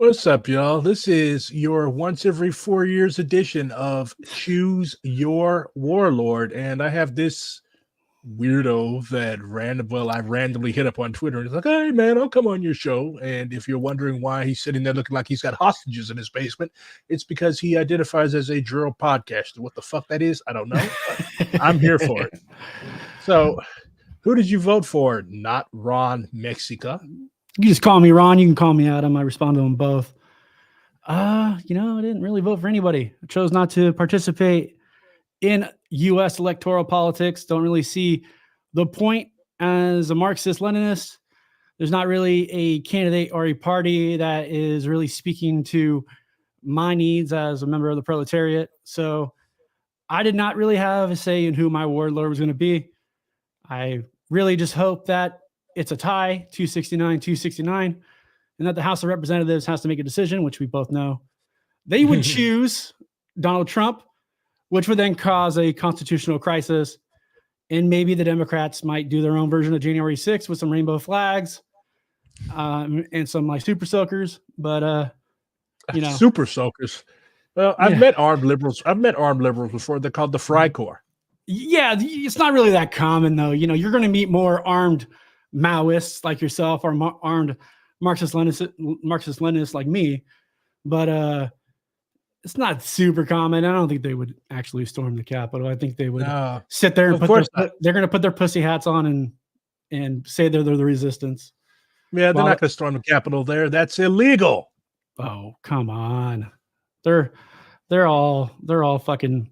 What's up, y'all? This is your once every 4 years edition of Choose Your Warlord. And I have this weirdo that I randomly hit up on Twitter and he's like, hey, man, I'll come on your show. And if you're wondering why he's sitting there looking like he's got hostages in his basement, it's because he identifies as a drill podcaster. What the fuck that is, I don't know. I'm here for it. So, who did you vote for? Not Ron Mexica. You just call me Ron. You can call me Adam. I respond to them both. I didn't really vote for anybody. I chose not to participate in U.S. electoral politics. Don't really see the point as a Marxist-Leninist. There's not really a candidate or a party that is really speaking to my needs as a member of the proletariat. So I did not really have a say in who my warlord was going to be. I really just hope that it's a tie, 269, and that the House of Representatives has to make a decision, which we both know. They would choose Donald Trump, which would then cause a constitutional crisis. And maybe the Democrats might do their own version of January 6th with some rainbow flags and some like super soakers. But, super soakers. Well, I've met armed liberals. I've met armed liberals before. They're called the Freikorps. Yeah, it's not really that common, though. You're going to meet more armed Maoists like yourself or armed Marxist-Leninists like me, but it's not super common. I don't think they would actually storm the Capitol. I think they would sit there and they're going to put their pussy hats on and say they're the resistance. Yeah, they're not going to storm the Capitol there. That's illegal. Oh, come on. They're all fucking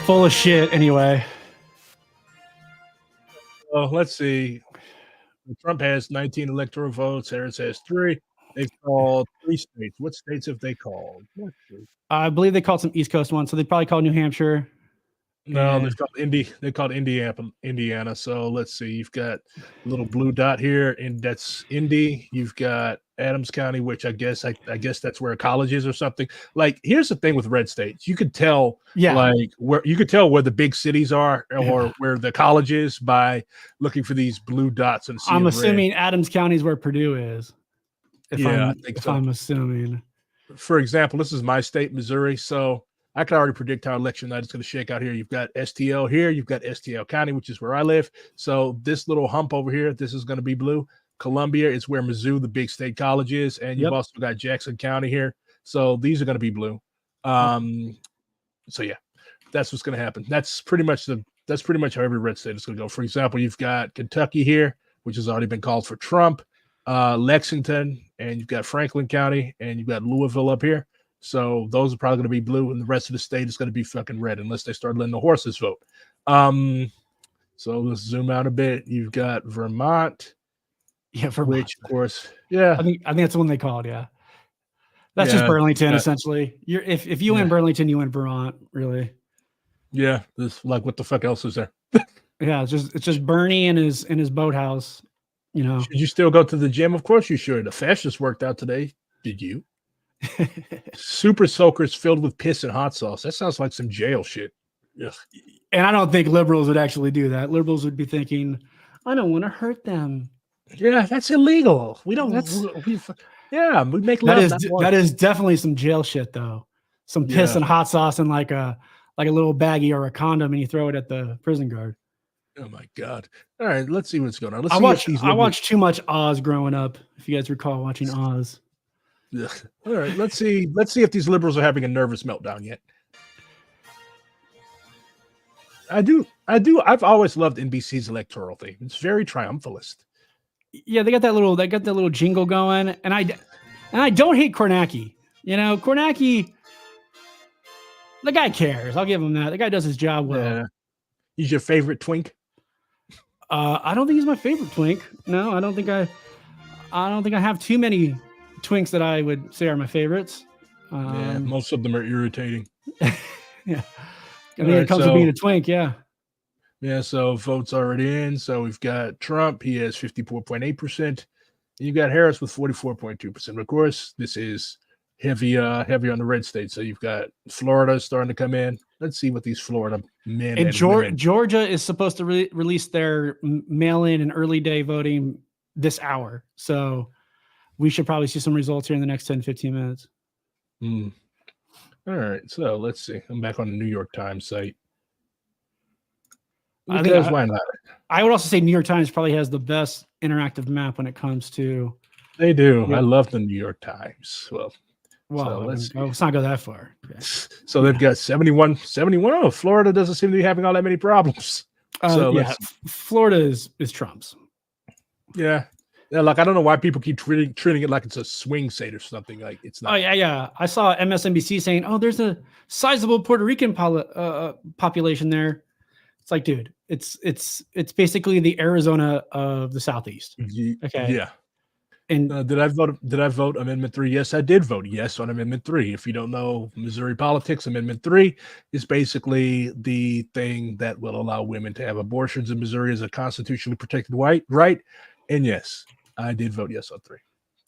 full of shit anyway. Well, let's see. Trump has 19 electoral votes. Harris has 3. They've called 3 states. What states have they called? I believe they called some East Coast ones, so they probably called New Hampshire. No, they called Indiana. So let's see. You've got a little blue dot here, and that's Indy. You've got Adams County, which I guess that's where a college is or something. Like, here's the thing with red states. You could tell where the big cities are or where the college is by looking for these blue dots and seeing I'm assuming Adams County is where Purdue is. I'm assuming. For example, this is my state, Missouri. So I can already predict how election night is going to shake out here. You've got STL here. You've got STL County, which is where I live. So this little hump over here, this is going to be blue. Columbia is where Mizzou, the big state college, is. And you've also got Jackson County here. So these are going to be blue. So yeah, that's what's going to happen. That's pretty much how every red state is going to go. For example, you've got Kentucky here, which has already been called for Trump, Lexington, and you've got Franklin County, and you've got Louisville up here. So those are probably going to be blue, and the rest of the state is going to be fucking red unless they start letting the horses vote. So let's zoom out a bit. You've got Vermont. Yeah, Vermont. Which, of course, yeah. I think that's the one they call it, yeah. That's just Burlington, essentially. If you win Burlington, you win Vermont, really. Yeah, this like what the fuck else is there? Yeah, it's just Bernie and his boathouse. Should you still go to the gym? Of course you should. The fascist worked out today. Did you? Super soakers filled with piss and hot sauce. That sounds like some jail shit. Ugh. And I don't think liberals would actually do that. Liberals would be thinking, I don't want to hurt them. Yeah, that's illegal. We don't. We make love. That is definitely some jail shit, though. Some piss and hot sauce and like a little baggie or a condom, and you throw it at the prison guard. Oh my god! All right, let's see what's going on. I watched too much Oz growing up. If you guys recall watching Oz. Ugh. All right, let's see if these liberals are having a nervous meltdown yet. I do. I've always loved NBC's electoral theme. It's very triumphalist. Yeah, they got that little jingle going, and I don't hate Kornacki. Kornacki, the guy cares. I'll give him that. The guy does his job well. Yeah. He's your favorite twink? I don't think he's my favorite twink. No, I don't think I have too many twinks that I would say are my favorites. Most of them are irritating. Yeah. I mean, it comes to being a twink, yeah. Yeah, so votes already in. So we've got Trump. He has 54.8%. You got Harris with 44.2%. Of course, this is heavy on the red state. So you've got Florida starting to come in. Let's see what these Florida men and Georgia is supposed to release their mail-in and early day voting this hour. So we should probably see some results here in the next 10, 15 minutes. All right, so let's see. I'm back on the New York Times site. Because why not? I would also say New York Times probably has the best interactive map when it comes to. They do. I love the New York Times. Well, so let's not go that far. Okay. So they've got 71. Oh, Florida doesn't seem to be having all that many problems. So Florida is Trump's. Yeah. Like, I don't know why people keep treating it like it's a swing state or something. Like, it's not. Oh yeah. I saw MSNBC saying, "Oh, there's a sizable Puerto Rican population there." It's like, dude, it's basically the Arizona of the Southeast. Okay. Yeah. And did I vote Amendment 3? Yes, I did vote yes on Amendment 3. If you don't know Missouri politics, Amendment 3 is basically the thing that will allow women to have abortions in Missouri as a constitutionally protected right. And yes, I did vote yes on 3.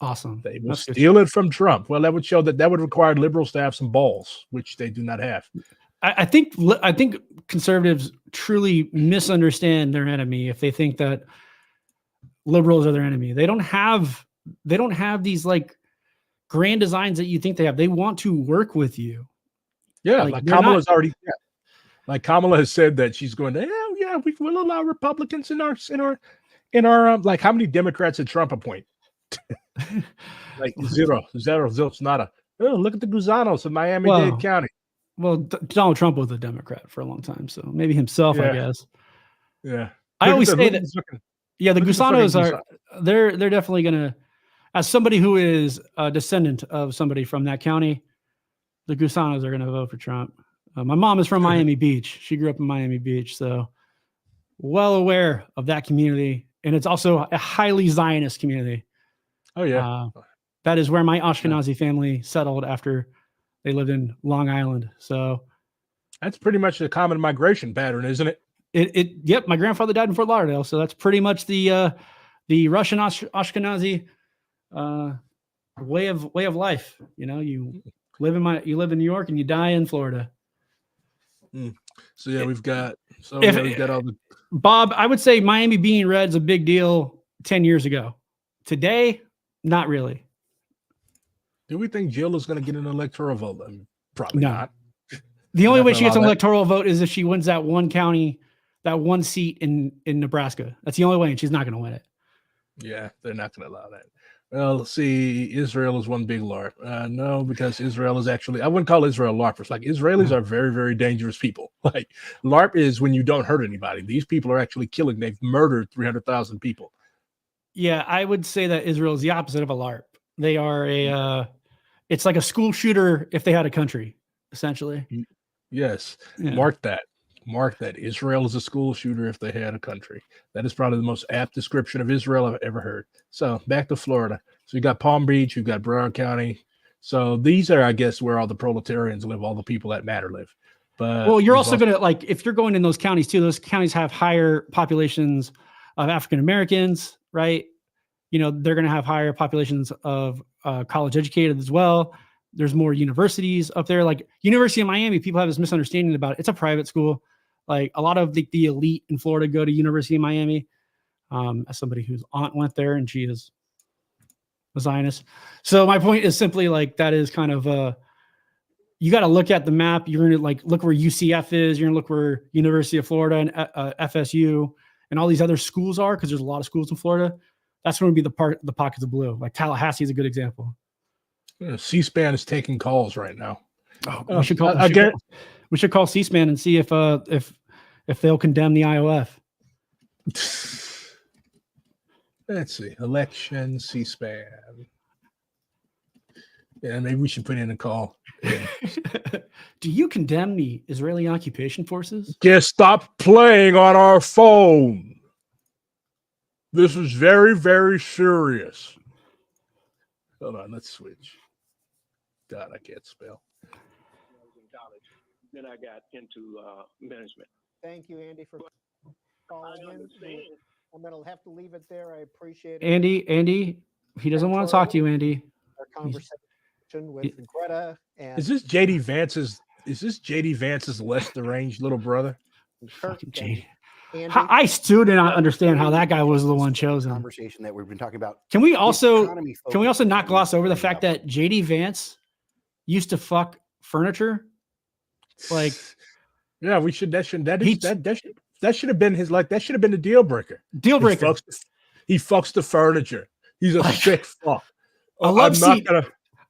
Awesome. They will steal it from Trump. Well, that would show that would require liberals to have some balls, which they do not have. I think conservatives truly misunderstand their enemy if they think that liberals are their enemy. They don't have these like grand designs that you think they have. They want to work with you. Yeah, like Kamala's already. Yeah. Like Kamala has said that she's going to. Yeah, we will allow Republicans in our like, how many Democrats did Trump appoint? Like zero, nada. Oh, look at the Gusanos of Miami-Dade County. Well, Donald Trump was a Democrat for a long time, so maybe himself, I guess. Yeah. I always say that. The Gusanos are they're definitely gonna. As somebody who is a descendant of somebody from that county, the Gusanos are gonna vote for Trump. My mom is from Miami Beach. She grew up in Miami Beach, so well aware of that community, and it's also a highly Zionist community. Oh yeah. That is where my Ashkenazi family settled after they lived in Long Island. So that's pretty much a common migration pattern, isn't it? Yep. My grandfather died in Fort Lauderdale, so that's pretty much the Russian Ashkenazi way of life. You know, you live in New York and you die in Florida. So yeah, we've got all the. Bob, I would say Miami being red is a big deal 10 years ago. Today, not really. Do we think Jill is going to get an electoral vote? Probably not. The only way she gets an electoral vote is if she wins that one county, that one seat in Nebraska. That's the only way, and she's not going to win it. Yeah, they're not going to allow that. Well, see, Israel is one big LARP. No, because Israel is actually, I wouldn't call Israel LARPers. Like, Israelis are very, very dangerous people. Like, LARP is when you don't hurt anybody. These people are actually killing. They've murdered 300,000 people. Yeah, I would say that Israel is the opposite of a LARP. They are it's like a school shooter if they had a country, essentially. Yes. Yeah. Mark that. Israel is a school shooter if they had a country. That is probably the most apt description of Israel I've ever heard. So back to Florida. So you got Palm Beach, you've got Broward County. So these are, I guess, where all the proletarians live, all the people that matter live. But well, you're also going to, like, if you're going in those counties too, those counties have higher populations of African Americans, right? You know, they're going to have higher populations of college educated as well. There's more universities up there. Like University of Miami, people have this misunderstanding about it. It's a private school. Like a lot of the elite in Florida go to University of Miami. As somebody whose aunt went there and she is a Zionist. So my point is simply like, that is kind of you got to look at the map. You're going to like look where UCF is. You're going to look where University of Florida and FSU and all these other schools are, because there's a lot of schools in Florida. That's going to be the pockets of blue. Like Tallahassee is a good example. C-SPAN is taking calls right now. We should call C-SPAN and see if they'll condemn the IOF. Let's see. Election, C-SPAN. Yeah, maybe we should put in a call. Yeah. Do you condemn the Israeli occupation forces? Just stop playing on our phone. This is very, very serious. Hold on, let's switch. God, I can't spell. I was in college. Then I got into management. Thank you, Andy, for calling in. I'm going to have to leave it there. I appreciate it. Andy, he doesn't want to talk to you, Andy. Our conversation with Greta and Is this JD Vance's less deranged little brother? Fucking JD. Andy, I still do not understand how that guy was the one chosen. Conversation that we've been talking about. Can we also Economy-focused not gloss over the economy fact that JD Vance used to fuck furniture? Like, yeah, we should. That should have been his, like, that should have been the deal breaker. Deal breaker. He fucks the furniture. He's a Like, sick fuck. A love seat.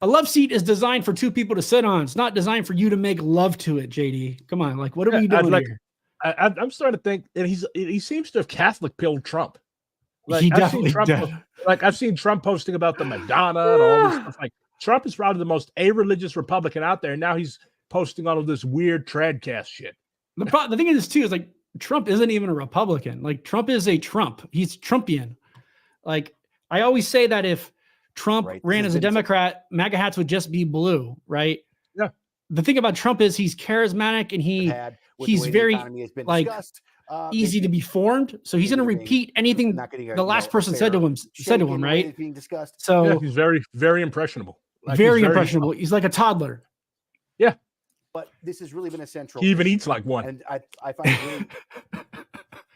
A love seat is designed for two people to sit on. It's not designed for you to make love to it, JD. Come on, like, what are we doing here? I'm starting to think, and he seems to have Catholic pilled Trump. Like, He definitely does. Like, I've seen Trump posting about the Madonna and all this stuff. Like, Trump is probably the most a-religious Republican out there, and now he's posting all of this weird tradcast shit. The thing is too is, like, Trump isn't even a Republican. Like, Trump is a Trump. He's Trumpian. Like, I always say that if Trump ran as a Democrat, MAGA hats would just be blue, right? Yeah. The thing about Trump is he's charismatic and he's very, like, easy to be formed. So he's going to repeat anything the last person said to him, right? So yeah, he's very, very impressionable. Like, very impressionable. He's like a toddler. Yeah. But this has really been a central. He even eats like one. And I find it really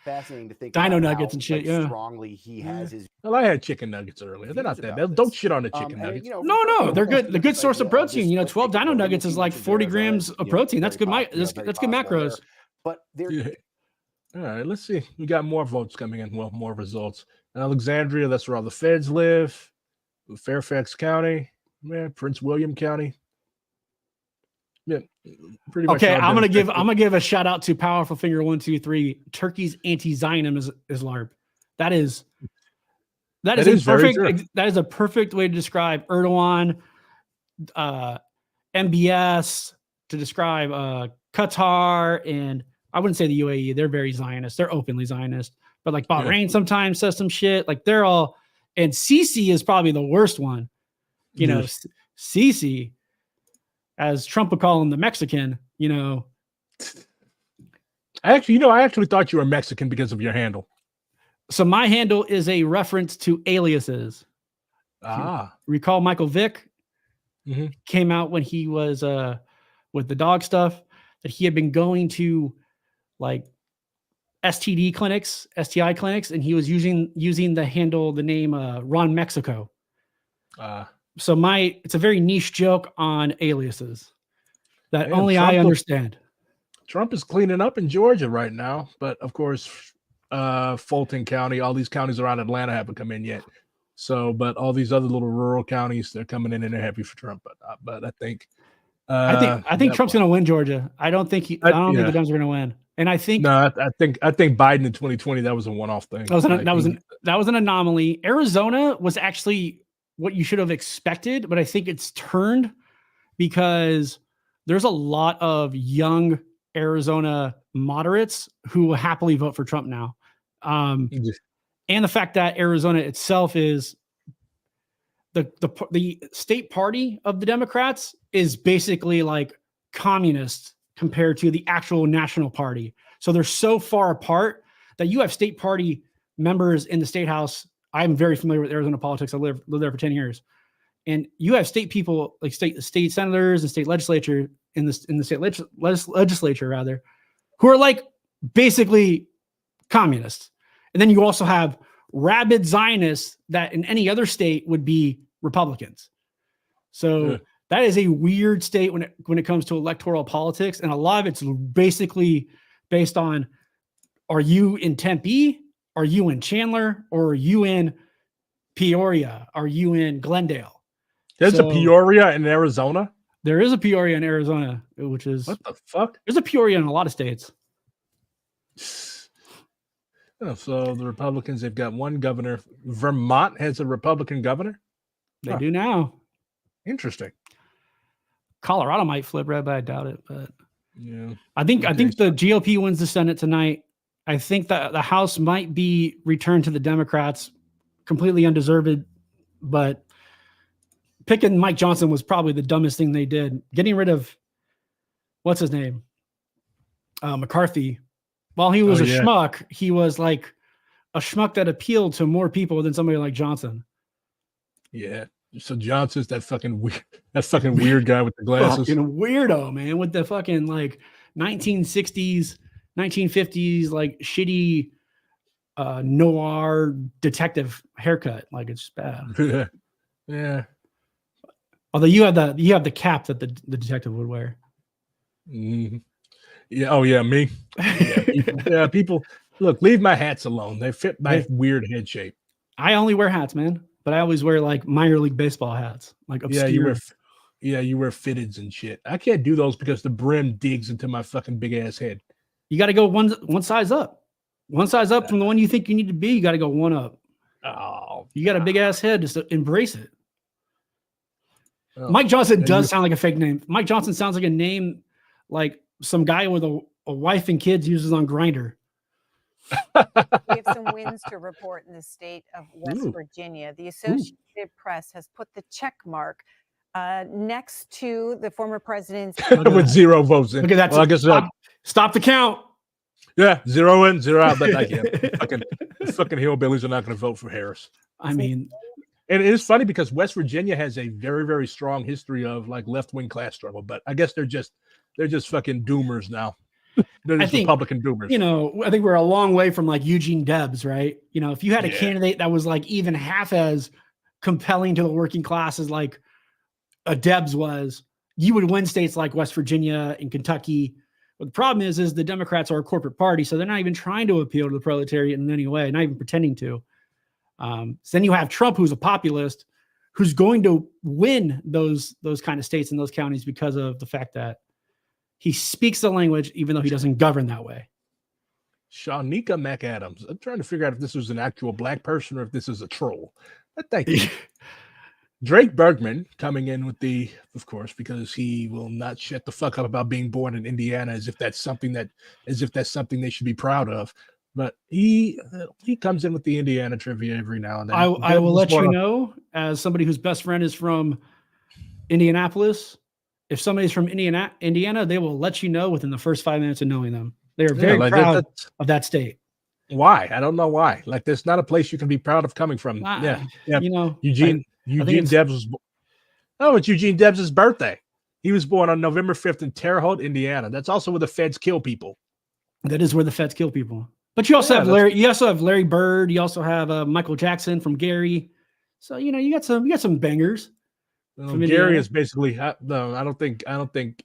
fascinating to think Dino about nuggets how, and shit. like, yeah. strongly he has his. Well, I had chicken nuggets earlier. They're not that bad. Don't shit on the chicken nuggets. No, they're good. The good source of protein. 12 Dino nuggets is like 40 grams of protein. That's good. That's good macros. But there. All right, let's see. We got more votes coming in. Well, more results. In Alexandria, that's where all the feds live. Fairfax County, Prince William County. Yeah, pretty much. Okay, I'm gonna give a shout out to Powerful Finger 123. Turkey's anti-Zionism is LARP. That is perfect. That is a perfect way to describe Erdogan, MBS, to describe Qatar, and I wouldn't say the UAE. They're very Zionist. They're openly Zionist. But like Bahrain sometimes says some shit. Like, they're all, and Sisi is probably the worst one. Sisi, as Trump would call him, the Mexican. I actually thought you were Mexican because of your handle. So my handle is a reference to aliases. Recall Michael Vick came out when he was with the dog stuff, that he had been going to, like, STI clinics, and he was using the name Ron Mexico. So it's a very niche joke on aliases that only I understand. Trump is cleaning up in Georgia right now, but of course, Fulton County, all these counties around Atlanta haven't come in yet. So, but all these other little rural counties, they're coming in and they're happy for Trump. But I think Trump's going to win Georgia. I don't think the Dems are going to win. And I think I think Biden in 2020, that was a one-off thing. That was an anomaly. Arizona was actually what you should have expected, but I think it's turned because there's a lot of young Arizona moderates who will happily vote for Trump now. And the fact that Arizona itself is the state party of the Democrats is basically like communist compared to the actual national party. So they're so far apart that you have state party members in the state house. I'm very familiar with Arizona politics. I lived there for 10 years. And you have state people, like state senators and state legislature in the state legislature rather, who are like basically communists. And then you also have rabid Zionists that in any other state would be Republicans. So that is a weird state when it comes to electoral politics. And a lot of it's basically based on, are you in Tempe? Are you in Chandler? Or are you in Peoria? Are you in Glendale? There's a Peoria in Arizona? There is a Peoria in Arizona, which is... What the fuck? There's a Peoria in a lot of states. Oh, so the Republicans, they've got one governor. Vermont has a Republican governor? They do now. Interesting. Colorado might flip red, but I doubt it. But yeah, I think the GOP wins the Senate tonight. I think that the House might be returned to the Democrats, completely undeserved. But picking Mike Johnson was probably the dumbest thing they did. Getting rid of what's his name, McCarthy. While he was schmuck, he was like a schmuck that appealed to more people than somebody like Johnson. Yeah. So Johnson's that fucking weird guy with the glasses. Fucking weirdo, man, with the fucking like 1960s 1950s like shitty noir detective haircut. Like it's bad. Yeah. Although you have the cap that the detective would wear. Mhm. Yeah. Oh yeah, me. Yeah, people. Look, leave my hats alone. They fit my weird head shape. I only wear hats, man, but I always wear like minor league baseball hats, like obscure. You wear fitteds and shit. I can't do those because the brim digs into my fucking big ass head. You got to go one size up. One size up from the one you think you need to be. You got to go one up. Oh, you got a big ass head, just embrace it. Oh, Mike Johnson does sound like a fake name. Mike Johnson sounds like a name like some guy with a wife and kids uses on Grindr. We have some wins to report in the state of West Virginia. The Associated Press has put the check mark next to the former president's with 0 votes in. Look at that. Well, I guess stop the count. Yeah, 0 in, 0 out. But again, fucking hillbillies are not going to vote for Harris. I mean, and it is funny because West Virginia has a very, very strong history of like left-wing class struggle. But I guess they're just fucking doomers now. They're just Republican doomers. You know, I think we're a long way from like Eugene Debs, right? You know, if you had a candidate that was like even half as compelling to the working class as like a Debs was, you would win states like West Virginia and Kentucky. But the problem is the Democrats are a corporate party, so they're not even trying to appeal to the proletariat in any way, not even pretending to. So then you have Trump, who's a populist, who's going to win those kind of states and those counties because of the fact that he speaks the language, even though he doesn't govern that way. Shawnika McAdams. I'm trying to figure out if this was an actual black person or if this is a troll. But thank you. Drake Bergman coming in with of course, because he will not shut the fuck up about being born in Indiana as if that's something they should be proud of. But he comes in with the Indiana trivia every now and then. I will let you know, as somebody whose best friend is from Indianapolis, if somebody's from Indiana, they will let you know within the first 5 minutes of knowing them. They are very proud of that state. Why? I don't know why. Like, there's not a place you can be proud of coming from. Yeah. You know, Eugene Debs was. Oh, it's Eugene Debs' birthday. He was born on November 5th in Terre Haute, Indiana. That's also where the feds kill people. That is where the feds kill people. But you also have Larry. You also have Larry Bird. You also have Michael Jackson from Gary. So you know you got some bangers. Gary is basically no. I don't think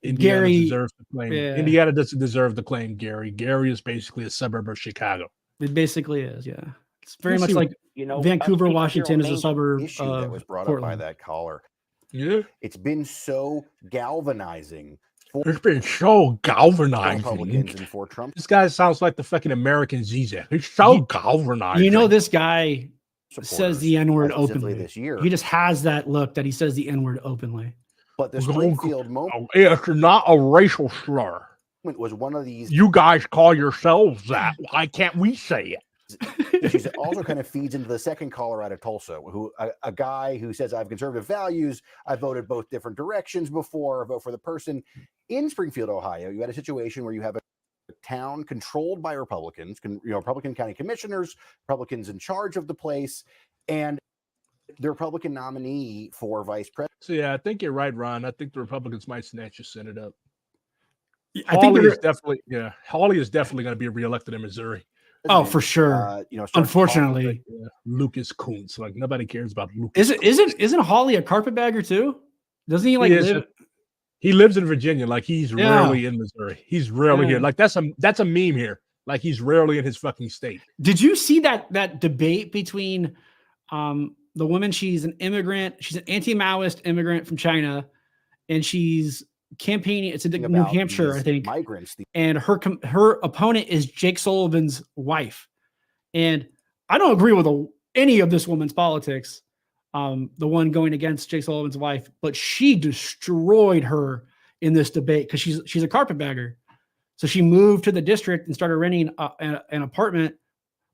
Indiana deserves the claim. Yeah. Indiana doesn't deserve the claim. Gary is basically a suburb of Chicago. It basically is. Yeah, it's very much like Vancouver, Washington is a suburb. Issue that was brought up by that caller. Yeah, it's been so galvanizing. It's been so galvanizing. Republicans and for Trump. This guy sounds like the fucking American Zizek. He's so galvanizing. You know, this guy says the N-word openly this year. He just has that look that he says the N-word openly. But the Springfield moment, it's not a racial slur. Was one of these. You guys call yourselves that. Why can't we say it? She also kind of feeds into the second caller out of Tulsa, who a guy who says, I have conservative values. I voted both different directions before I vote for the person. In Springfield, Ohio, you had a situation where you have a town controlled by Republicans, Republican county commissioners, Republicans in charge of the place, and the Republican nominee for vice president. So yeah, I think you're right, Ron. I think the Republicans might snatch the Senate up. Hawley is definitely going to be reelected in Missouri. Oh, for sure. Unfortunately, Lucas Kuntz. Like, nobody cares about Lucas. Isn't Hawley a carpetbagger too? Doesn't he live? He lives in Virginia. Like, he's rarely in Missouri. He's rarely here. Like, that's a meme here. Like, he's rarely in his fucking state. Did you see that debate between the woman? She's an immigrant. She's an anti-Maoist immigrant from China, and she's campaigning. It's in New Hampshire, I think. Migrants. And her opponent is Jake Sullivan's wife. And I don't agree with any of this woman's politics. The one going against Jake Sullivan's wife, but she destroyed her in this debate because she's a carpetbagger. So she moved to the district and started renting an apartment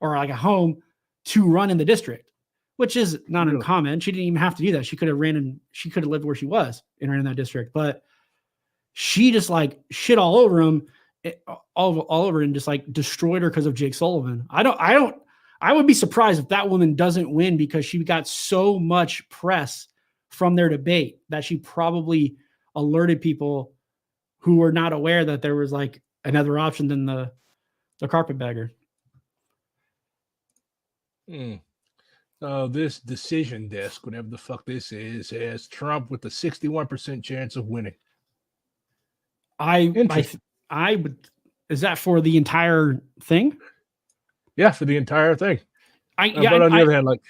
or like a home to run in the district, which is not uncommon. She didn't even have to do that. She could have lived where she was and ran in that district, but she just like shit all over him, all over, and just like destroyed her because of Jake Sullivan. I would be surprised if that woman doesn't win because she got so much press from their debate that she probably alerted people who were not aware that there was like another option than the The carpetbagger. This decision desk, whatever the fuck this is, has Trump with a 61% chance of winning. I Interesting. would. Is that for the entire thing? Yeah, for the entire thing. But on the other hand, like,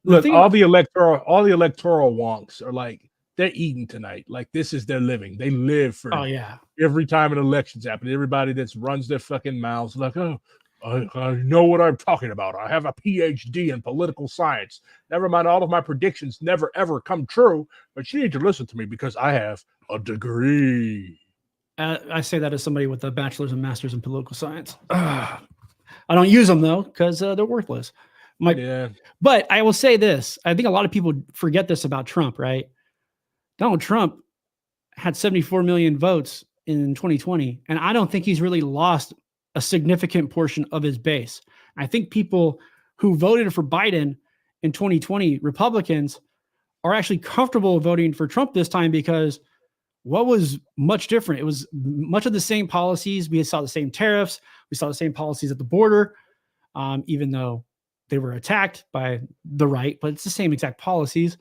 look, all the electoral wonks are like, they're eating tonight. Like, this is their living. They live for every time an election's happening. Everybody that runs their fucking mouths like, oh, I know what I'm talking about. I have a PhD in political science. Never mind, all of my predictions never ever come true. But you need to listen to me because I have a degree. I say that as somebody with a bachelor's and master's in political science. I don't use them though because they're worthless. But I will say this: I think a lot of people forget this about Trump. Right? Donald Trump had 74 million votes in 2020, and I don't think he's really lost a significant portion of his base. I think people who voted for Biden in 2020, Republicans, are actually comfortable voting for Trump this time because what was much different? It was much of the same policies. We saw the same tariffs. We saw the same policies at the border, even though they were attacked by the right, but it's the same exact policies.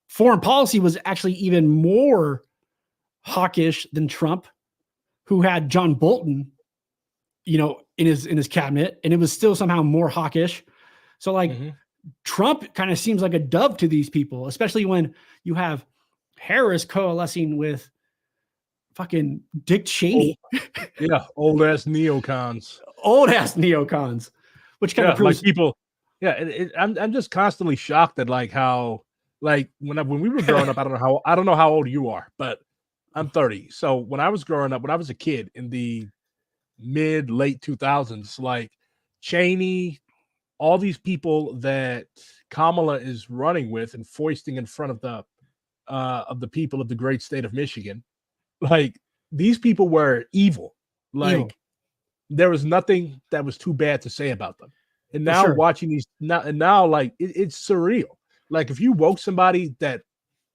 Foreign policy was actually even more hawkish than Trump, who had John Bolton, in his cabinet, and it was still somehow more hawkish. So like Trump kind of seems like a dove to these people, especially when you have Harris coalescing with fucking Dick Cheney. Old ass neocons. Which kind of proves like people. I'm just constantly shocked at like how like when we were growing up. I don't know how old you are, but I'm 30. So when I was growing up, when I was a kid in the late 2000s, like Cheney, all these people that Kamala is running with and foisting in front of the people of the great state of Michigan, like these people were evil. Like there was nothing that was too bad to say about them. And now watching these now like it's surreal. Like if you woke somebody that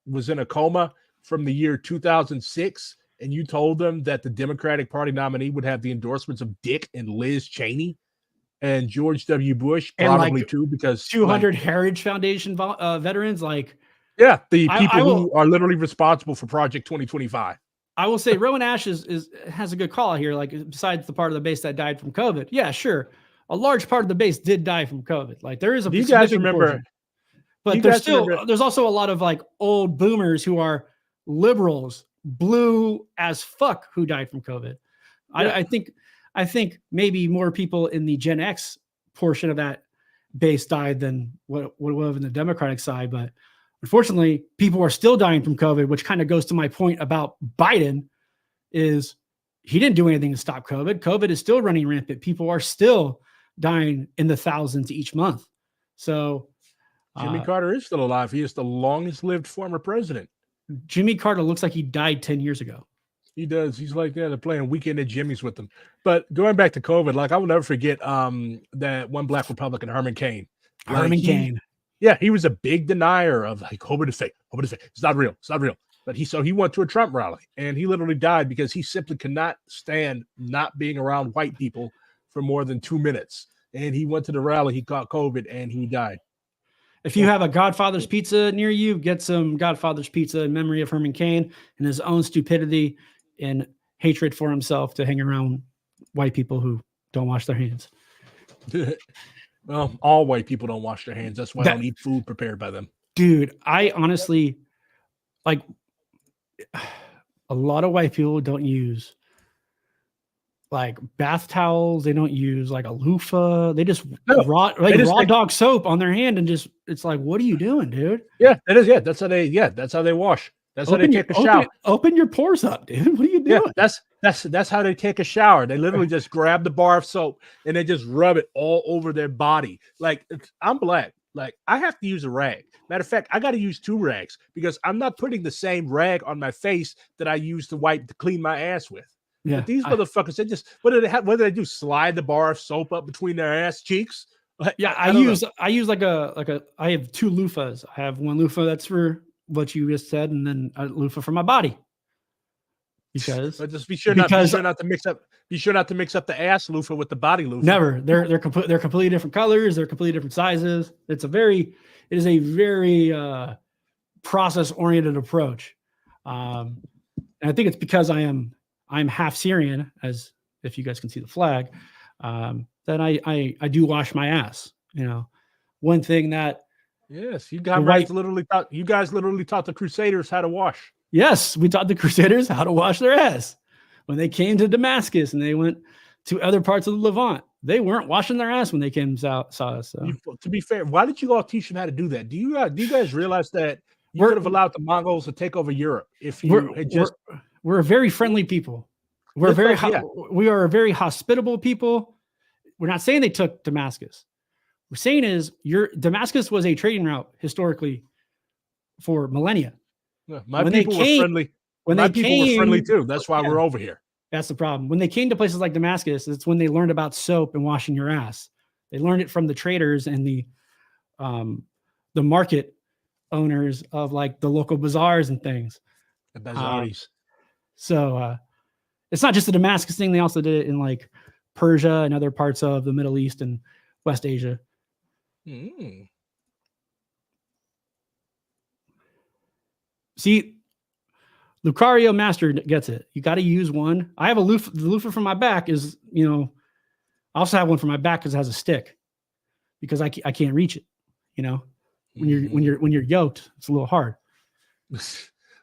was in a coma from the year 2006 and you told them that the Democratic Party nominee would have the endorsements of Dick and Liz Cheney and George W. Bush, probably like too, because 200 Heritage Foundation veterans, like the people who are literally responsible for Project 2025. I will say Rowan Ash has a good call here. Like besides the part of the base that died from COVID, yeah, sure, a large part of the base did die from COVID. Like there is a. Do you guys remember? Portion. But there's also a lot of like old boomers who are liberals, blue as fuck, who died from COVID. I think maybe more people in the Gen X portion of that base died than what would have in the Democratic side. But unfortunately, people are still dying from COVID, which kind of goes to my point about Biden is he didn't do anything to stop COVID. COVID is still running rampant. People are still dying in the thousands each month. So Jimmy Carter is still alive. He is the longest lived former president. Jimmy Carter looks like he died 10 years ago. He does. He's like, they're playing Weekend at Jimmy's with them. But going back to COVID, like I will never forget that one black Republican, Herman Cain. Cain. Yeah, he was a big denier of like COVID is fake. COVID is fake. It's not real. It's not real. But he went to a Trump rally and he literally died because he simply could not stand not being around white people for more than 2 minutes. And he went to the rally, he caught COVID, and he died. If you have a Godfather's Pizza near you, get some Godfather's Pizza in memory of Herman Cain and his own stupidity and hatred for himself to hang around white people who don't wash their hands. Well, all white people don't wash their hands. That's why I don't eat food prepared by them. Dude, I honestly, like, a lot of white people don't use like bath towels. They don't use like a loofah. They just raw dog soap on their hand and just, it's like, what are you doing, dude? Yeah, that is. Yeah, that's how they wash. That's how they take a shower. Open your pores up, dude. What are you doing? Yeah, that's how they take a shower. They literally just grab the bar of soap and they just rub it all over their body. Like I'm black. Like I have to use a rag. Matter of fact, I got to use 2 rags because I'm not putting the same rag on my face that I use to clean my ass with. Yeah, but these motherfuckers, they just what do they do? Slide the bar of soap up between their ass cheeks? Yeah, I use like a I have 2 loofahs. I have one loofah that's for what you just said, and then a loofah for my body. because But just be sure not because to mix up. Be sure not to mix up the ass loofah with the body loofah. never. They're completely different colors. They're completely different sizes. It is a very process oriented approach. And I think it's because I'm half Syrian, as if you guys can see the flag, that I do wash my ass. You know, one thing that Yes, you guys literally taught the Crusaders how to wash. Yes, we taught the Crusaders how to wash their ass. When they came to Damascus and they went to other parts of the Levant, they weren't washing their ass when they came saw us. So. To be fair, why did you all teach them how to do that? Do you guys realize that you could have allowed the Mongols to take over Europe if you had just? We're a very friendly people. We are a very hospitable people. We're not saying they took Damascus. We're saying Damascus was a trading route historically for millennia. My people were friendly. My people were friendly too. That's why we're over here. That's the problem. When they came to places like Damascus, it's when they learned about soap and washing your ass. They learned it from the traders and the market owners of like the local bazaars and things. The bazaars. So it's not just a Damascus thing. They also did it in like Persia and other parts of the Middle East and West Asia. Mm. See, Lucario Master gets it. You got to use one. I have the loofah from my back is, I also have one for my back because it has a stick because I can't reach it. When you're yoked, it's a little hard.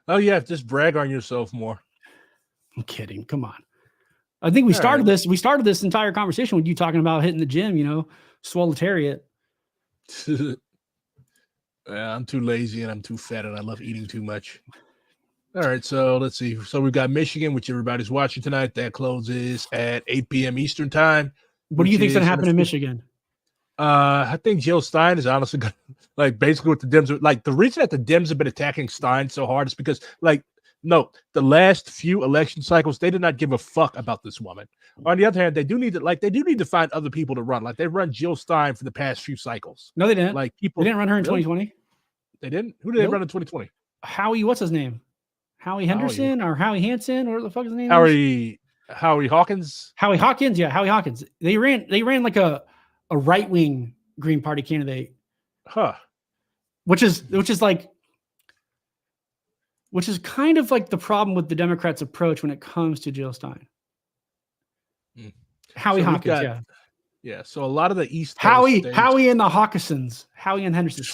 Oh yeah, just brag on yourself more. I'm kidding. Come on. I think we started this. We started this entire conversation with you talking about hitting the gym. Swolitariat. I'm too lazy and I'm too fat and I love eating too much. All right, so let's see. So we've got Michigan, which everybody's watching tonight. That closes at 8 p.m. Eastern time. What do you think is going to happen in Michigan? I think Jill Stein is honestly going to, basically what the Dems are, the reason that the Dems have been attacking Stein so hard is because, the last few election cycles, they did not give a fuck about this woman. On the other hand, they do need to find other people to run. They run Jill Stein for the past few cycles. No, they didn't. They didn't run her in 2020. They didn't? Who did they run in 2020? Howie, what's his name? Howie Henderson or Howie Hansen or what the fuck is his name? Howie Hawkins. Howie Hawkins, yeah, Howie Hawkins. They ran like a right-wing Green Party candidate. Huh. Which is kind of like the problem with the Democrats' approach when it comes to Jill Stein. Howie Hawkins, yeah. Yeah, so a lot of the East Howie and the Hawkinsons. Howie and Henderson.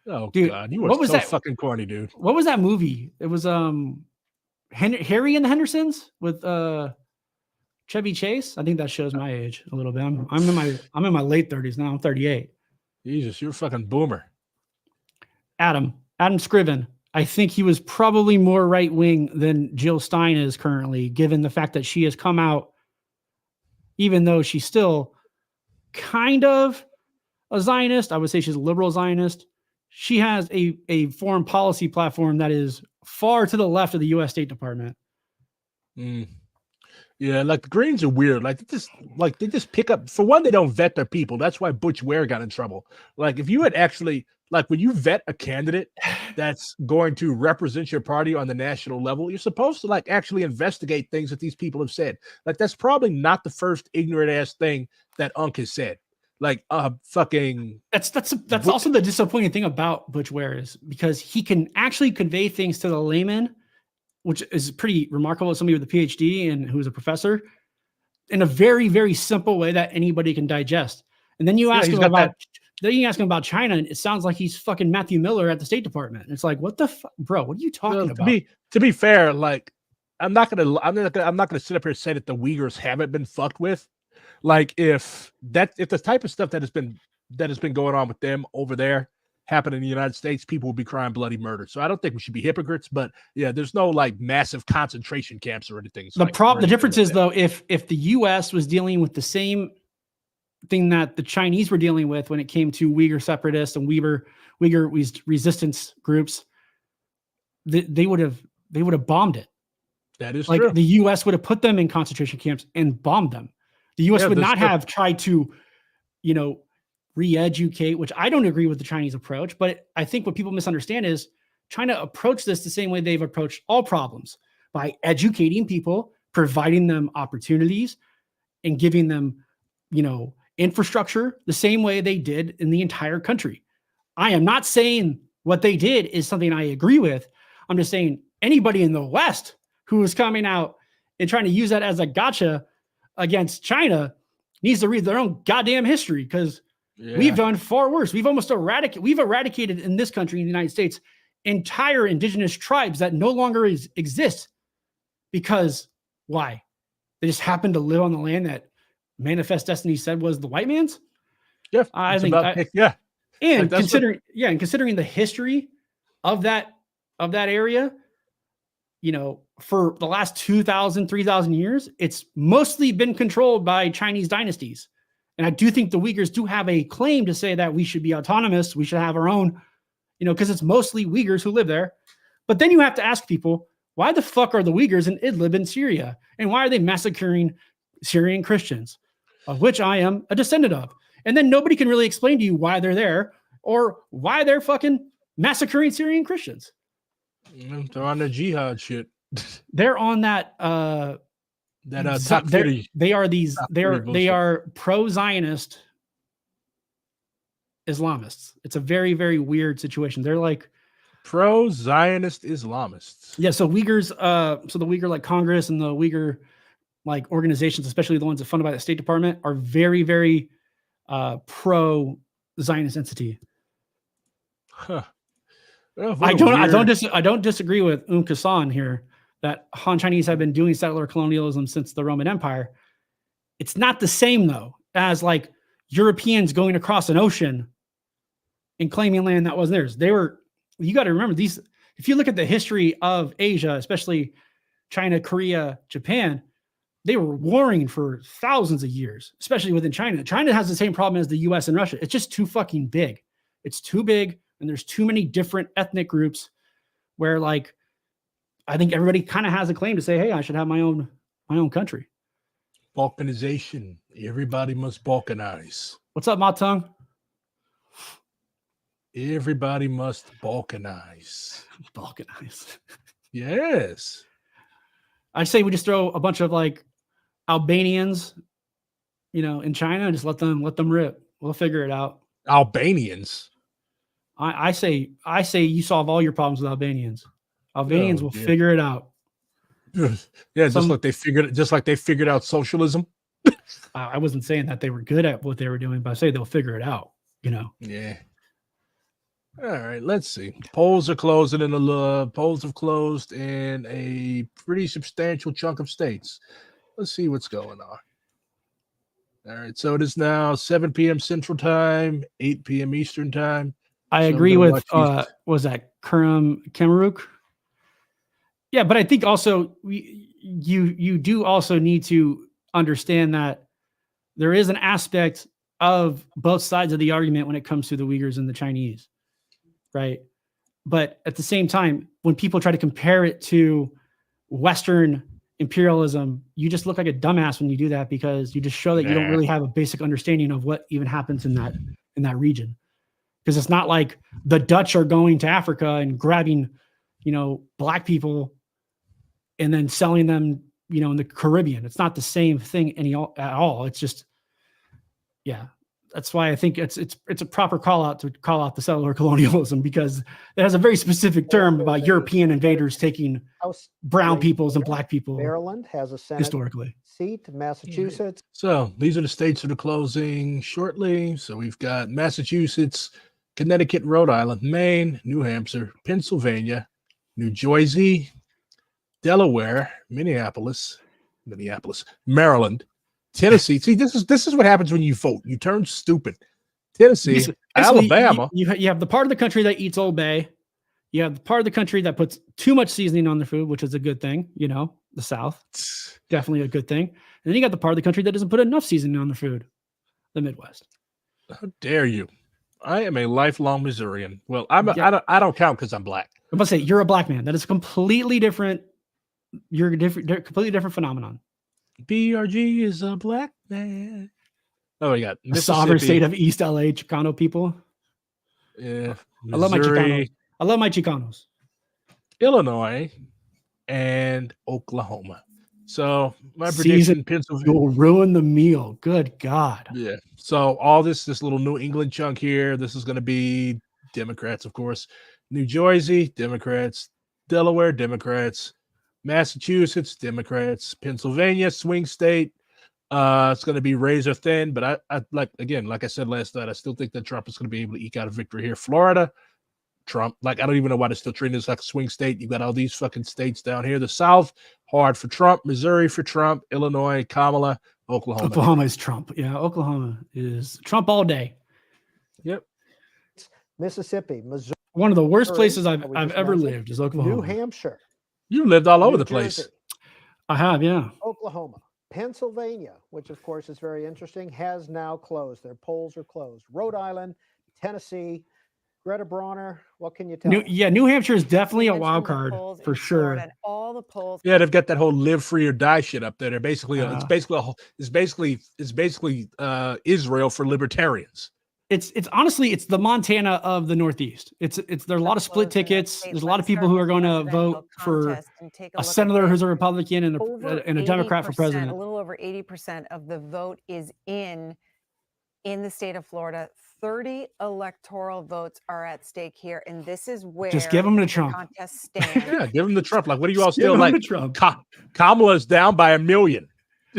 Oh, dude, God, you were so fucking corny, dude. What was that movie? It was Harry and the Hendersons with Chevy Chase. I think that shows my age a little bit. I'm in my late 30s now. I'm 38. Jesus, you're a fucking boomer. Adam Scriven. I think he was probably more right wing than Jill Stein is currently, given the fact that she has come out, even though she's still kind of a Zionist. I would say she's a liberal Zionist. She has a foreign policy platform that is far to the left of the U.S. State Department. Yeah, the Greens are weird. They just pick up. For one, they don't vet their people. That's why Butch Ware got in trouble. If you had actually, when you vet a candidate that's going to represent your party on the national level, you're supposed to actually investigate things that these people have said. That's probably not the first ignorant ass thing that Unc has said. That's also the disappointing thing about Butch Ware is because he can actually convey things to the layman, which is pretty remarkable. Somebody with a PhD and who's a professor, in a very, very simple way that anybody can digest. And then you ask him about China, and it sounds like he's fucking Matthew Miller at the State Department. It's like, what the fuck, bro? What are you talking about? To be fair, I'm not gonna sit up here and say that the Uyghurs haven't been fucked with. If the type of stuff that has been going on with them over there happened in the United States, people will be crying bloody murder. So I don't think we should be hypocrites, but yeah, there's no massive concentration camps or anything. The difference is though, if the U.S. was dealing with the same thing that the Chinese were dealing with when it came to Uyghur separatists and Uyghur resistance groups, they would have bombed it. That is true. The U.S. would have put them in concentration camps and bombed them. The U.S. would not have tried to, re-educate, which I don't agree with the Chinese approach. But I think what people misunderstand is China approached this the same way they've approached all problems, by educating people, providing them opportunities, and giving them, infrastructure the same way they did in the entire country. I am not saying what they did is something I agree with. I'm just saying anybody in the West who is coming out and trying to use that as a gotcha against China needs to read their own goddamn history, because we've done far worse. We've eradicated in this country, in the United States, entire indigenous tribes that no longer exist. Because why? They just happen to live on the land that Manifest Destiny said was the white man's. Yeah, I think. And considering the history of that area, for the last 2,000, 3,000 years, it's mostly been controlled by Chinese dynasties. And I do think the Uyghurs do have a claim to say that we should be autonomous. We should have our own, because it's mostly Uyghurs who live there. But then you have to ask people, why the fuck are the Uyghurs in Idlib in Syria? And why are they massacring Syrian Christians, of which I am a descendant of? And then nobody can really explain to you why they're there or why they're fucking massacring Syrian Christians. They're on the jihad shit. They're on that top 30. They are pro-Zionist Islamists. It's a very, very weird situation. They're like pro-Zionist Islamists. Yeah, so Uyghurs, so the Uyghur Congress and the Uyghur organizations, especially the ones that are funded by the State Department, are very, very pro-Zionist entity. Huh. I don't disagree with Kassan here that Han Chinese have been doing settler colonialism since the Roman Empire. It's not the same though as Europeans going across an ocean and claiming land that wasn't theirs. You got to remember these. If you look at the history of Asia, especially China, Korea, Japan, they were warring for thousands of years, especially within China. China has the same problem as the US and Russia. It's just too fucking big. It's too big. And there's too many different ethnic groups where I think everybody kind of has a claim to say, hey, I should have my own country. Balkanization. Everybody must balkanize. What's up, Ma Tongue? Everybody must balkanize. Balkanize. Yes. I say we just throw a bunch of Albanians, in China and just let them rip. We'll figure it out. Albanians. I say you solve all your problems with Albanians. Albanians will figure it out. Yeah, just like they figured out socialism. I wasn't saying that they were good at what they were doing, but I say they'll figure it out. Yeah. All right, let's see. Polls are closing polls have closed in a pretty substantial chunk of states. Let's see what's going on. All right, so it is now 7 p.m. Central Time, 8 p.m. Eastern Time. I agree with was that Kemaruk? Yeah, but I think also you do also need to understand that there is an aspect of both sides of the argument when it comes to the Uyghurs and the Chinese, right? But at the same time, when people try to compare it to Western imperialism, you just look like a dumbass when you do that, because you just show that you don't really have a basic understanding of what even happens in that region. Because it's not like the Dutch are going to Africa and grabbing, black people and then selling them, in the Caribbean. It's not the same thing at all. It's just, yeah. That's why I think it's a proper call out to call out the settler colonialism, because it has a very specific term about European invaders taking brown peoples and black people. Maryland has a Senate historically seat. Massachusetts. So these are the states that are closing shortly. So we've got Massachusetts, Connecticut, Rhode Island, Maine, New Hampshire, Pennsylvania, New Jersey, Delaware, Minneapolis, Maryland, Tennessee. See, this is what happens when you vote. You turn stupid. Tennessee, Alabama. You have the part of the country that eats Old Bay. You have the part of the country that puts too much seasoning on their food, which is a good thing. The South, definitely a good thing. And then you got the part of the country that doesn't put enough seasoning on their food, the Midwest. How dare you? I am a lifelong Missourian. Well, I don't count because I'm black. I'm about to say you're a black man. That is completely different. You're a completely different phenomenon. BRG is a black man. Oh, we got the sovereign state of East LA Chicano people. Yeah, I love my Chicanos. I love my Chicanos. Illinois, and Oklahoma. So my Season prediction, Pennsylvania. You'll ruin the meal. Good God. Yeah. So all this little New England chunk here, this is going to be Democrats, of course. New Jersey, Democrats. Delaware, Democrats. Massachusetts, Democrats. Pennsylvania, swing state. It's going to be razor thin, but I like I said last night, I still think that Trump is going to be able to eke out a victory here. Florida, Trump. Like, I don't even know why they're still treating this like a swing state. You got all these fucking states down here. The South, hard for Trump. Missouri for Trump. Illinois, Kamala. Oklahoma. Oklahoma is Trump. Yeah, Oklahoma is Trump all day. Yep. Mississippi, Missouri, One of the worst places we I've just ever mentioned, lived is Oklahoma. New Hampshire, You lived all over New the place. Jersey, I have, yeah. Oklahoma, Pennsylvania, which of course is very interesting, has now closed. Their polls are closed. Rhode Island, Tennessee, Greta Bronner, what can you tell us? New Hampshire is definitely You a wild mentioned the card polls for in sure. Florida, and all the polls. Yeah, they've got that whole live free or die shit up there. They're basically it's basically Israel for libertarians. It's honestly it's the Montana of the Northeast. It's there are a lot of split tickets. There's a lot of people who are going to vote for a senator who's a Republican and a Democrat for president. A little over 80% of the vote is in the state of Florida. 30 electoral votes are at stake here, and this is where Just give them to the Trump. contest stands. Yeah, give them the Trump. Like, what are you all Give still them like? to Trump. Kamala's down by 1 million.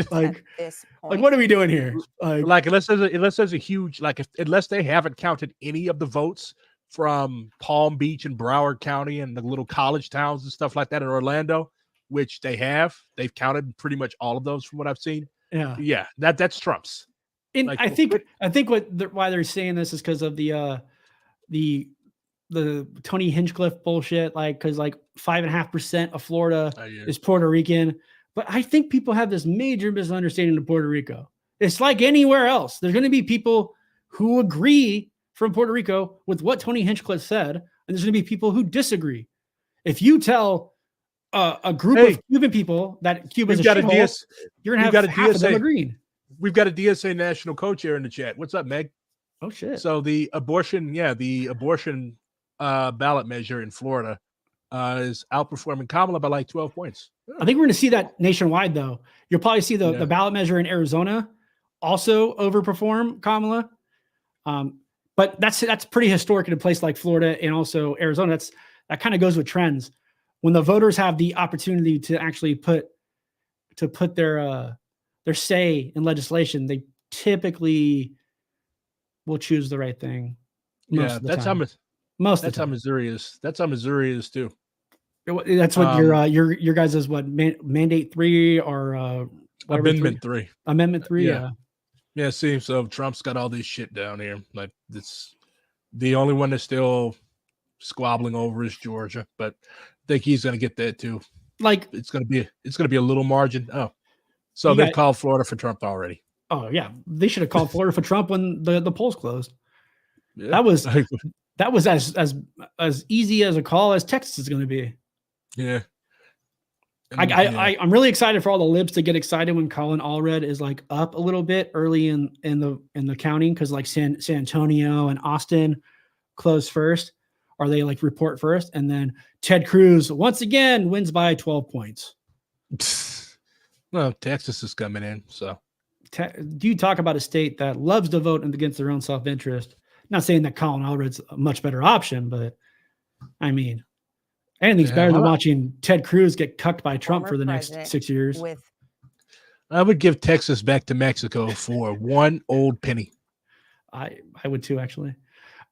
Like, at this like point. what are we doing here? Like, unless there's a huge, like, unless they haven't counted any of the votes from Palm Beach and Broward County and the little college towns and stuff like that in Orlando, which they've counted pretty much all of those from what I've seen. Yeah, that's Trump's. And Like, I think why they're saying this is because of the Tony Hinchcliffe bullshit. Like, because like 5.5% of Florida is Puerto Rican, but I think people have this major misunderstanding of Puerto Rico. It's like anywhere else. There's going to be people who agree from Puerto Rico with what Tony Hinchcliffe said, and there's going to be people who disagree. If you tell a group of Cuban people that Cuba's a shithole, you're going to have half of them agreeing. We've got a DSA national coach here in the chat. What's up, Meg? Oh shit! So the abortion ballot measure in Florida is outperforming Kamala by like 12 points. I think we're going to see that nationwide, though. You'll probably see the ballot measure in Arizona also overperform Kamala. But that's pretty historic in a place like Florida and also Arizona. That kind of goes with trends. When the voters have the opportunity to actually put their say in legislation, they typically will choose the right thing. That's how Missouri is. That's how Missouri is too. That's what your guys is what mandate 3 or Amendment 3. Amendment 3. Yeah. See, so Trump's got all this shit down here. Like, it's the only one that's still squabbling over is Georgia, but I think he's going to get that too. Like, it's going to be a little margin. Oh. So they've called Florida for Trump already. Oh yeah, they should have called Florida for Trump when the polls closed. Yeah. That was as easy as a call as Texas is going to be. Yeah. I'm really excited for all the libs to get excited when Colin Allred is like up a little bit early in the counting, because like San Antonio and Austin close first, or they like report first, and then Ted Cruz once again wins by 12 points. Well, Texas is coming in, so. Do you talk about a state that loves to vote against their own self-interest? Not saying that Colin Allred's a much better option, but I mean, anything's better than watching Ted Cruz get cucked by Trump for the next 6 years. I would give Texas back to Mexico for one old penny. I would too, actually.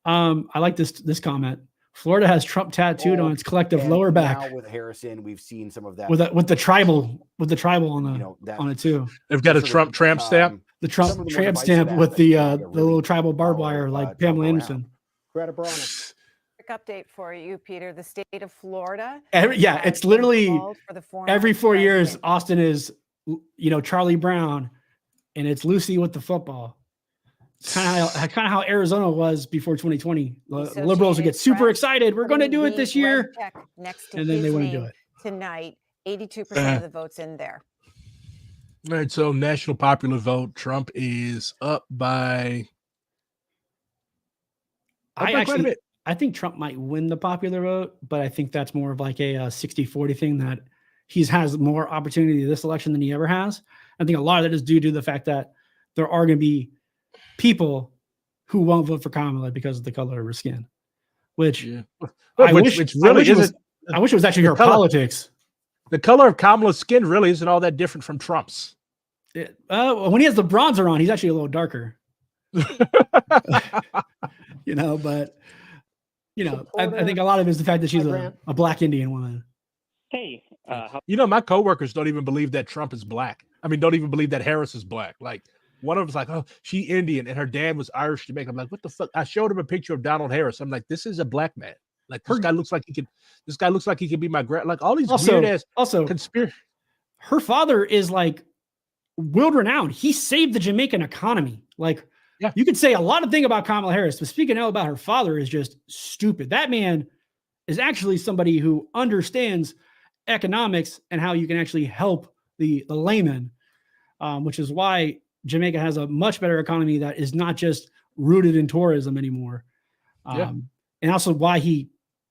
I like this comment. Florida has Trump tattooed on its collective lower back. Now with Harrison, we've seen some of that with the tribal on it too. They've got a Trump tramp stamp. The Trump tramp stamp with the little tribal barbed wire, like Pamela Anderson. Greta Bronner. Quick update for you, Peter. The state of Florida. It's literally every 4 years. Austin is, Charlie Brown, and it's Lucy with the football. Kind of how Arizona was before 2020. The liberals would get super excited. We're going to do it this year, and then they wouldn't do it. Tonight, 82% of the votes in there. All right, so national popular vote, Trump is up by. Quite a bit. I think Trump might win the popular vote, but I think that's more of like a 60-40 thing, that he has more opportunity this election than he ever has. I think a lot of that is due to the fact that there are going to be people who won't vote for Kamala because of the color of her skin, which I wish it was actually her politics. The color of Kamala's skin really isn't all that different from Trump's. When he has the bronzer on, he's actually a little darker. You know, but you know, I think a lot of it is the fact that she's a black Indian woman. Hey, you know, my coworkers don't even believe that Trump is black. I mean, don't even believe that Harris is black. Like, one of them's like, oh, she Indian, and her dad was Irish Jamaican. I'm like, what the fuck? I showed him a picture of Donald Harris. I'm like, this is a black man. Like, this guy looks like he could. This guy looks like he could be my grand. Like all these weird ass conspiracy. Her father is like world renowned. He saved the Jamaican economy. Like, yeah, you could say a lot of things about Kamala Harris, but speaking out about her father is just stupid. That man is actually somebody who understands economics and how you can actually help the layman, which is why Jamaica has a much better economy that is not just rooted in tourism anymore. And also why he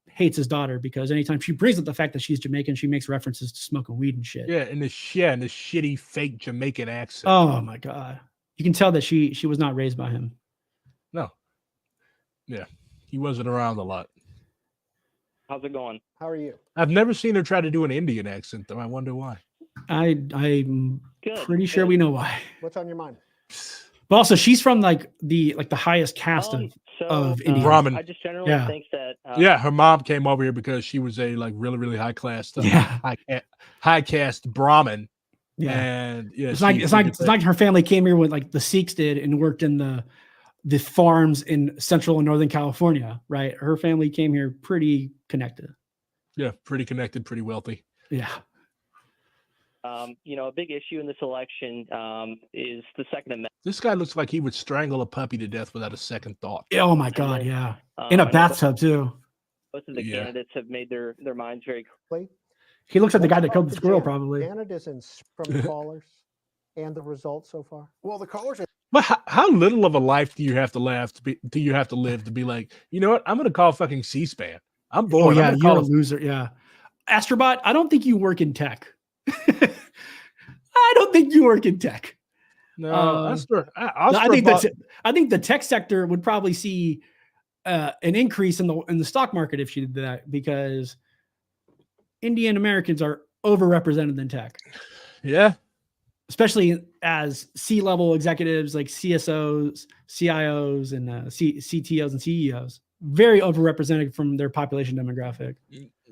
hates his daughter, because anytime she brings up the fact that she's Jamaican, she makes references to smoking weed and shit. Yeah, and the shitty fake Jamaican accent. Oh my God. You can tell that she was not raised by him. No. Yeah. He wasn't around a lot. How's it going? How are you? I've never seen her try to do an Indian accent, though. I wonder why. I'm pretty sure we know why. What's on your mind? But also, she's from like the highest caste of India. Brahmin. I just generally think that. Yeah, her mom came over here because she was a like really, really high class, high caste Brahmin. Yeah, and yeah, it's like her family came here when like the Sikhs did and worked in the farms in Central and Northern California. Right, her family came here pretty connected. Yeah, pretty connected, pretty wealthy. Yeah. You know, a big issue in this election is the Second Amendment. This guy looks like he would strangle a puppy to death without a second thought. Oh my God, yeah. In a bathtub too. Most of the candidates have made their minds very clear. He looks like the guy that killed the squirrel, probably. Janet is from the callers and the results so far. Well, the callers. But how little of a life do you have to live to be like, you know what? I'm going to call fucking C-SPAN. I'm bored. Oh yeah, you're a loser. Yeah, Astrobot. I don't think you work in tech. I don't think you work in tech. No, I think the tech sector would probably see an increase in the stock market if she did that, because Indian Americans are overrepresented in tech. Yeah, especially as C-level executives like CSOs, CIOs, and CTOs and CEOs. Very overrepresented from their population demographic.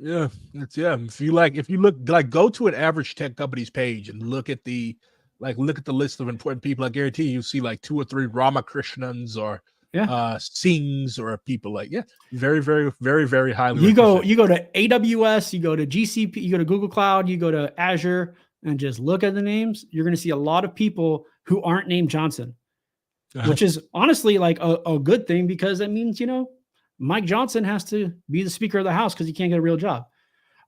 Yeah, If you look, go to an average tech company's page and look at the list of important people. I guarantee you see like 2 or 3 Ramakrishnans or Singhs or people like very, very, very, very highly. You go to AWS, you go to GCP, you go to Google Cloud, you go to Azure, and just look at the names. You're going to see a lot of people who aren't named Johnson, which is honestly like a good thing, because that means, you know, Mike Johnson has to be the Speaker of the House because he can't get a real job.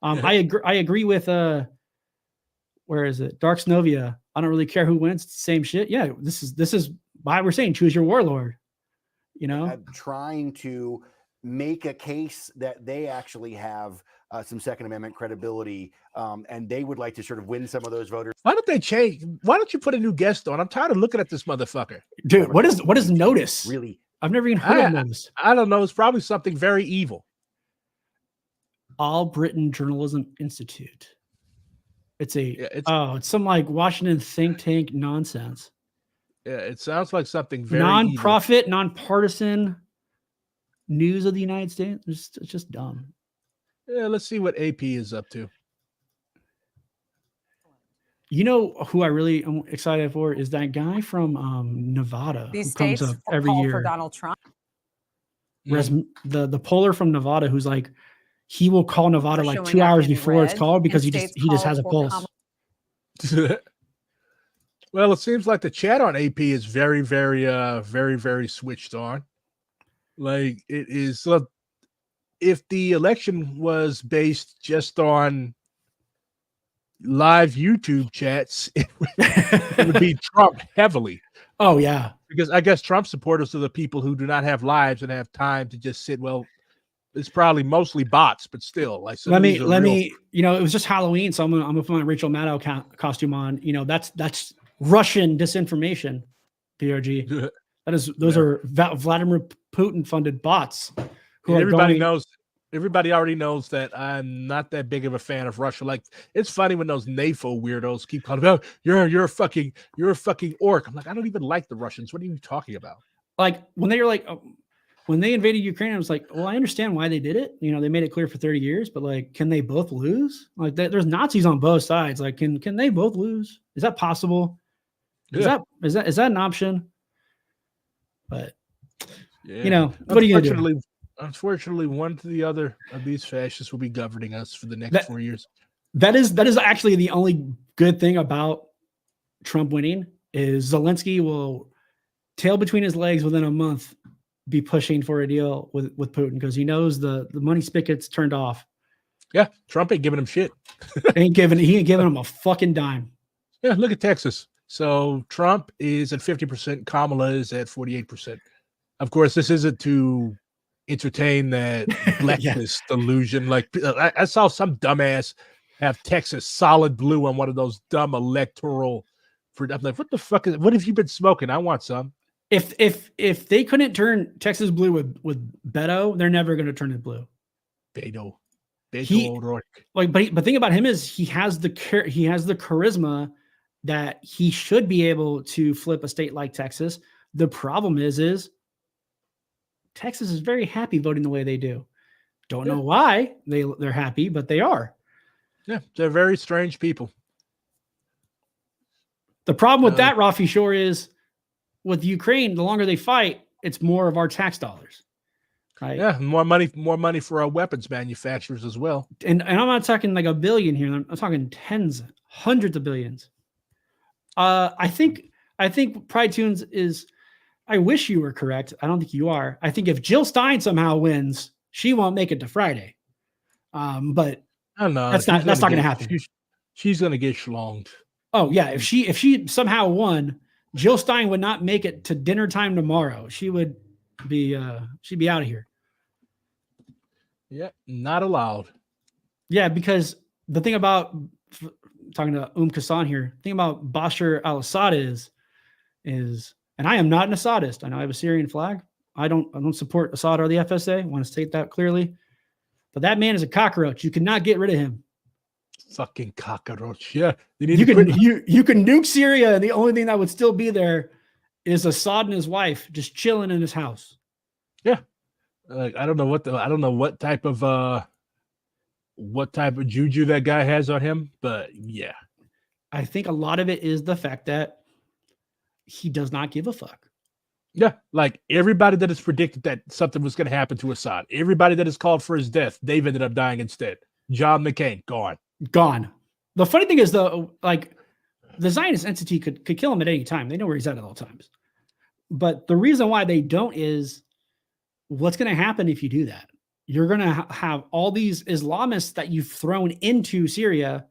I agree with where is it? Dark Snovia. I don't really care who wins. It's the same shit. Yeah, this is why we're saying choose your warlord. You know, I'm trying to make a case that they actually have some Second Amendment credibility, and they would like to sort of win some of those voters. Why don't they change? Why don't you put a new guest on? I'm tired of looking at this motherfucker. Dude, what is notice? Really? I've never even heard of notice. I don't know. It's probably something very evil. All Britain Journalism Institute. It's some like Washington think tank nonsense. Yeah, it sounds like something very nonprofit, nonpartisan news of the United States. It's just dumb. Yeah, let's see what AP is up to. You know who I really am excited for is that guy from Nevada. These who comes states up every year for Donald Trump. Whereas the poller from Nevada, who's like, he will call Nevada like 2 hours before it's called because he just has a pulse. Well, it seems like the chat on AP is very, very, very, very switched on. Like it is. So if the election was based just on live YouTube chats, it would be Trump heavily. Oh yeah, because I guess Trump supporters are the people who do not have lives and have time to just sit. Well, it's probably mostly bots, but still, like some let of me these are let real. me. You know, it was just Halloween, so I'm gonna put my Rachel Maddow costume on. You know, that's Russian disinformation. PRG. Those Yeah. are Vladimir Putin funded bots who And are everybody going. knows. Everybody already knows that I'm not that big of a fan of Russia. Like, it's funny when those NAFO weirdos keep calling about you're a fucking orc. I'm like, I don't even like the Russians. What are you talking about? Like when they were like, when they invaded Ukraine, I was like, well, I understand why they did it. You know, they made it clear for 30 years, but like, can they both lose? Like, there's Nazis on both sides. Like, can they both lose? Is that possible? Yeah. Is that an option? But Yeah. you know, what are you gonna do? Unfortunately, one to the other of these fascists will be governing us for the next 4 years. That is actually the only good thing about Trump winning is Zelensky will tail between his legs within a month be pushing for a deal with Putin because he knows the money spigot's turned off. Yeah, Trump ain't giving him shit. he ain't giving him a fucking dime. Yeah, look at Texas. So Trump is at 50%, Kamala is at 48%. Of course, this isn't to entertain that blackness delusion. Like, I saw some dumbass have Texas solid blue on one of those dumb electoral. I'm like, what the fuck is? What have you been smoking? I want some. If they couldn't turn Texas blue with Beto, they're never going to turn it blue. Beto O'Rourke. Like, but thing about him is he has the charisma that he should be able to flip a state like Texas. The problem is Texas is very happy voting the way they do. Don't know why they're happy, but they are. Yeah, they're very strange people. The problem with that, Rafi Shore, is with Ukraine, the longer they fight, it's more of our tax dollars. Right? Yeah, more money for our weapons manufacturers as well. And I'm not talking like a billion here. I'm talking tens, hundreds of billions. I think Pride Tunes is. I wish you were correct. I don't think you are. I think if Jill Stein somehow wins, she won't make it to Friday. But I don't know. That's not going to happen. She's going to get schlonged. Oh yeah, if she somehow won, Jill Stein would not make it to dinner time tomorrow. She would be she'd be out of here. Yeah, not allowed. Yeah, because the thing about talking to Kassan here, the thing about Bashar al-Assad is, and I am not an Assadist. I know I have a Syrian flag. I don't support Assad or the FSA. I want to state that clearly. But that man is a cockroach. You cannot get rid of him. Fucking cockroach. Yeah. You can nuke Syria, and the only thing that would still be there is Assad and his wife just chilling in his house. Yeah. Like, I don't know what type of juju that guy has on him, but yeah. I think a lot of it is the fact that he does not give a fuck. Yeah, like everybody that has predicted that something was going to happen to Assad, everybody that has called for his death, they've ended up dying instead. John McCain, gone. The funny thing is, though, like the Zionist entity could kill him at any time. They know where he's at all times. But the reason why they don't is what's going to happen if you do that? You're going to have all these Islamists that you've thrown into Syria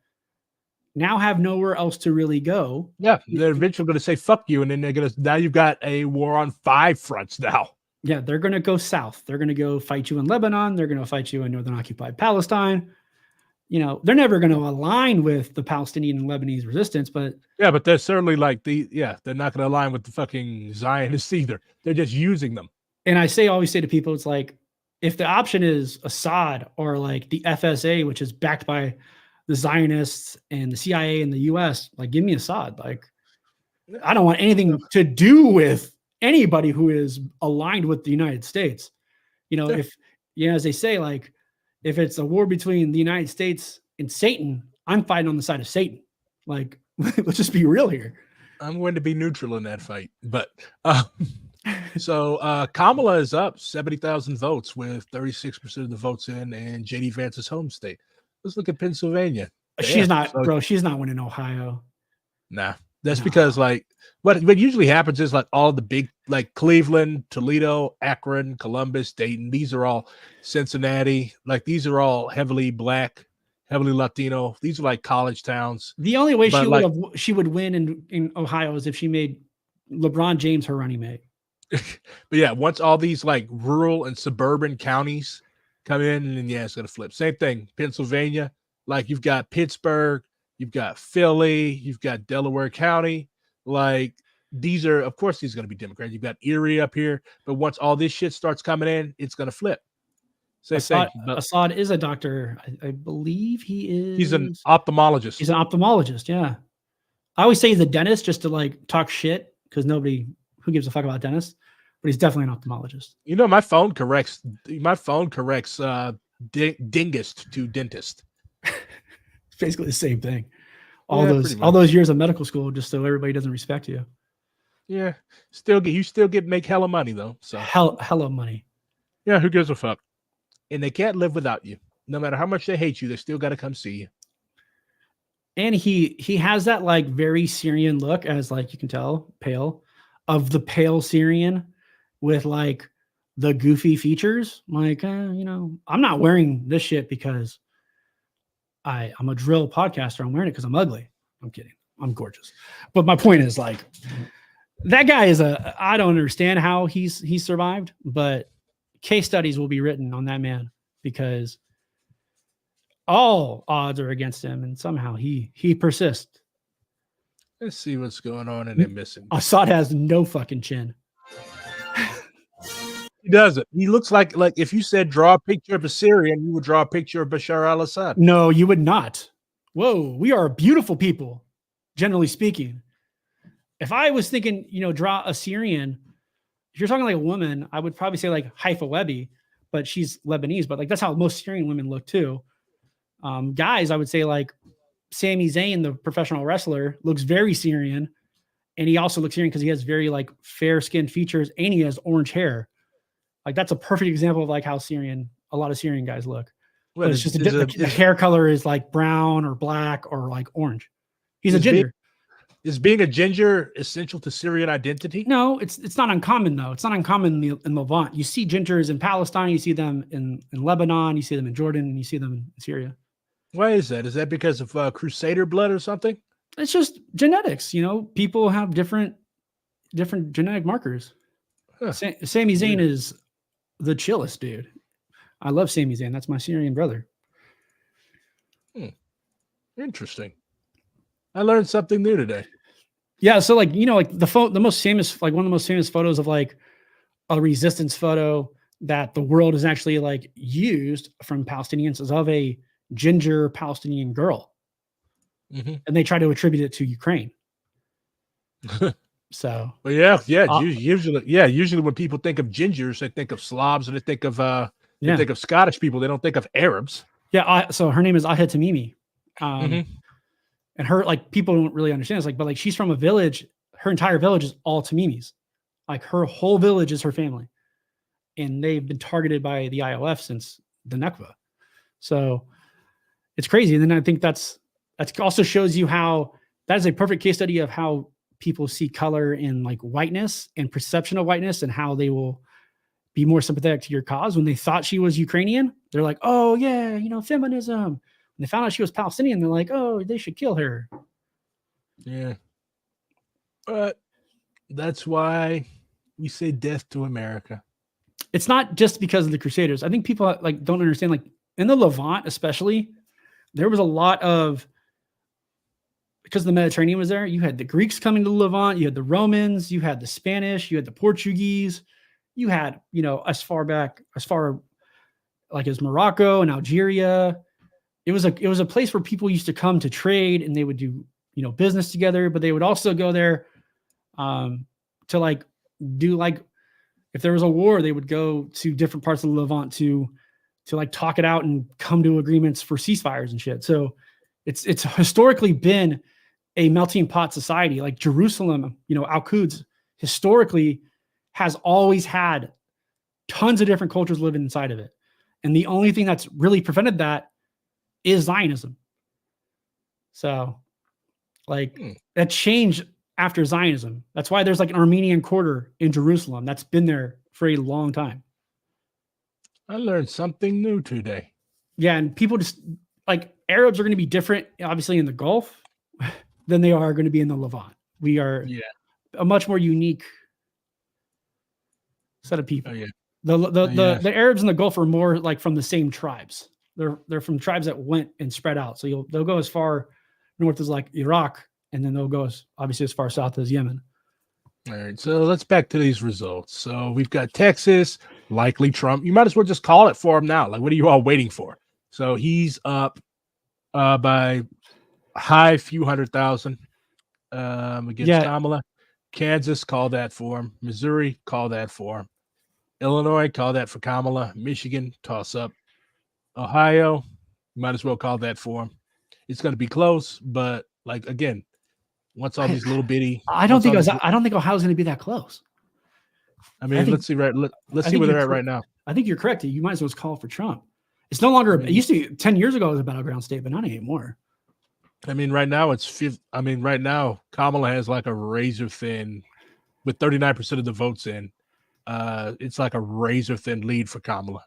now have nowhere else to really go. Yeah, they're eventually going to say fuck you, and then now you've got a war on 5 fronts now. Yeah, they're going to go south. They're going to go fight you in Lebanon. They're going to fight you in northern occupied Palestine. You know, they're never going to align with the Palestinian and Lebanese resistance, but yeah, but they're certainly like they're not going to align with the fucking Zionists either. They're just using them. And I always say to people, it's like, if the option is Assad or like the FSA, which is backed by the Zionists and the CIA and the US, like, give me Assad. Like, I don't want anything to do with anybody who is aligned with the United States. You know, as they say, like, if it's a war between the United States and Satan, I'm fighting on the side of Satan. Like, let's just be real here. I'm going to be neutral in that fight. But so Kamala is up 70,000 votes with 36% of the votes in J.D. Vance's home state. Let's look at Pennsylvania. She's not winning Ohio. Nah. That's because, like, what usually happens is, like, all the big, like, Cleveland, Toledo, Akron, Columbus, Dayton, these are all Cincinnati. Like, these are all heavily black, heavily Latino. These are like college towns. The only way she would win in Ohio is if she made LeBron James her running mate. But yeah, once all these like rural and suburban counties come in, and then yeah, it's gonna flip. Same thing, Pennsylvania. Like you've got Pittsburgh, you've got Philly, you've got Delaware County. Like these are, of course, these are gonna be Democrats. You've got Erie up here, but once all this shit starts coming in, it's gonna flip. Same thing. Assad is a doctor. I believe he is. He's an ophthalmologist. He's an ophthalmologist. Yeah. I always say he's a dentist just to like talk shit because who gives a fuck about dentists? But he's definitely an ophthalmologist. You know, my phone corrects dingest to dentist. It's basically the same thing. Yeah, All those years of medical school just so everybody doesn't respect you. Yeah, make hella money though. So hella money. Yeah, who gives a fuck? And they can't live without you. No matter how much they hate you, they still got to come see you. And he has that like very Syrian look, as like you can tell, pale, of the pale Syrian with like the goofy features. Like, I'm not wearing this shit because I'm a drill podcaster. I'm wearing it because I'm ugly. I'm kidding. I'm gorgeous. But my point is like that guy I don't understand how he's survived, but case studies will be written on that man because all odds are against him, and somehow he persists. Let's see what's going on, and they're missing. Assad has no fucking chin. He doesn't. He looks like if you said draw a picture of a Syrian, you would draw a picture of Bashar al-Assad. No, you would not. Whoa, we are beautiful people, generally speaking. If I was thinking, draw a Syrian, if you're talking like a woman, I would probably say like Haifa Webby, but she's Lebanese. But like that's how most Syrian women look too. Guys, I would say like Sami Zayn, the professional wrestler, looks very Syrian, and he also looks Syrian because he has very like fair-skinned features and he has orange hair. Like that's a perfect example of like how a lot of Syrian guys look. But it's just the hair color is like brown or black or like orange. He's a ginger. Is being a ginger essential to Syrian identity? No, it's not uncommon though. It's not uncommon in Levant. You see gingers in Palestine, you see them in Lebanon, you see them in Jordan, and you see them in Syria. Why is that? Is that because of Crusader blood or something? It's just genetics. People have different genetic markers. Huh. Sami Zayn is the chillest dude. I love Sami Zayn. That's my Syrian brother. Interesting. I learned something new today. Yeah, so like the most famous, like one of the most famous photos of like a resistance photo that the world has actually like used from Palestinians is of a ginger Palestinian girl, and they try to attribute it to Ukraine. So, but usually when people think of gingers, they think of Slavs, and they think of Scottish people. They don't think of Arabs. Yeah, so her name is Ahed Tamimi. And her, like, people don't really understand. It's like, but like, she's from a village. Her entire village is all Tamimis. Like, her whole village is her family, and they've been targeted by the IOF since the Nakba. So it's crazy. And then I think that's also shows you how that is a perfect case study of how people see color in like whiteness and perception of whiteness, and how they will be more sympathetic to your cause. When they thought she was Ukrainian, they're like, oh yeah, feminism. When they found out she was Palestinian, they're like, oh, they should kill her. Yeah. But that's why we say death to America. It's not just because of the Crusaders. I think people like don't understand, like in the Levant, especially, there was a lot of, because the Mediterranean was there, you had the Greeks coming to the Levant, you had the Romans, you had the Spanish, you had the Portuguese, you had, as far like as Morocco and Algeria. It was a place where people used to come to trade, and they would do, business together, but they would also go there to like do like, if there was a war, they would go to different parts of the Levant to like talk it out and come to agreements for ceasefires and shit. So it's historically been a melting pot society. Like Jerusalem, Al-Quds historically has always had tons of different cultures living inside of it. And the only thing that's really prevented that is Zionism. So like that changed after Zionism. That's why there's like an Armenian quarter in Jerusalem that's been there for a long time. I learned something new today. Yeah, and people just like Arabs are going to be different, obviously, in the Gulf than they are going to be in the Levant. We are a much more unique set of people. Oh, yeah. The Arabs in the Gulf are more like from the same tribes. They're from tribes that went and spread out. So they'll go as far north as like Iraq, and then they'll go obviously as far south as Yemen. All right, so let's back to these results. So we've got Texas, likely Trump. You might as well just call it for him now. Like, what are you all waiting for? So he's up by a high few 100,000 against Kamala. Kansas, call that for him. Missouri, call that for him. Illinois, call that for Kamala. Michigan, toss up. Ohio, might as well call that for him. It's going to be close, but like again, once all these little bitty, I don't think Ohio's going to be that close. I mean, let's see where they're at right now. I think you're correct. You might as well call for Trump. It's no longer. It used to be 10 years ago it was a battleground state, but not anymore. I mean, right now right now Kamala has like a razor thin, with 39% of the votes in. It's like a razor thin lead for Kamala.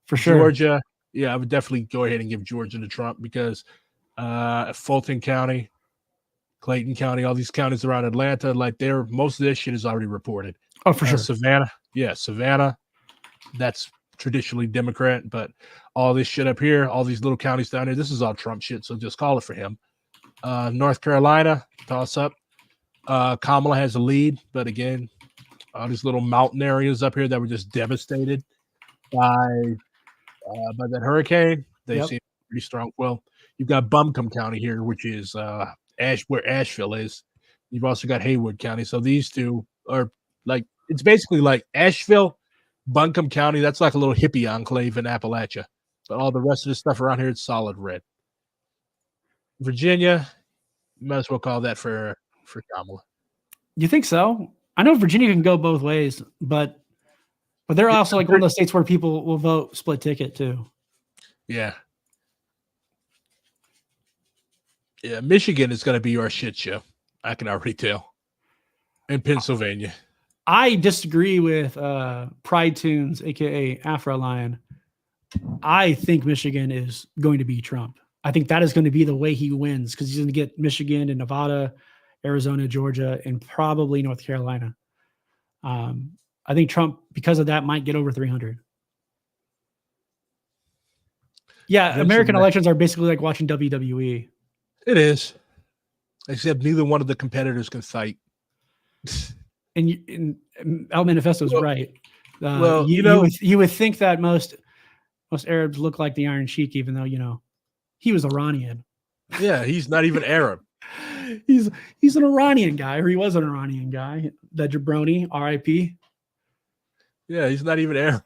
For sure. Georgia, yeah, I would definitely go ahead and give Georgia to Trump because Fulton County, Clayton County, all these counties around Atlanta, like most of this shit is already reported. Oh, for sure. Savannah, that's traditionally Democrat, but all this shit up here, all these little counties down here, this is all Trump shit, so just call it for him. North Carolina, toss up. Kamala has a lead, but again, all these little mountain areas up here that were just devastated by that hurricane, they seem pretty strong. Well, you've got Buncombe County here, which is where Asheville is. You've also got Haywood County. So these two are like, it's basically like Asheville, Buncombe County. That's like a little hippie enclave in Appalachia. But all the rest of the stuff around here, it's solid red. Virginia, you might as well call that for Kamala. You think so? I know Virginia can go both ways, but they're also like one of those states where people will vote split ticket too. Yeah. Yeah, Michigan is going to be your shit show. I can already tell. And Pennsylvania. I disagree with Pride Tunes, aka Afro Lion. I think Michigan is going to be Trump. I think that is going to be the way he wins because he's going to get Michigan and Nevada, Arizona, Georgia, and probably North Carolina. I think Trump, because of that, might get over 300. Yeah, American elections are basically like watching WWE. It is. Except neither one of the competitors can fight. And El Manifesto's right. Well, you would think that most Arabs look like the Iron Sheik, even though he was Iranian. Yeah, he's not even Arab. He's an Iranian guy, or he was an Iranian guy. The jabroni, R.I.P. Yeah, he's not even Arab.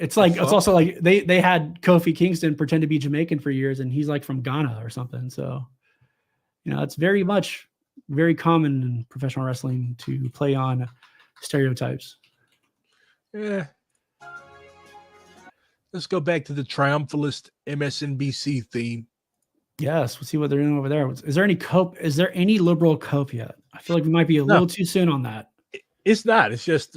It's like it's also like they had Kofi Kingston pretend to be Jamaican for years, and he's like from Ghana or something. So, it's very common in professional wrestling to play on stereotypes. Yeah. Let's go back to the triumphalist MSNBC theme. Yes, we'll see what they're doing over there. Is there any cope? Is there any liberal cope yet? I feel like we might be a little too soon on that. It's not. It's just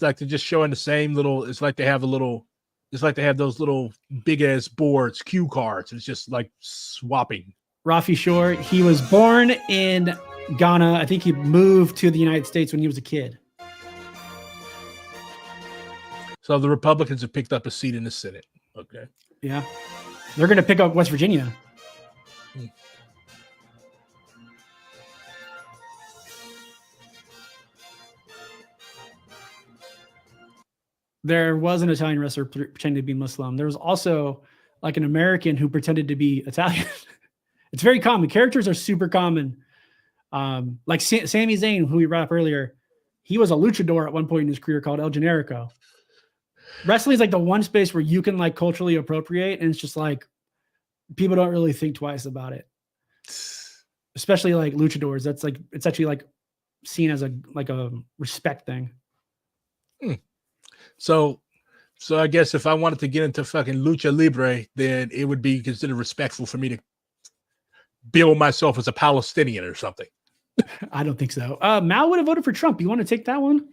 like they're just showing the same little. It's like they have those little big ass boards, cue cards. It's just like swapping. Rafi Shore, he was born in Ghana. I think he moved to the United States when he was a kid. So the Republicans have picked up a seat in the Senate. Okay. Yeah. They're going to pick up West Virginia. There was an Italian wrestler pretending to be Muslim. There was also like an American who pretended to be Italian. It's very common. Characters are super common. Like Sami Zayn, who we brought up earlier, he was a luchador at one point in his career called El Generico. Wrestling is like the one space where you can like culturally appropriate, and it's just like people don't really think twice about it. Especially like luchadors. That's like it's actually like seen as a respect thing. So I guess if I wanted to get into fucking lucha libre, then it would be considered respectful for me to bill myself as a Palestinian or something. I don't think so. Mao would have voted for Trump. You want to take that one?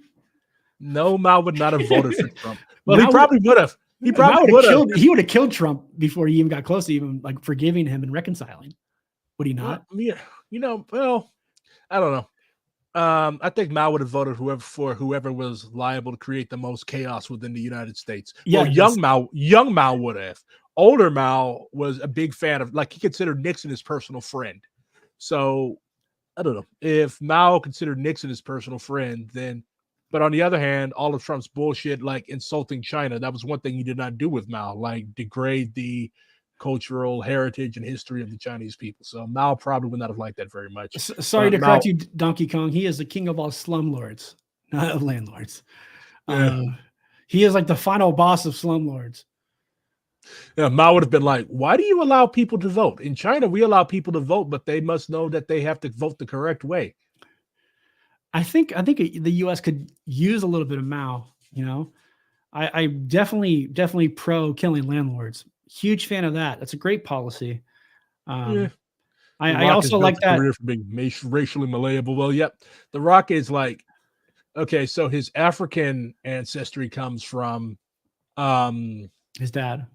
No, Mao would not have voted for Trump. Well, he probably would have. He probably would have. He would have killed Trump before he even got close to even like forgiving him and reconciling. Would he not? Yeah. Well, I don't know. I think Mao would have voted for whoever was liable to create the most chaos within the United States. Yeah, Well, young Mao would have. Older Mao was a big fan of, like, he considered Nixon his personal friend. So I don't know if Mao considered Nixon his personal friend, then. But on the other hand, all of Trump's bullshit, like insulting China, that was one thing he did not do with Mao, like degrade the cultural heritage and history of the Chinese people. So Mao probably would not have liked that very much. Sorry to correct you, Donkey Kong. He is the king of all slumlords, not of landlords. Yeah. He is like the final boss of slumlords. Yeah, Mao would have been like, why do you allow people to vote? In China, we allow people to vote, but they must know that they have to vote the correct way. I think the U.S. could use a little bit of Mao. You know, I definitely pro killing landlords. Huge fan of that. That's a great policy. Yeah. I also like that. Career for being racially malleable. Well, yep. The Rock is like, okay, so his African ancestry comes from His dad.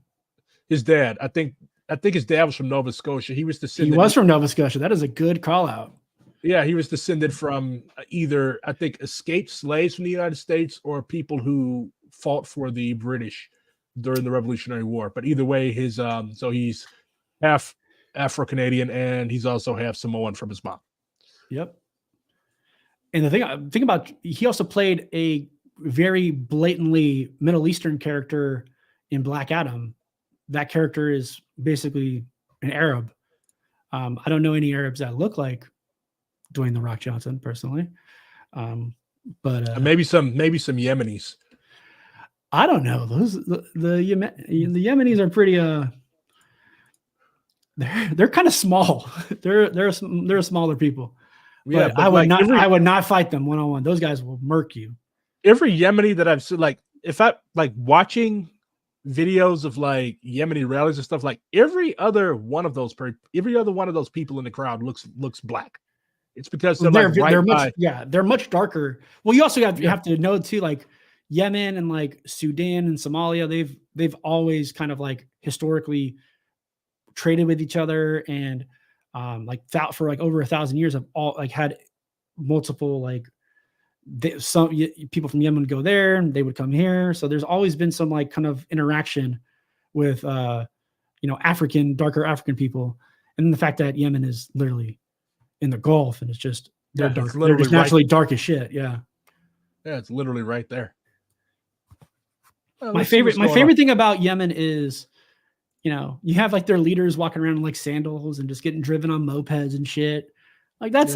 His dad. I think his dad was from Nova Scotia. He was descended. He was from Nova Scotia. That is a good call out. Yeah, he was descended from either, I think, escaped slaves from the United States or people who fought for the British during the Revolutionary War. But either way, his so he's half Afro-Canadian and he's also half Samoan from his mom. Yep. And the thing about, he also played a very blatantly Middle Eastern character in Black Adam. That character is basically an Arab. I don't know any Arabs that look like Dwayne "The Rock" Johnson personally, but maybe some Yemenis. I don't know. Those the Yemenis are pretty. They're kind of small. They're smaller people. Yeah, but I would not fight them one-on-one. Those guys will murk you. Every Yemeni that I've seen, like if I like watching videos of like Yemeni rallies and stuff, like every other one of those people in the crowd looks black. It's because they're much darker. Well, you also have to know too, like Yemen and like Sudan and Somalia, they've always kind of like historically traded with each other and like for like over 1,000 years have all like had multiple like some people from Yemen would go there and they would come here. So there's always been some like kind of interaction with darker African people, and then the fact that Yemen is literally in the Gulf and it's just they're dark. They're just naturally dark as shit. Yeah, it's literally right there. Well, my favorite thing about Yemen is, you have like their leaders walking around in like sandals and just getting driven on mopeds and shit. Like that's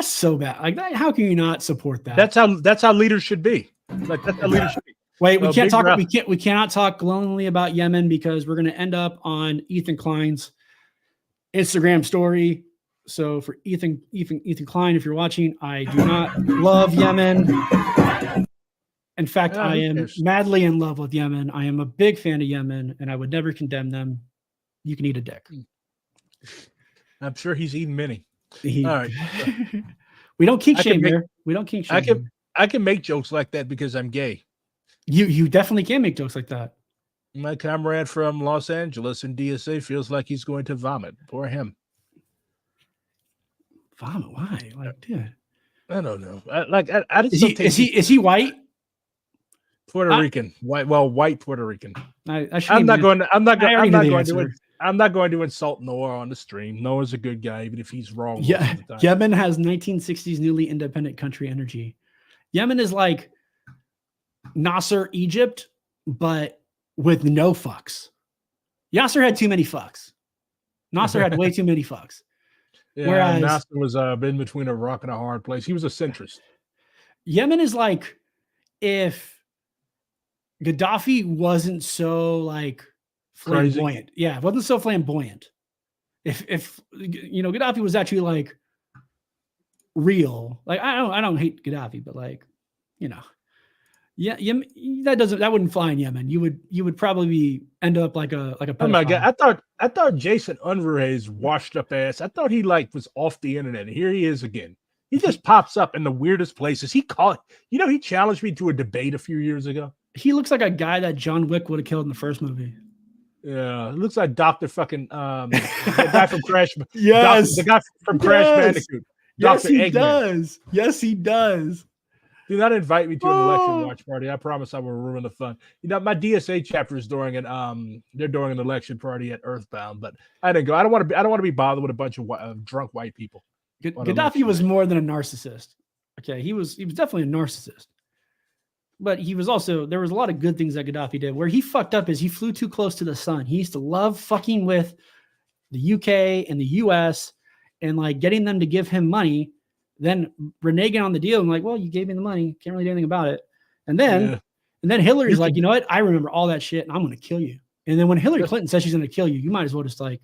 so bad. Like that, how can you not support that? That's how leaders should be. Like that's how leaders should be. Wait, we cannot talk glowingly about Yemen because we're going to end up on Ethan Klein's Instagram story. So for Ethan Klein, if you're watching, I do not love Yemen. In fact, I am madly in love with Yemen. I am a big fan of Yemen, and I would never condemn them. You can eat a dick. I'm sure he's eaten many. All right. We don't kink shame here. We don't kink shame. I can make jokes like that because I'm gay. You definitely can make jokes like that. My comrade from Los Angeles in DSA feels like he's going to vomit. Poor him. Vomit? Why? Like, dude. I don't know. I just is he white? Puerto Rican. White Puerto Rican. I'm not going to insult Noah on the stream. Noah's a good guy, even if he's wrong. Yeah. Yemen has 1960s newly independent country energy. Yemen is like Nasser, Egypt, but with no fucks. Yasser had too many fucks. Nasser had way too many fucks. Yeah, whereas Nasser was in between a rock and a hard place. He was a centrist. Yemen is like if Gaddafi wasn't so like flamboyant. Crazy. Yeah, it wasn't so flamboyant. If Gaddafi was actually like real. Like I don't hate Gaddafi, but like, that wouldn't fly in Yemen. You would probably end up like a pedophile. Oh my god! I thought Jason Unruhe's washed up ass. I thought he like was off the internet. And here he is again. He just pops up in the weirdest places. He challenged me to a debate a few years ago. He looks like a guy that John Wick would have killed in the first movie. Yeah, it looks like Dr. fucking the guy from Crash. Yes, the guy from Crash Bandicoot. Yes, Dr. he Eggman. does. Yes, he does. Do not invite me to an election Oh. watch party. I promise I will ruin the fun. You know, my DSA chapter is during they're doing an election party at Earthbound, but I didn't go. I don't want to be bothered with a bunch of drunk white people. on Gaddafi election was night. more than a narcissist. Okay, he was definitely a narcissist. But he was also, there was a lot of good things that Gaddafi did. Where he fucked up is he flew too close to the sun. He used to love fucking with the UK and the US and like getting them to give him money, then reneging on the deal and like, well, you gave me the money, can't really do anything about it. And then Hillary's like, you know what? I remember all that shit and I'm going to kill you. And then when Hillary Clinton says she's going to kill you, you might as well just like,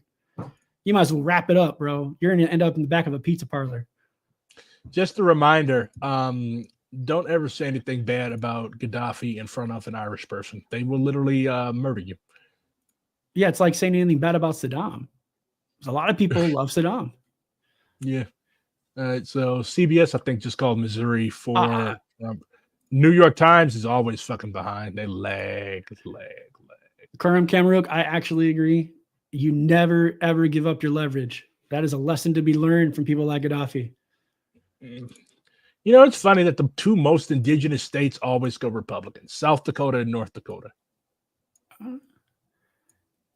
you might as well wrap it up, bro. You're going to end up in the back of a pizza parlor. Just a reminder, don't ever say anything bad about Gaddafi in front of an Irish person. They will literally murder you. Yeah, it's like saying anything bad about Saddam. A lot of people love Saddam. Yeah. All right. So CBS, I think, just called Missouri for New York Times is always fucking behind. They lag. Karim Kamaruk, I actually agree. You never, ever give up your leverage. That is a lesson to be learned from people like Gaddafi. You know, it's funny that the two most indigenous states always go Republican, South Dakota and North Dakota.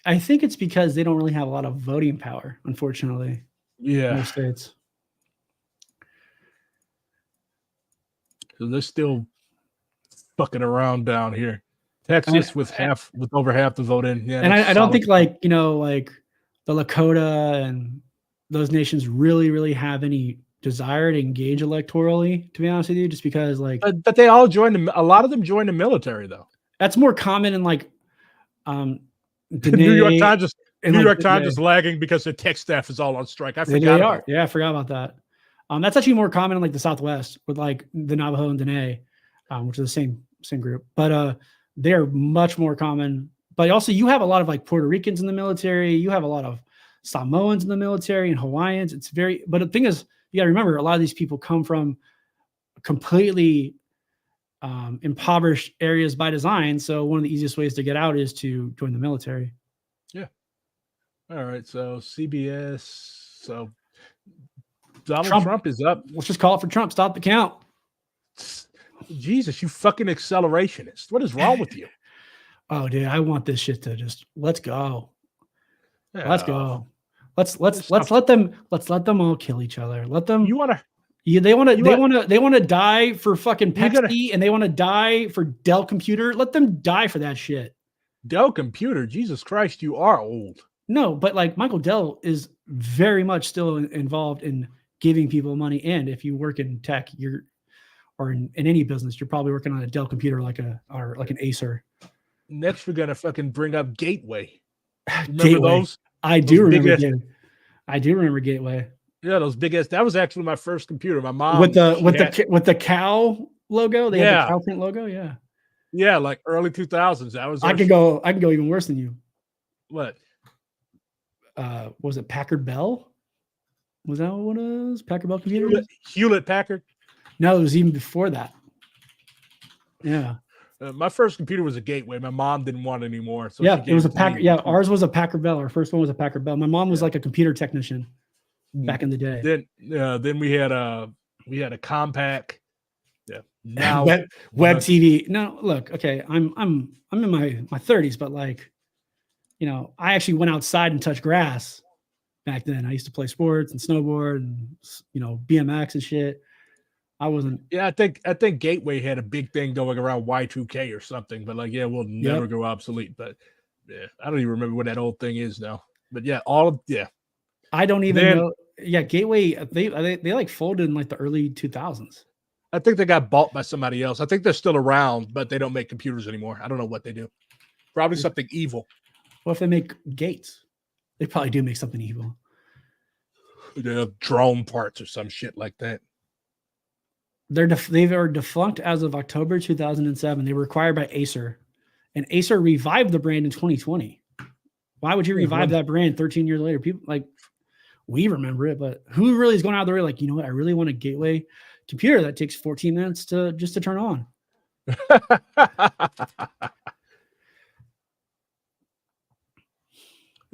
I think it's because they don't really have a lot of voting power, unfortunately. Yeah. In those states. So they're still fucking around down here. Texas with over half the vote in. Yeah. And I don't think like, you know, like the Lakota and those nations really, really have any desire to engage electorally, to be honest with you, just because like but they all joined a lot of them joined the military though. That's more common in like the New York Times is lagging because their tech staff is all on strike. I forgot about it. Yeah, I forgot about that. That's actually more common in like the Southwest with like the Navajo and Dene, which is the same group. But they're much more common. But also you have a lot of like Puerto Ricans in the military. You have a lot of Samoans in the military and Hawaiians. It's very, but the thing is, you got to remember, a lot of these people come from completely impoverished areas by design. So one of the easiest ways to get out is to join the military. Yeah. All right. So CBS. So Donald Trump is up. Let's just call it for Trump. Stop the count. Jesus, you fucking accelerationist. What is wrong with you? Oh, dude, I want this shit to just let's go. Yeah. Let's go. Let's let them all kill each other. Let them. They want to die for fucking Pepsi and they want to die for Dell Computer. Let them die for that shit. Dell Computer, Jesus Christ, you are old. No, but like Michael Dell is very much still involved in giving people money. And if you work in tech, or in any business, you're probably working on a Dell computer or like an Acer. Next, we're gonna fucking bring up Gateway. Remember those? I do remember Gateway. Yeah, those big ass. That was actually my first computer. My mom with the cow logo. They had the cow print logo. Yeah. Yeah, like early 2000s. That was. I can go even worse than you. What? Was it Packard Bell? Was that what it was? Packard Bell computer? Hewlett Packard. No, it was even before that. Yeah. My first computer was a Gateway. My mom didn't want it anymore. So yeah, it was a Packard. Yeah, ours was a Packard Bell. Our first one was a Packard Bell. My mom was like a computer technician back in the day. Then we had a Compaq. Yeah. Now web TV. No, look, okay. I'm in my 30s, but like, you know, I actually went outside and touched grass back then. I used to play sports and snowboard and, you know, BMX and shit. I wasn't. Yeah, I think Gateway had a big thing going around Y2K or something, but like, yeah, we'll never go obsolete. But yeah, I don't even remember what that old thing is now. But yeah, I don't even know. Yeah, Gateway, they like folded in like the early 2000s. I think they got bought by somebody else. I think they're still around, but they don't make computers anymore. I don't know what they do. Probably something evil. What if they make gates? They probably do make something evil. They have drone parts or some shit like that. They are defunct as of October 2007. They were acquired by Acer, and Acer revived the brand in 2020. Why would you revive that brand 13 years later? People like, we remember it, but who really is going out of the way? Like, you know what? I really want a Gateway computer that takes 14 minutes to turn on.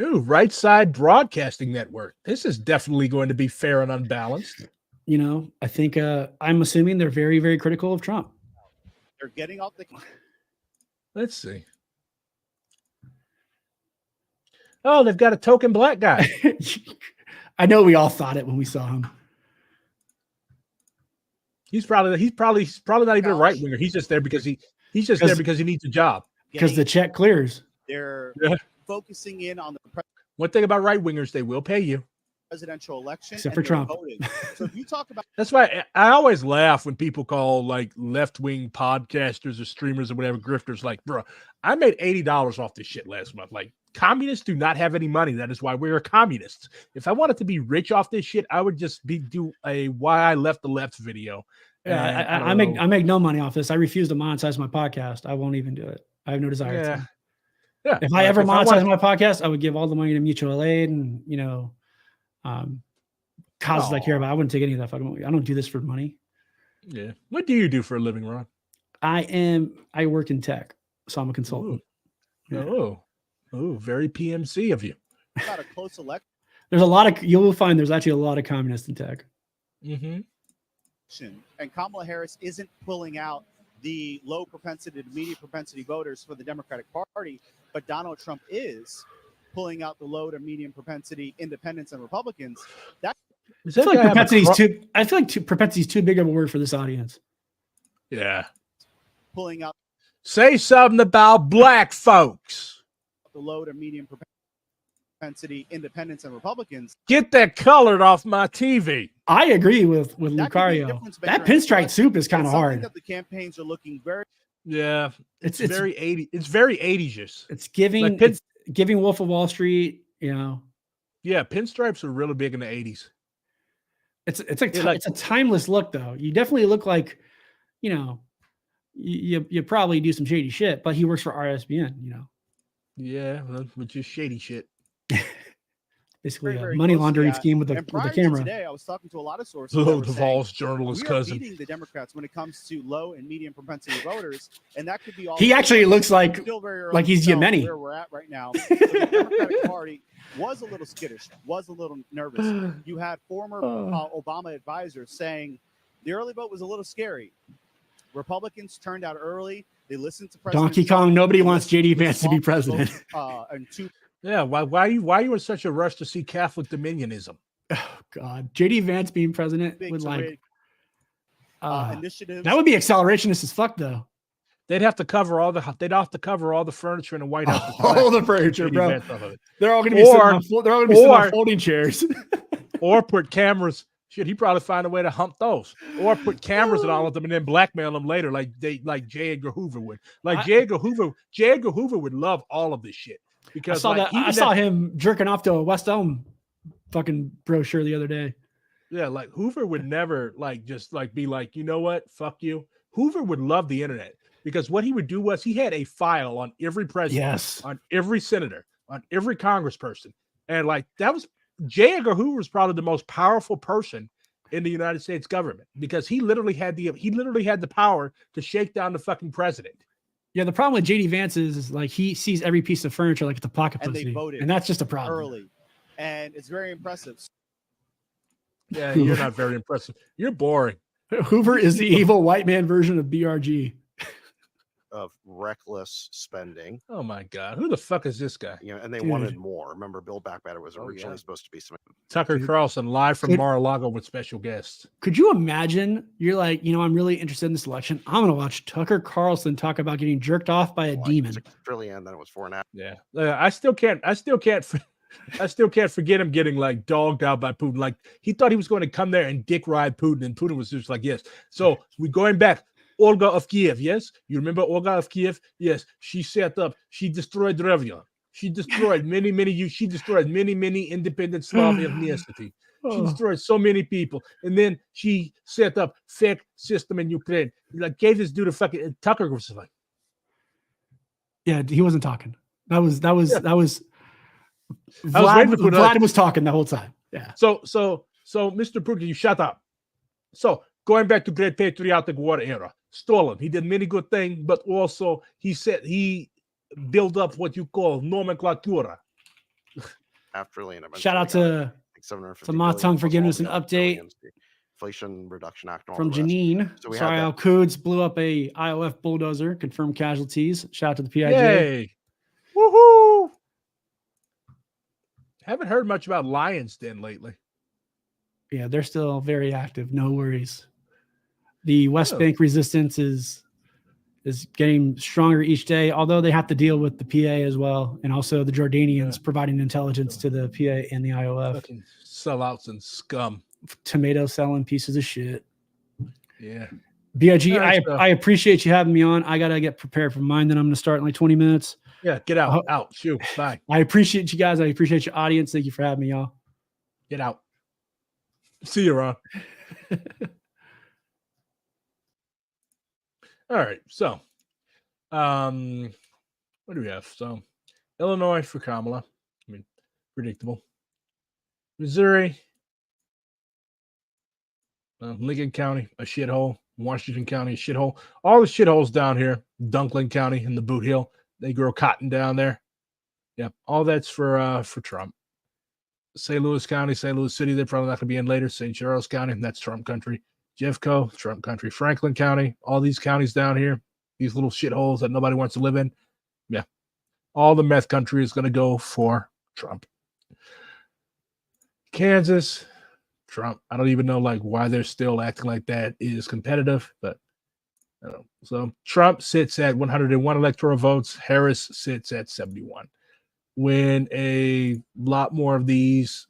Ooh, Right Side Broadcasting Network. This is definitely going to be fair and unbalanced. you know, I think I'm assuming they're very, very critical of Trump. They're getting off the. Let's see. Oh, they've got a token black guy. I know we all thought it when we saw him. He's probably not even a right winger. He's just there because he's just there because he needs a job. Because the check clears. They're focusing in on the One thing about right wingers, they will pay you. presidential election, Except for Trump. voting. So if you talk about That's why I always laugh when people call like left wing podcasters or streamers or whatever grifters. Like, bro, I made $80 off this shit last month. Like, communists do not have any money. That is why we're communists. If I wanted to be rich off this shit, I would just do a why I left the left video. Yeah, I make no money off this. I refuse to monetize my podcast. I won't even do it. I have no desire to. Yeah. If I ever monetize my podcast, I would give all the money to mutual aid and, you know, causes I care about. I wouldn't take any of that fucking money. I don't do this for money. Yeah. What do you do for a living, Ron? I work in tech, so I'm a consultant. Ooh. Oh, very PMC of you. a close election, There's a lot of, you will find there's actually a lot of communists in tech. Mm-hmm. and Kamala Harris isn't pulling out the low propensity to medium propensity voters for the Democratic Party, but Donald Trump is pulling out the low to medium propensity independents and Republicans. I feel like propensity is too big of a word for this audience. Yeah. Pulling out Say something about black folks. the low to medium propensity independents and Republicans. Get that colored off my TV. I agree with Lucario. That pinstripe soup is kind of hard. That the campaigns are looking very. Yeah, it's very 80. It's very 80s. It's giving like it's giving Wolf of Wall Street. You know. Yeah, pinstripes are really big in the 80s. It's a timeless look though. You definitely look like, you know, you probably do some shady shit, but he works for RSBN. You know. Yeah, which is shady shit. Basically, very money laundering scheme with the camera. Today, I was talking to a lot of sources. Oh, Duvall's journalist cousin. We are beating the Democrats when it comes to low and medium propensity voters, and that could be all. He actually looks like he's Yemeni. Where we're at right now, so the Democratic Party was a little skittish, was a little nervous. You had former Obama advisors saying the early vote was a little scary. Republicans turned out early. They listened to President Donkey Kong. Trump. Nobody wants JD Vance to be president. Yeah, why are you in such a rush to see Catholic dominionism? Oh God, JD Vance being president would like initiatives. That would be accelerationist as fuck, though. They'd have to cover all the furniture in the White House. All the furniture, bro. They're all going to be sitting on folding chairs, or put cameras. Shit, he probably find a way to hump those, or put cameras in all of them and then blackmail them later, like J. Edgar Hoover would. J. Edgar Hoover would love all of this shit. Because I saw him jerking off to a West Elm fucking brochure the other day. Yeah, like Hoover would never be like, you know what, fuck you. Hoover would love the internet because what he would do was he had a file on every president, on every senator, on every congressperson, and like that was J. Edgar Hoover was probably the most powerful person in the United States government because he literally had the power to shake down the fucking president. Yeah, the problem with JD Vance is like he sees every piece of furniture like it's a pocket pussy, and that's just a problem. Early, and it's very impressive. Yeah, you're not very impressive. You're boring. Hoover is the evil white man version of BRG. Of reckless spending. Oh my God, who the fuck is this guy? You know, and they wanted more. Remember, Bill Backbatter was originally supposed to be some Tucker Carlson live from Mar-a-Lago with special guests. Could you imagine? You're like, you know, I'm really interested in this election. I'm gonna watch Tucker Carlson talk about getting jerked off by a demon. $6 trillion, then it was 4.5. Yeah, I still can't forget him getting like dogged out by Putin. Like he thought he was going to come there and dick ride Putin, and Putin was just like, yes. So we're going back. Olga of Kiev, yes? You remember Olga of Kiev? Yes. She destroyed Drevyan. She destroyed many independent Slav ethnicity. She destroyed so many people. And then she set up fake system in Ukraine. Like gave this dude a fucking Tucker was like. Yeah, he wasn't talking. That was Vlad was talking the whole time. Yeah. So Mr. Putin, you shut up. So going back to Great Patriotic War era. Stalin, he did many good things, but also he built up what you call nomenclatura. $5 trillion. Shout out to Ma Tongue for giving us an update. Inflation Reduction Act and all from the rest. Janine. So we Sorry, had Al Quds blew up a IOF bulldozer. Confirmed casualties. Shout out to the PIJ. Yay! Woohoo! Haven't heard much about Lions Den lately. Yeah, they're still very active. No worries. The West Oh. Bank resistance is getting stronger each day, although they have to deal with the PA as well, and also the Jordanians providing intelligence to the PA and the IOF. Fucking sellouts and scum. Tomato selling pieces of shit. Yeah. BIG, All right, I appreciate you having me on. I gotta get prepared for mine. Then I'm gonna start in like 20 minutes. Yeah, get out. Out. Shoot. Bye. I appreciate you guys. I appreciate your audience. Thank you for having me, y'all. Get out. See you, Ron. All right. So, what do we have? So, Illinois for Kamala. I mean, predictable. Missouri. Lincoln County, a shithole. Washington County, a shithole. All the shitholes down here. Dunklin County and the Boot Hill. They grow cotton down there. Yep. All that's for Trump. St. Louis County, St. Louis City, they're probably not going to be in later. St. Charles County, that's Trump country. Jeffco, Trump country. Franklin County, all these counties down here, these little shitholes that nobody wants to live in. Yeah. All the meth country is going to go for Trump. Kansas, Trump. I don't even know like why they're still acting like that is competitive, but I don't know. So Trump sits at 101 electoral votes. Harris sits at 71. When a lot more of these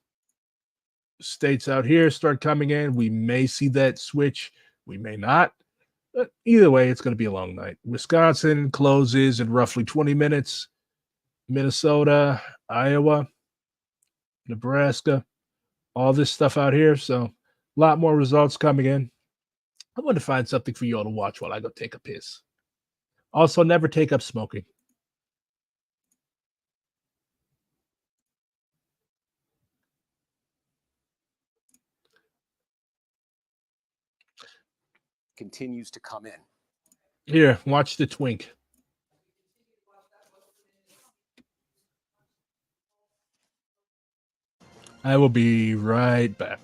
states out here start coming in, we may see that switch. We may not. But either way, it's going to be a long night. Wisconsin closes in roughly 20 minutes. Minnesota, Iowa, Nebraska, all this stuff out here. So a lot more results coming in. I want to find something for you all to watch while I go take a piss. Also, never take up smoking. Continues to come in. Here, watch the twink. I will be right back.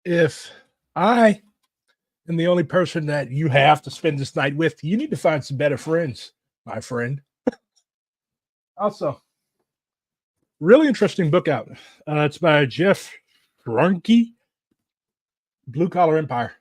If I am the only person that you have to spend this night with, you need to find some better friends, my friend. Also, really interesting book out. It's by Jeff Grunke, Blue Collar Empire.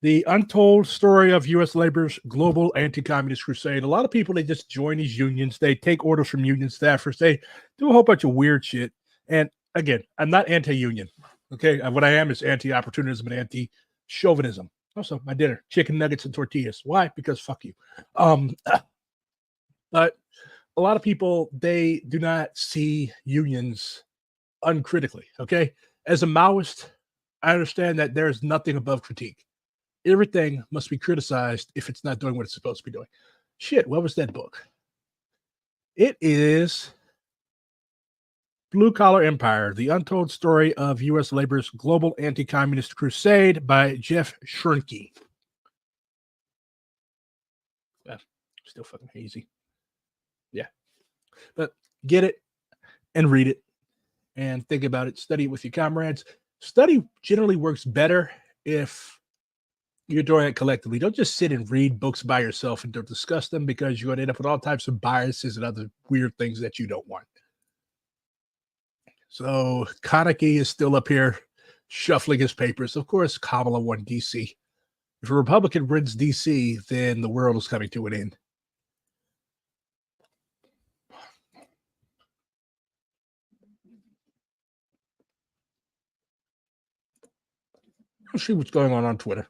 The untold story of U.S. labor's global anti-communist crusade. A lot of people, they just join these unions. They take orders from union staffers. They do a whole bunch of weird shit. And again, I'm not anti-union. Okay, what I am is anti-opportunism and anti-chauvinism. Also, my dinner, chicken nuggets and tortillas. Why? Because fuck you. But a lot of people, they do not see unions uncritically. Okay, as a Maoist, I understand that there's nothing above critique. Everything must be criticized if it's not doing what it's supposed to be doing. Shit, what was that book? It is Blue Collar Empire, The Untold Story of U.S. Labor's Global Anti-Communist Crusade by Jeff Grunke. Still fucking hazy. Yeah. But get it and read it and think about it. Study it with your comrades. Study generally works better if you're doing it collectively. Don't just sit and read books by yourself and don't discuss them, because you're going to end up with all types of biases and other weird things that you don't want. So Konecki is still up here shuffling his papers. Of course, Kamala won D.C. If a Republican wins D.C., then the world is coming to an end. Let's see what's going on Twitter.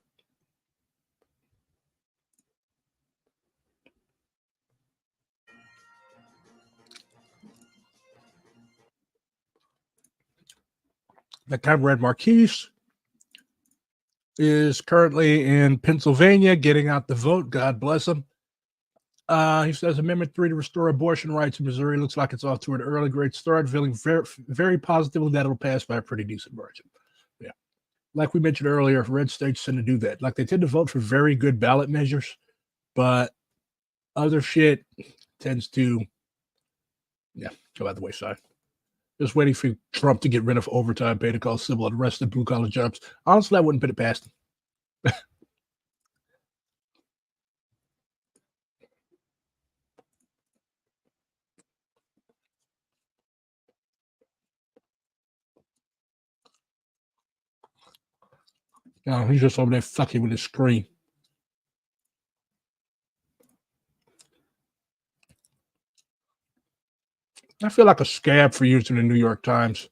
The Comrade Marquise is currently in Pennsylvania getting out the vote. God bless him. He says Amendment 3 to restore abortion rights in Missouri looks like it's off to an early great start, feeling very, very positively that it'll pass by a pretty decent margin. Yeah. Like we mentioned earlier, red states tend to do that. Like, they tend to vote for very good ballot measures, but other shit tends to, go out the wayside. Just waiting for Trump to get rid of overtime pay to call civil unrest and blue-collar jobs. Honestly, I wouldn't put it past him. No, he's just over there fucking with his screen. I feel like a scab for using the New York Times.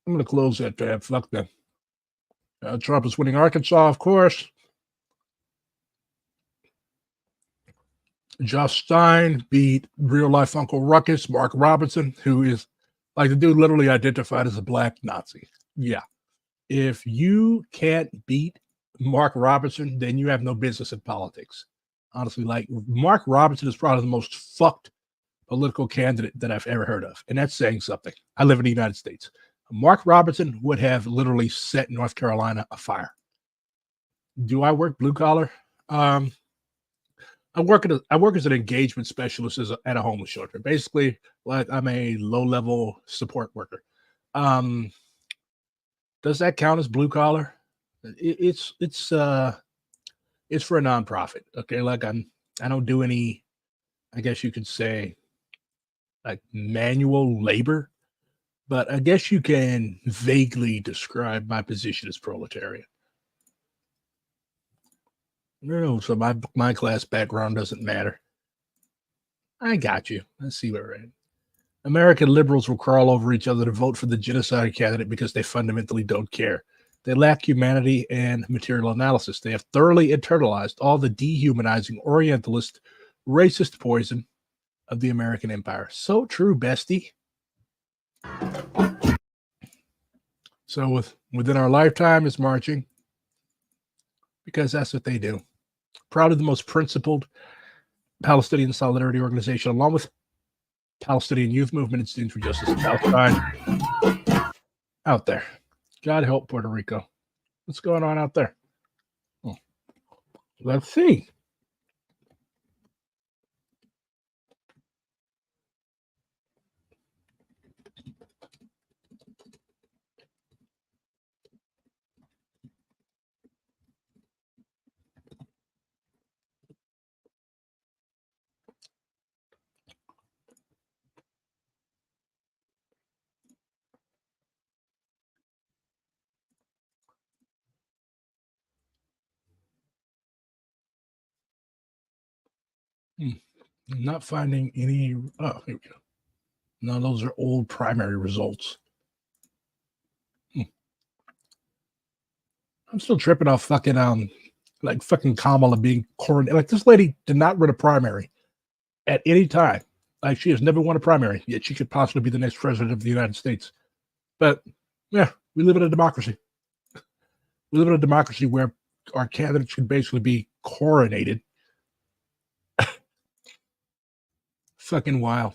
I'm going to close that tab. Fuck them. Trump is winning Arkansas, of course. Josh Stein beat real-life Uncle Ruckus, Mark Robinson, who is, like, the dude literally identified as a black Nazi. Yeah. If you can't beat Mark Robinson, then you have no business in politics. Honestly, like, Mark Robinson is probably the most fucked political candidate that I've ever heard of. And that's saying something. I live in the United States. Mark Robinson would have literally set North Carolina afire. Do I work blue collar? I work as an engagement specialist at a homeless shelter. Basically, like, I'm a low-level support worker. Does that count as blue collar? It's for a nonprofit. Okay, like, I don't do any, I guess you could say, like, manual labor, but I guess you can vaguely describe my position as proletarian. No, so my class background doesn't matter. I got you. Let's see where we're at. American liberals will crawl over each other to vote for the genocide candidate because they fundamentally don't care. They lack humanity and material analysis. They have thoroughly internalized all the dehumanizing, orientalist, racist poison of the American empire. So true, bestie. So within our lifetime is marching because that's what they do. Proud of the most principled Palestinian solidarity organization, along with Palestinian Youth Movement and Students for Justice in Palestine out there. God help Puerto Rico. What's going on out there? Oh. Let's see. I'm not finding any. Oh, here we go. No, those are old primary results. I'm still tripping off fucking like fucking Kamala being coronated. Like, this lady did not run a primary at any time. Like, she has never won a primary, yet she could possibly be the next president of the United States. But yeah, we live in a democracy. We live in a democracy where our candidates should basically be coronated. Fucking wild.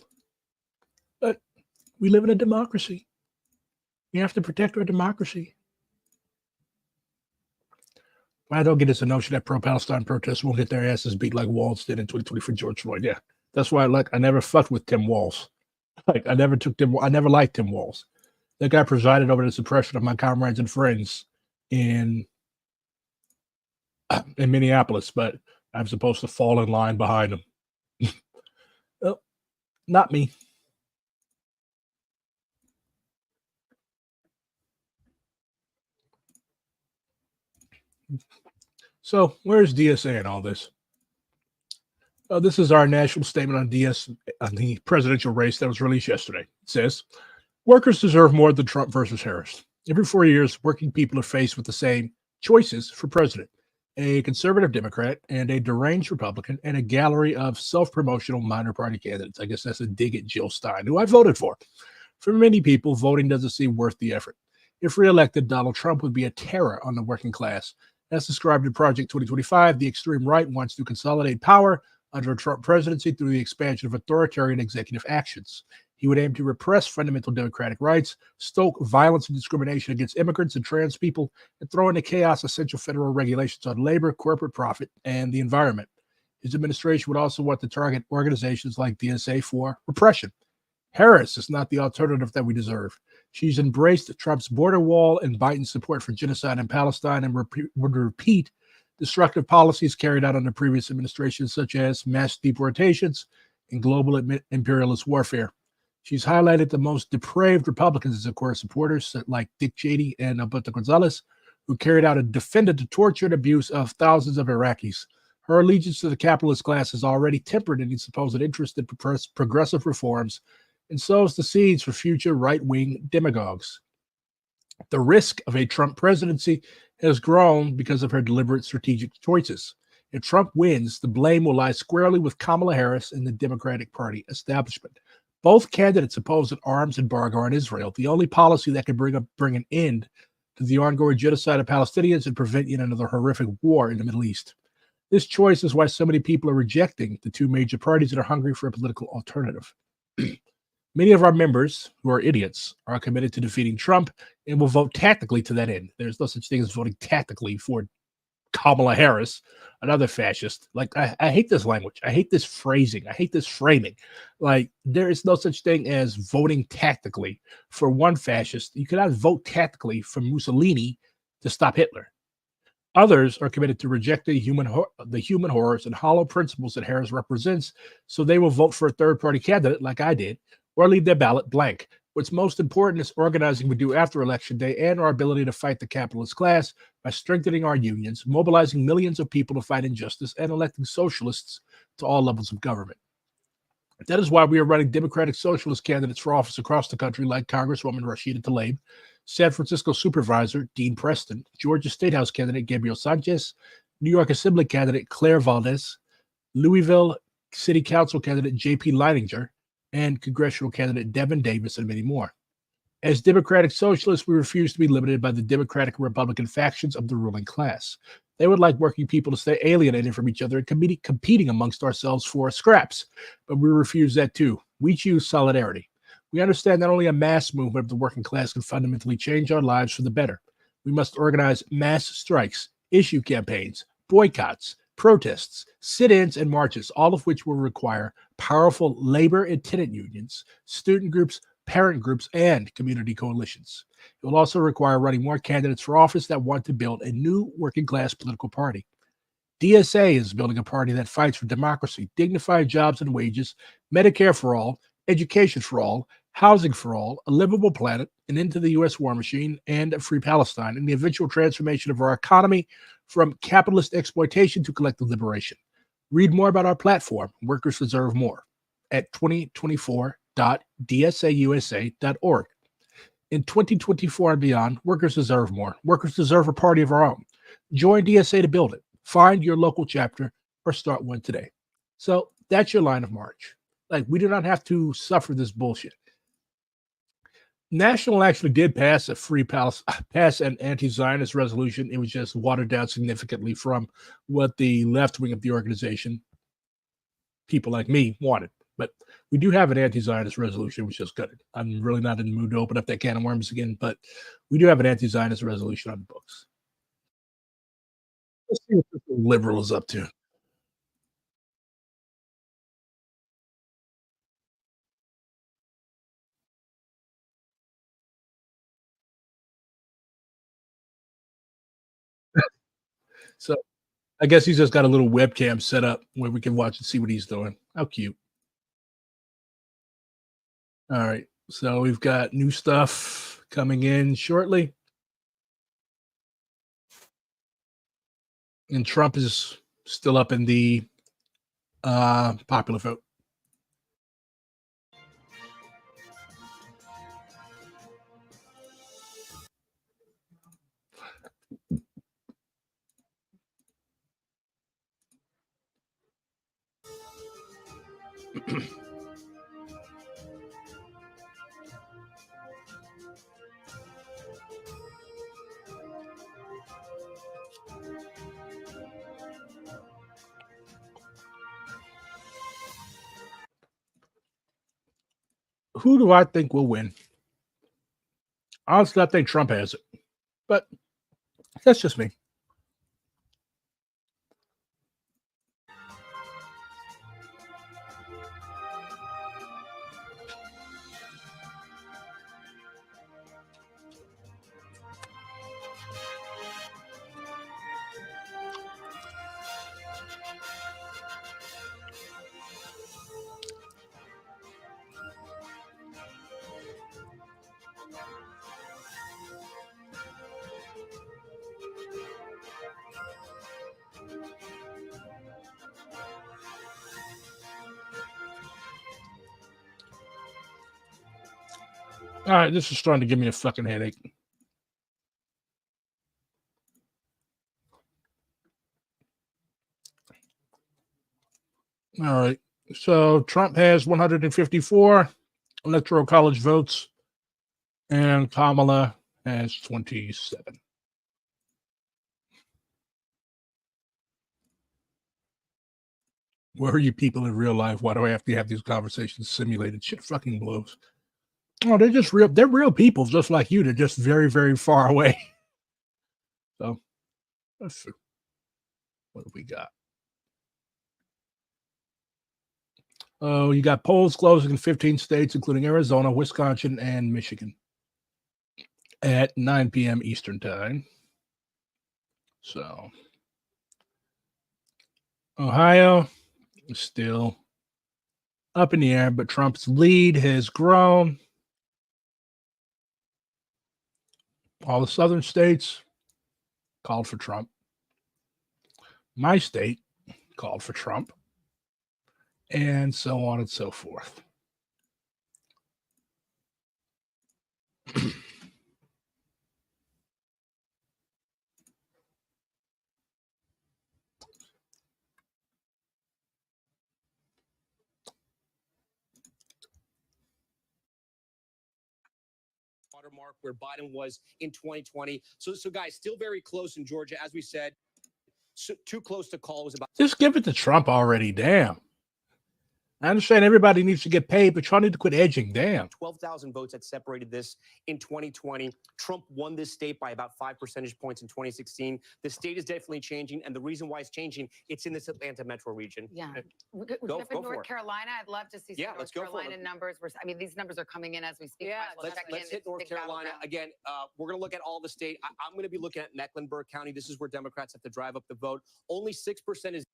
But we live in a democracy. We have to protect our democracy. I don't get this notion that pro-Palestine protests won't get their asses beat like Walls did in 2020 for George Floyd. Yeah, that's why I never fucked with Tim Walz. Like, I never liked Tim Walz. That guy presided over the suppression of my comrades and friends in Minneapolis, but I'm supposed to fall in line behind him. Well, not me. So where's DSA in all this? This is our national statement on the presidential race that was released yesterday. It says, workers deserve more than Trump versus Harris. Every 4 years, working people are faced with the same choices for president: a conservative Democrat and a deranged Republican, and a gallery of self-promotional minor party candidates. I guess that's a dig at Jill Stein, who I voted for. For many people, voting doesn't seem worth the effort. If reelected, Donald Trump would be a terror on the working class. As described in Project 2025, the extreme right wants to consolidate power under a Trump presidency through the expansion of authoritarian executive actions. He would aim to repress fundamental democratic rights, stoke violence and discrimination against immigrants and trans people, and throw into chaos essential federal regulations on labor, corporate profit, and the environment. His administration would also want to target organizations like DSA for repression. Harris is not the alternative that we deserve. She's embraced Trump's border wall and Biden's support for genocide in Palestine and would repeat destructive policies carried out under previous administrations, such as mass deportations and global imperialist warfare. She's highlighted the most depraved Republicans as her core supporters, like Dick Cheney and Alberto Gonzalez, who carried out and defended the torture and abuse of thousands of Iraqis. Her allegiance to the capitalist class is already tempered in its supposed interest in progressive reforms, and sows the seeds for future right-wing demagogues. The risk of a Trump presidency has grown because of her deliberate strategic choices. If Trump wins, the blame will lie squarely with Kamala Harris and the Democratic Party establishment. Both candidates oppose an arms embargo on Israel, the only policy that can bring an end to the ongoing genocide of Palestinians and prevent yet another horrific war in the Middle East. This choice is why so many people are rejecting the two major parties that are hungry for a political alternative. Many of our members, who are idiots, are committed to defeating Trump and will vote tactically to that end. There's no such thing as voting tactically for Kamala Harris, another fascist. Like, I hate this language. I hate this phrasing. I hate this framing. Like, there is no such thing as voting tactically for one fascist. You cannot vote tactically for Mussolini to stop Hitler. Others are committed to reject the human horrors and hollow principles that Harris represents, so they will vote for a third-party candidate like I did, or leave their ballot blank. What's most important is organizing we do after Election Day and our ability to fight the capitalist class by strengthening our unions, mobilizing millions of people to fight injustice, and electing socialists to all levels of government. That is why we are running Democratic Socialist candidates for office across the country, like Congresswoman Rashida Tlaib, San Francisco Supervisor Dean Preston, Georgia State House candidate Gabriel Sanchez, New York Assembly candidate Claire Valdez, Louisville City Council candidate J.P. Leininger, and congressional candidate Devin Davis, and many more. As democratic socialists, we refuse to be limited by the Democratic and Republican factions of the ruling class. They would like working people to stay alienated from each other and competing amongst ourselves for scraps, but we refuse that too. We choose solidarity. We understand that only a mass movement of the working class can fundamentally change our lives for the better. We must organize mass strikes, issue campaigns, boycotts, protests, sit-ins, and marches, all of which will require powerful labor and tenant unions, student groups, parent groups, and community coalitions. It will also require running more candidates for office that want to build a new working class political party. DSA is building a party that fights for democracy, dignified jobs and wages, Medicare for all, education for all, housing for all, a livable planet, an end to the U.S. war machine, and a free Palestine, and the eventual transformation of our economy from capitalist exploitation to collective liberation. Read more about our platform, Workers Deserve More, at 2024.dsausa.org. In 2024 and beyond, workers deserve more. Workers deserve a party of our own. Join DSA to build it. Find your local chapter or start one today. So that's your line of march. Like, we do not have to suffer this bullshit. National actually did pass pass an anti-Zionist resolution. It was just watered down significantly from what the left wing of the organization, people like me, wanted. But we do have an anti-Zionist resolution, which is good. I'm really not in the mood to open up that can of worms again, but we do have an anti-Zionist resolution on the books. Let's see what this liberal is up to. So I guess he's just got a little webcam set up where we can watch and see what he's doing. How cute. All right. So we've got new stuff coming in shortly. And Trump is still up in the popular vote. Who do I think will win? Honestly, I think Trump has it, but that's just me. All right, this is starting to give me a fucking headache. All right. So Trump has 154 electoral college votes, and Kamala has 27. Where are you people in real life? Why do I have to have these conversations simulated? Shit fucking blows. Oh, they're just real. They're real people, just like you. They're just very, very far away. So let's see. What do we got? Oh, you got polls closing in 15 states, including Arizona, Wisconsin, and Michigan at 9 p.m. Eastern time. So Ohio is still up in the air, but Trump's lead has grown. All the southern states called for Trump. My state called for Trump, and so on and so forth. watermark where Biden was in 2020. So guys, still very close in Georgia, as we said. So, too close to call was about. Just give it to Trump already. Damn. I understand everybody needs to get paid, but y'all need to quit edging. Damn. 12,000 votes that separated this in 2020. Trump won this state by about 5 percentage points in 2016. The state is definitely changing, and the reason why it's changing, it's in this Atlanta metro region. Yeah. Go Up in for North it. Carolina, I'd love to see some let's North go for it. Carolina numbers. I mean, these numbers are coming in as we speak. Yeah, Might as well check Let's in. hit It's a North big Carolina battleground. again. We're going to look at all the state. I'm going to be looking at Mecklenburg County. This is where Democrats have to drive up the vote. Only 6% is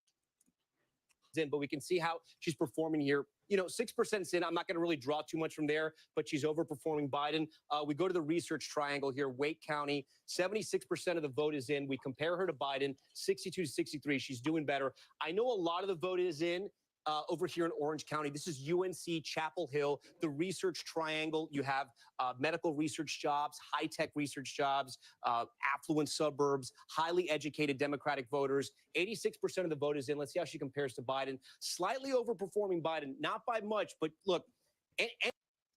in, but we can see how she's performing here. 6% is in. I'm not going to really draw too much from there, but she's overperforming Biden. We go to the research triangle here. Wake County, 76% of the vote is in. We compare her to Biden, 62 to 63. She's doing better. I know a lot of the vote is in over here in Orange County. This is UNC Chapel Hill, the research triangle. You have medical research jobs, high-tech research jobs, affluent suburbs, highly educated Democratic voters. 86% of the vote is in. Let's see how she compares to Biden. Slightly overperforming Biden, not by much, but look.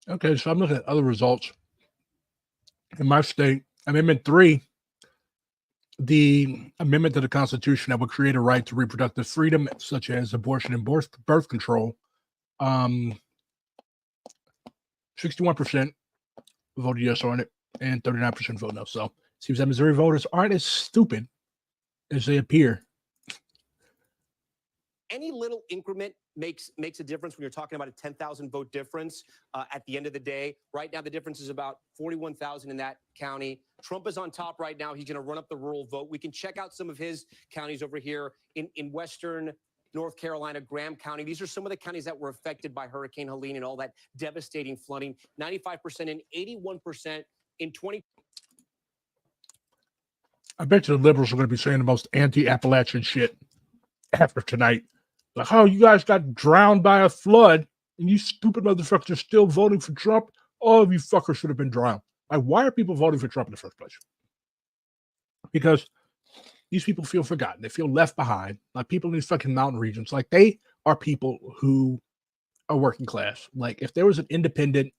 Okay, so I'm looking at other results. In my state, Amendment 3, the amendment to the Constitution that would create a right to reproductive freedom, such as abortion and birth control, 61% voted yes on it, and 39% voted no. So it seems that Missouri voters aren't as stupid as they appear. Any little increment makes a difference when you're talking about a 10,000 vote difference at the end of the day. Right now, the difference is about 41,000 in that county. Trump is on top right now. He's going to run up the rural vote. We can check out some of his counties over here in Western North Carolina, Graham County. These are some of the counties that were affected by Hurricane Helene and all that devastating flooding. 95% and 81% in 20. I bet you the liberals are going to be saying the most anti-Appalachian shit after tonight. Like, oh, you guys got drowned by a flood, and you stupid motherfuckers are still voting for Trump. All of you fuckers should have been drowned. Like, why are people voting for Trump in the first place? Because these people feel forgotten. They feel left behind. Like, people in these fucking mountain regions, like, they are people who are working class. Like, if there was an independent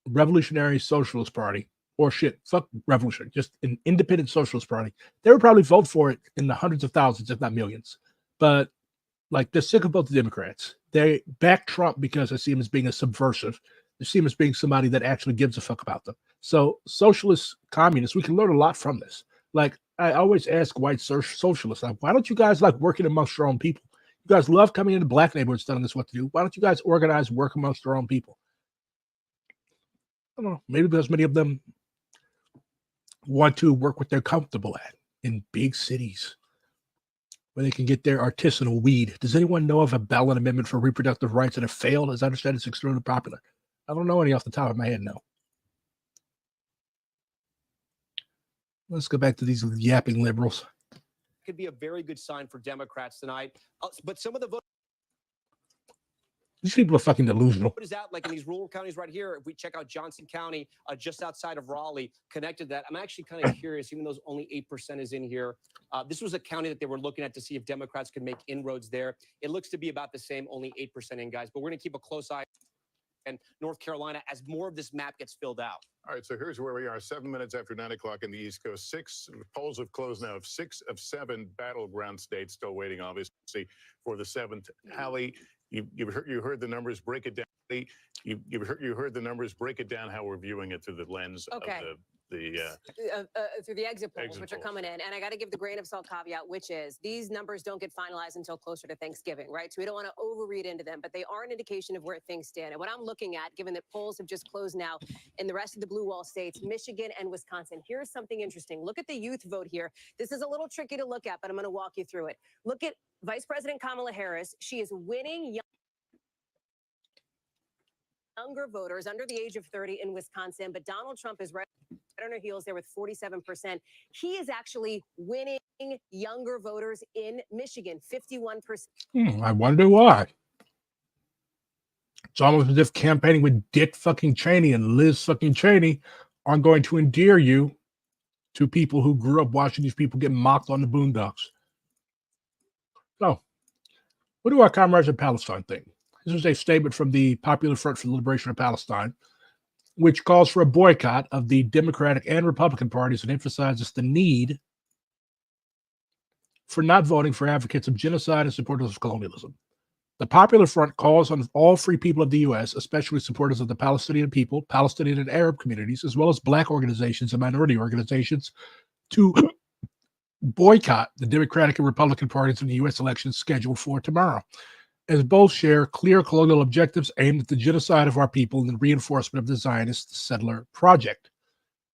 revolutionary socialist party, or shit, fuck revolutionary, just an independent socialist party, they would probably vote for it in the hundreds of thousands, if not millions. But like, they're sick of both the Democrats. They back Trump because they see him as being a subversive. They see him as being somebody that actually gives a fuck about them. So socialist communists, we can learn a lot from this. Like, I always ask white socialists, like, why don't you guys like working amongst your own people? You guys love coming into black neighborhoods telling us what to do. Why don't you guys organize and work amongst your own people? I don't know. Maybe because many of them want to work what they're comfortable at in big cities, where they can get their artisanal weed. Does anyone know of a ballot amendment for reproductive rights that have failed? As I understand, it's extremely popular. I don't know any off the top of my head, no. Let's go back to these yapping liberals. Could be a very good sign for Democrats tonight. But some of the vote. These people are fucking delusional. What is that like in these rural counties right here? If we check out Johnson County, just outside of Raleigh, connected to that, I'm actually kind of curious, even though only 8% is in here. This was a county that they were looking at to see if Democrats could make inroads there. It looks to be about the same, only 8% in, guys. But we're going to keep a close eye on North Carolina as more of this map gets filled out. All right, so here's where we are, 7 minutes after 9 o'clock in the East Coast. 6 polls have closed now of 6 of 7 battleground states, still waiting, obviously, for the 7th tally. You heard the numbers. Break it down. You heard the numbers. Break it down how we're viewing it through the lens of through the exit polls, which are polls. coming in. And I got to give the grain of salt caveat, which is these numbers don't get finalized until closer to Thanksgiving, right? So we don't want to overread into them, but they are an indication of where things stand. And what I'm looking at, given that polls have just closed now in the rest of the blue wall states, Michigan and Wisconsin, here's something interesting. Look at the youth vote here. This is a little tricky to look at, but I'm going to walk you through it. Look at Vice President Kamala Harris. She is winning younger voters under the age of 30 in Wisconsin, but Donald Trump is right on her heels there with 47%. He is actually winning younger voters in Michigan, 51%. I wonder why. It's almost as if campaigning with Dick fucking Cheney and Liz fucking Cheney aren't going to endear you to people who grew up watching these people get mocked on the boondocks. So, what do our comrades in Palestine think? This is a statement from the Popular Front for the Liberation of Palestine. which calls for a boycott of the Democratic and Republican parties and emphasizes the need for not voting for advocates of genocide and supporters of colonialism. The Popular Front calls on all free people of the U.S., especially supporters of the Palestinian people, Palestinian and Arab communities, as well as Black organizations and minority organizations, to boycott the Democratic and Republican parties in the U.S. elections scheduled for tomorrow, as both share clear colonial objectives aimed at the genocide of our people and the reinforcement of the Zionist settler project.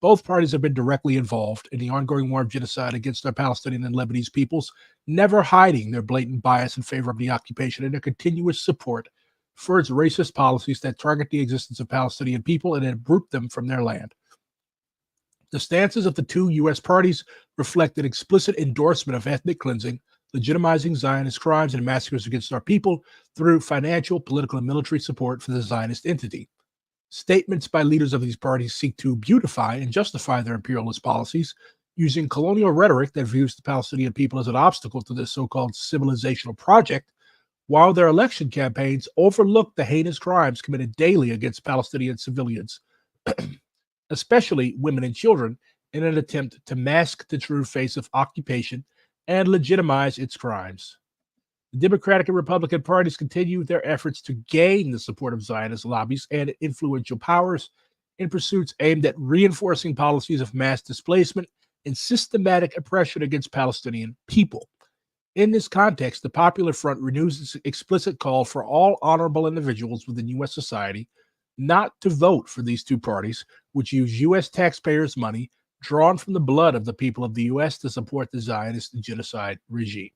Both parties have been directly involved in the ongoing war of genocide against our Palestinian and Lebanese peoples, never hiding their blatant bias in favor of the occupation and their continuous support for its racist policies that target the existence of Palestinian people and uproot them from their land. The stances of the two U.S. parties reflect an explicit endorsement of ethnic cleansing, legitimizing Zionist crimes and massacres against our people through financial, political, and military support for the Zionist entity. Statements by leaders of these parties seek to beautify and justify their imperialist policies using colonial rhetoric that views the Palestinian people as an obstacle to this so-called civilizational project, while their election campaigns overlook the heinous crimes committed daily against Palestinian civilians, especially women and children, in an attempt to mask the true face of occupation and legitimize its crimes. The Democratic and Republican parties continue their efforts to gain the support of Zionist lobbies and influential powers in pursuits aimed at reinforcing policies of mass displacement and systematic oppression against Palestinian people. In this context, the Popular Front renews its explicit call for all honorable individuals within U.S. society not to vote for these two parties, which use U.S. taxpayers' money drawn from the blood of the people of the U.S. to support the Zionist genocide regime.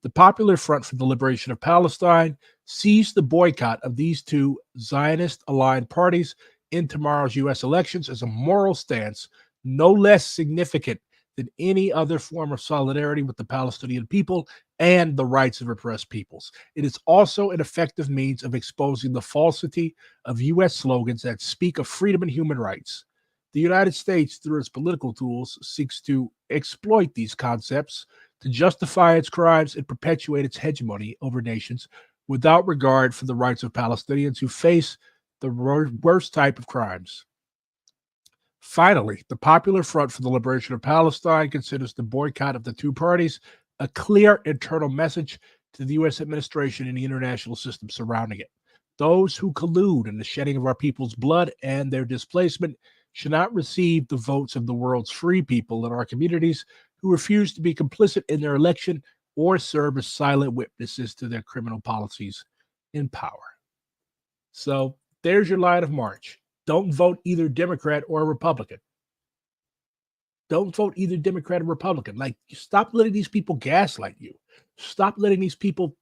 The Popular Front for the Liberation of Palestine sees the boycott of these two Zionist-aligned parties in tomorrow's U.S. elections as a moral stance no less significant than any other form of solidarity with the Palestinian people and the rights of oppressed peoples. It is also an effective means of exposing the falsity of U.S. slogans that speak of freedom and human rights. The United States, through its political tools, seeks to exploit these concepts to justify its crimes and perpetuate its hegemony over nations without regard for the rights of Palestinians who face the worst type of crimes. Finally, the Popular Front for the Liberation of Palestine considers the boycott of the two parties a clear internal message to the U.S. administration and the international system surrounding it. Those who collude in the shedding of our people's blood and their displacement should not receive the votes of the world's free people in our communities who refuse to be complicit in their election or serve as silent witnesses to their criminal policies in power. So there's your line of march. Don't vote either Democrat or Republican. Don't vote either Democrat or Republican. Like, stop letting these people gaslight you. Stop letting these people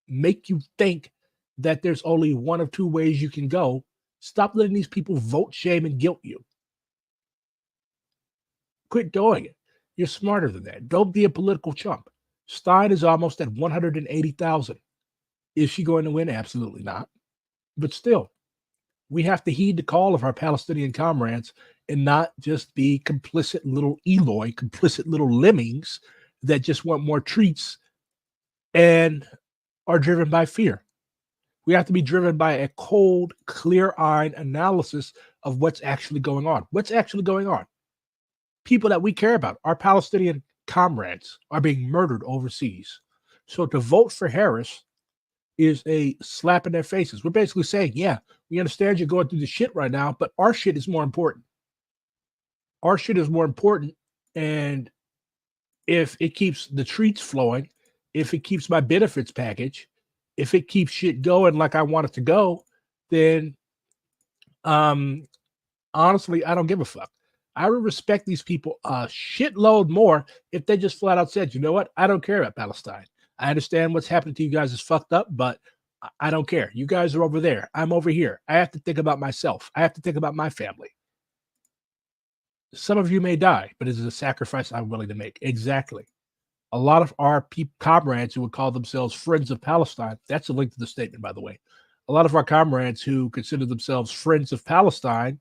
make you think that there's only one of two ways you can go. Stop letting these people vote shame and guilt you. Quit doing it. You're smarter than that. Don't be a political chump. Stein is almost at 180,000. Is she going to win? Absolutely not. But still, we have to heed the call of our Palestinian comrades and not just be complicit little Eloi, complicit little lemmings that just want more treats and are driven by fear. We have to be driven by a cold, clear-eyed analysis of what's actually going on. What's actually going on? People that we care about, our Palestinian comrades, are being murdered overseas. So to vote for Harris is a slap in their faces. We're basically saying, yeah, we understand you're going through the shit right now, but our shit is more important. Our shit is more important. And if it keeps the treats flowing, if it keeps my benefits package, if it keeps shit going like I want it to go, then honestly, I don't give a fuck. I would respect these people a shitload more if they just flat out said, you know what? I don't care about Palestine. I understand what's happening to you guys is fucked up, but I don't care. You guys are over there. I'm over here. I have to think about myself. I have to think about my family. Some of you may die, but it is a sacrifice I'm willing to make. Exactly. A lot of our comrades who would call themselves friends of Palestine, that's a link to the statement, by the way. A lot of our comrades who consider themselves friends of Palestine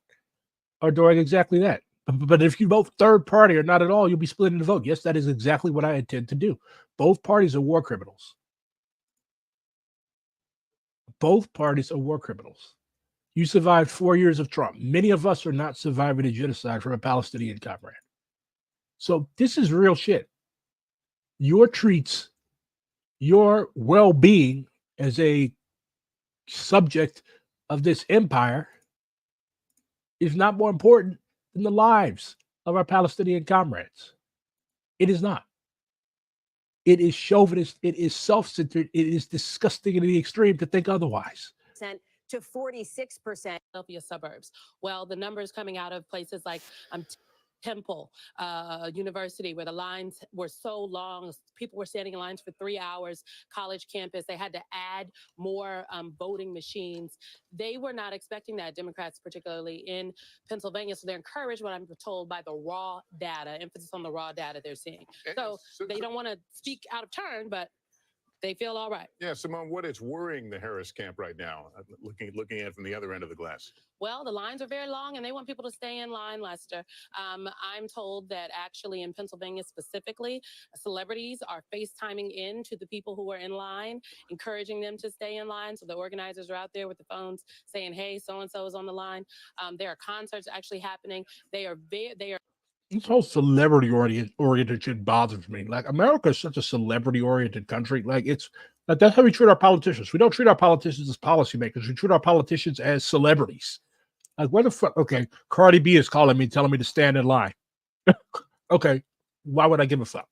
are doing exactly that. But if you vote third party or not at all, you'll be splitting the vote. Yes, that is exactly what I intend to do. Both parties are war criminals. Both parties are war criminals. You survived 4 years of Trump. Many of us are not surviving a genocide from a Palestinian comrade. So this is real shit. Your treats, your well-being as a subject of this empire is not more important than the lives of our Palestinian comrades. It is not. It is chauvinist. It is self-centered. It is disgusting in the extreme to think otherwise. To 46%. Philadelphia suburbs. Well, the numbers coming out of places like Temple University, where the lines were so long, people were standing in lines for 3 hours. College campus, they had to add more voting machines. They were not expecting that, Democrats, particularly in Pennsylvania. So they're encouraged, what I'm told, by the raw data, emphasis on the raw data they're seeing. So they don't want to speak out of turn, but they feel all right. Yeah, Simone, what is worrying the Harris camp right now, looking at it from the other end of the glass? Well, the lines are very long and they want people to stay in line, Lester. I'm told that actually in Pennsylvania specifically, celebrities are FaceTiming in to the people who are in line, encouraging them to stay in line. So the organizers are out there with the phones saying, hey, so-and-so is on the line. There are concerts actually happening. They are This whole celebrity oriented shit bothers me. Like, America is such a celebrity oriented country. Like, it's like, that's how we treat our politicians. We don't treat our politicians as policymakers. We treat our politicians as celebrities. Like, where the fuck? Okay, Cardi B is calling me, telling me to stand in line. Okay, why would I give a fuck?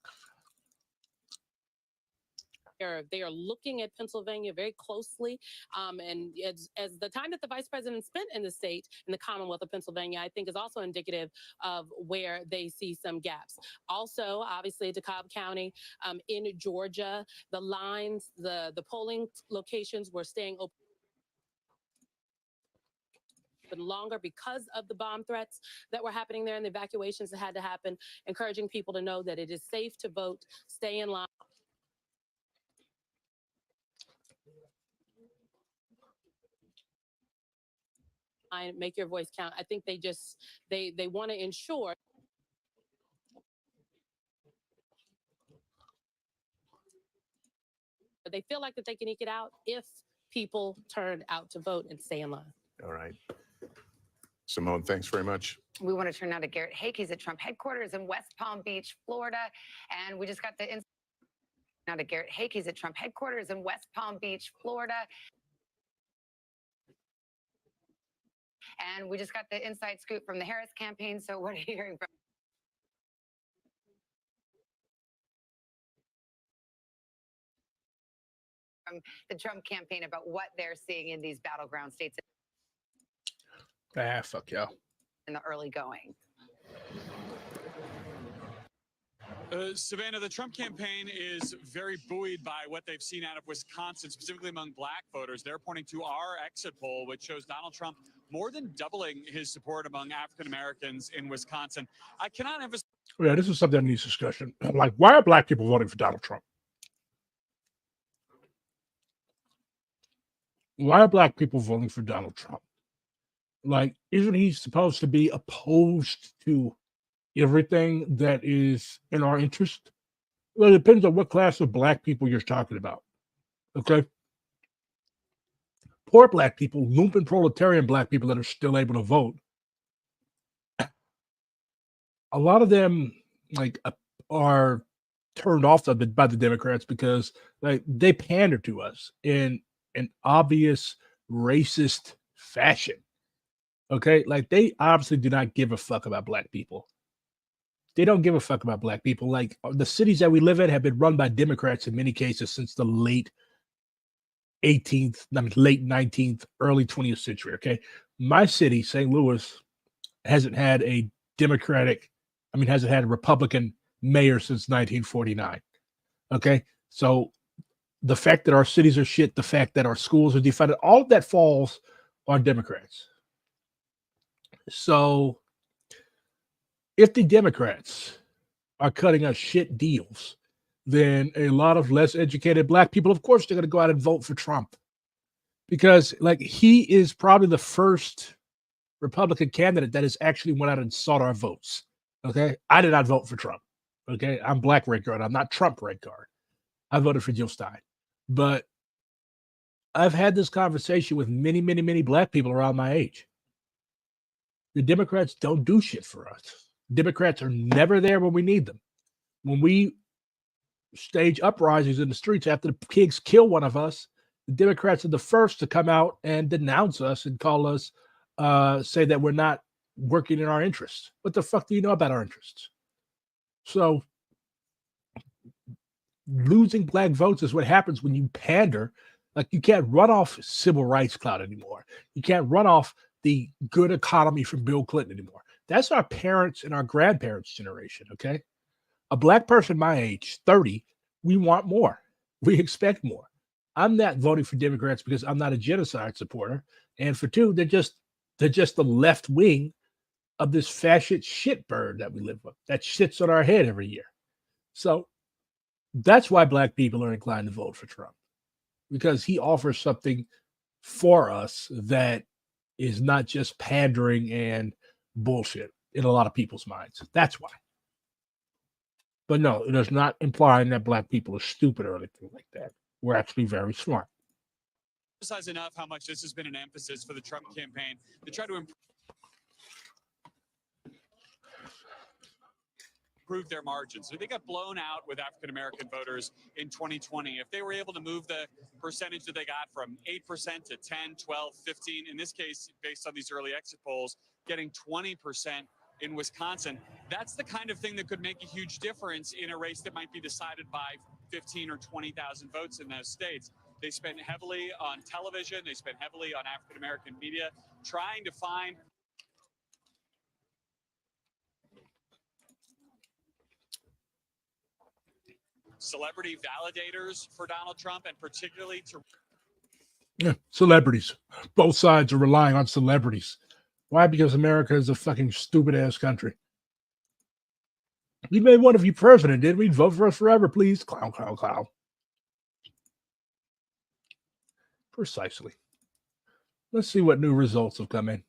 They are looking at Pennsylvania very closely. And as the time that the vice president spent in the state, in the Commonwealth of Pennsylvania, I think is also indicative of where they see some gaps. Also, obviously, DeKalb County, in Georgia, the lines, the polling locations were staying open longer because of the bomb threats that were happening there and the evacuations that had to happen, encouraging people to know that it is safe to vote, stay in line. Make your voice count. I think they want to ensure they feel like that they can eke it out if people turn out to vote and stay in line. All right. Simone, thanks very much. We want to turn now to Garrett Hake. He's at Trump headquarters in West Palm Beach, Florida. And we just got the now to Garrett Hake. He's at Trump headquarters in West Palm Beach, Florida. And we just got the inside scoop from the Harris campaign. So what are you hearing from the Trump campaign about what they're seeing in these battleground states? Fuck yeah. In the early going. Savannah, the Trump campaign is very buoyed by what they've seen out of Wisconsin, specifically among black voters. They're pointing to our exit poll, which shows Donald Trump more than doubling his support among African Americans in Wisconsin. I cannot emphasize. Yeah, this is something that needs discussion. Like, why are black people voting for Donald Trump? Why are black people voting for Donald Trump? Like, isn't he supposed to be opposed to everything that is in our interest? Well, it depends on what class of black people you're talking about. Okay. Poor black people, lumpen proletarian black people that are still able to vote. A lot of them are turned off by the Democrats because they pander to us in an obvious racist fashion. Okay, they obviously do not give a fuck about black people. They don't give a fuck about black people. Like, the cities that we live in have been run by Democrats in many cases since the late 19th, early 20th century. Okay, my city, St. Louis, hasn't had a Republican mayor since 1949. Okay, so the fact that our cities are shit, the fact that our schools are defunded, all of that falls on Democrats. So if the Democrats are cutting us shit deals, then a lot of less educated black people, of course, they're going to go out and vote for Trump because he is probably the first Republican candidate that has actually went out and sought our votes. Okay. I did not vote for Trump. Okay. I'm black red card. I'm not Trump red card. I voted for Jill Stein, but I've had this conversation with many, many, many black people around my age. The Democrats don't do shit for us. Democrats are never there when we need them. When we stage uprisings in the streets after the pigs kill one of us, the Democrats are the first to come out and denounce us and call us, say that we're not working in our interests. What the fuck do you know about our interests? So losing black votes is what happens when you pander. Like, you can't run off civil rights cloud anymore. You can't run off the good economy from Bill Clinton anymore. That's our parents and our grandparents' generation, okay? A black person my age, 30, we want more. We expect more. I'm not voting for Democrats because I'm not a genocide supporter. And for two, they're just the left wing of this fascist shitbird that we live with that shits on our head every year. So that's why black people are inclined to vote for Trump, because he offers something for us that is not just pandering and bullshit in a lot of people's minds. That's why. But no, it is not implying that black people are stupid or anything like that. We're actually very smart. Emphasize enough how much this has been an emphasis for the Trump campaign to try to improve their margins. So they got blown out with African American voters in 2020. If they were able to move the percentage that they got from 8% to 10, 12, 15, in this case, based on these early exit polls, getting 20% in Wisconsin, that's the kind of thing that could make a huge difference in a race that might be decided by 15 or 20,000 votes in those states. They spent heavily on television. They spent heavily on African American media, trying to find celebrity validators for Donald Trump, and particularly to Celebrities. Both sides are relying on celebrities. Why? Because America is a fucking stupid ass country. We made one of you president, didn't we? Vote for us forever, please. Clown, clown, clown. Precisely. Let's see what new results have come in.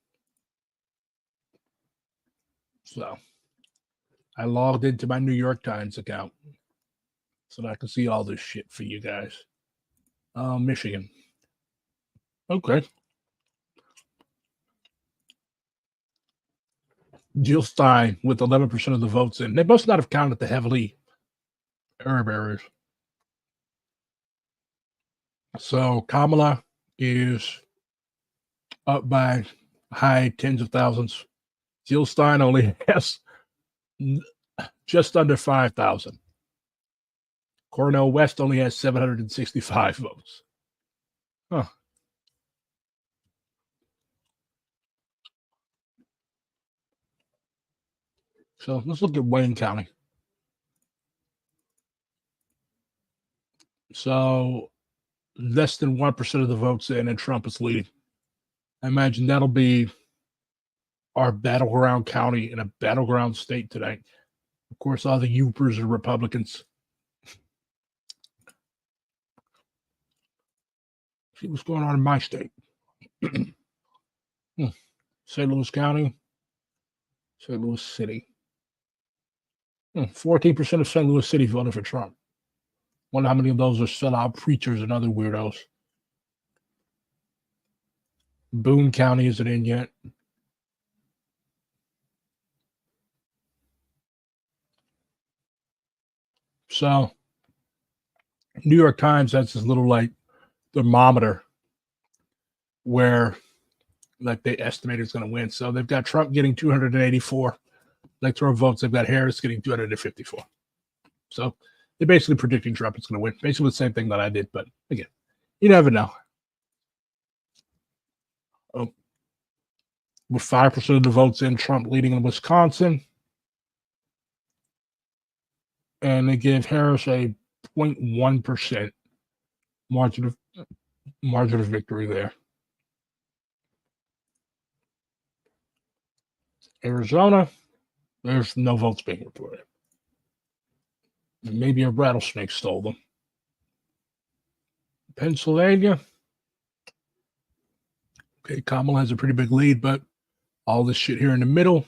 So I logged into my New York Times account so that I can see all this shit for you guys. Michigan. Okay. Jill Stein with 11% of the votes in. They must not have counted the heavily Arab areas. So Kamala is up by high tens of thousands. Jill Stein only has just under 5,000. Cornel West only has 765 votes. Huh. So let's look at Wayne County. So less than 1% of the votes in, and Trump is leading. I imagine that'll be our battleground county in a battleground state today. Of course, all the Yoopers are Republicans. See what's going on in my state. St. Louis County, St. Louis City. 14% of St. Louis City voted for Trump. Wonder how many of those are sellout preachers and other weirdos. Boone County isn't in yet. So, New York Times has this little like thermometer where like they estimate it's going to win. So they've got Trump getting 284 electoral votes. They've got Harris getting 254. So they're basically predicting Trump is going to win. Basically the same thing that I did, but again, you never know. With 5% of the votes in, Trump leading in Wisconsin. And they give Harris a 0.1% margin of victory there. Arizona, there's no votes being reported. Maybe a rattlesnake stole them. Pennsylvania. Okay, Kamala has a pretty big lead, but all this shit here in the middle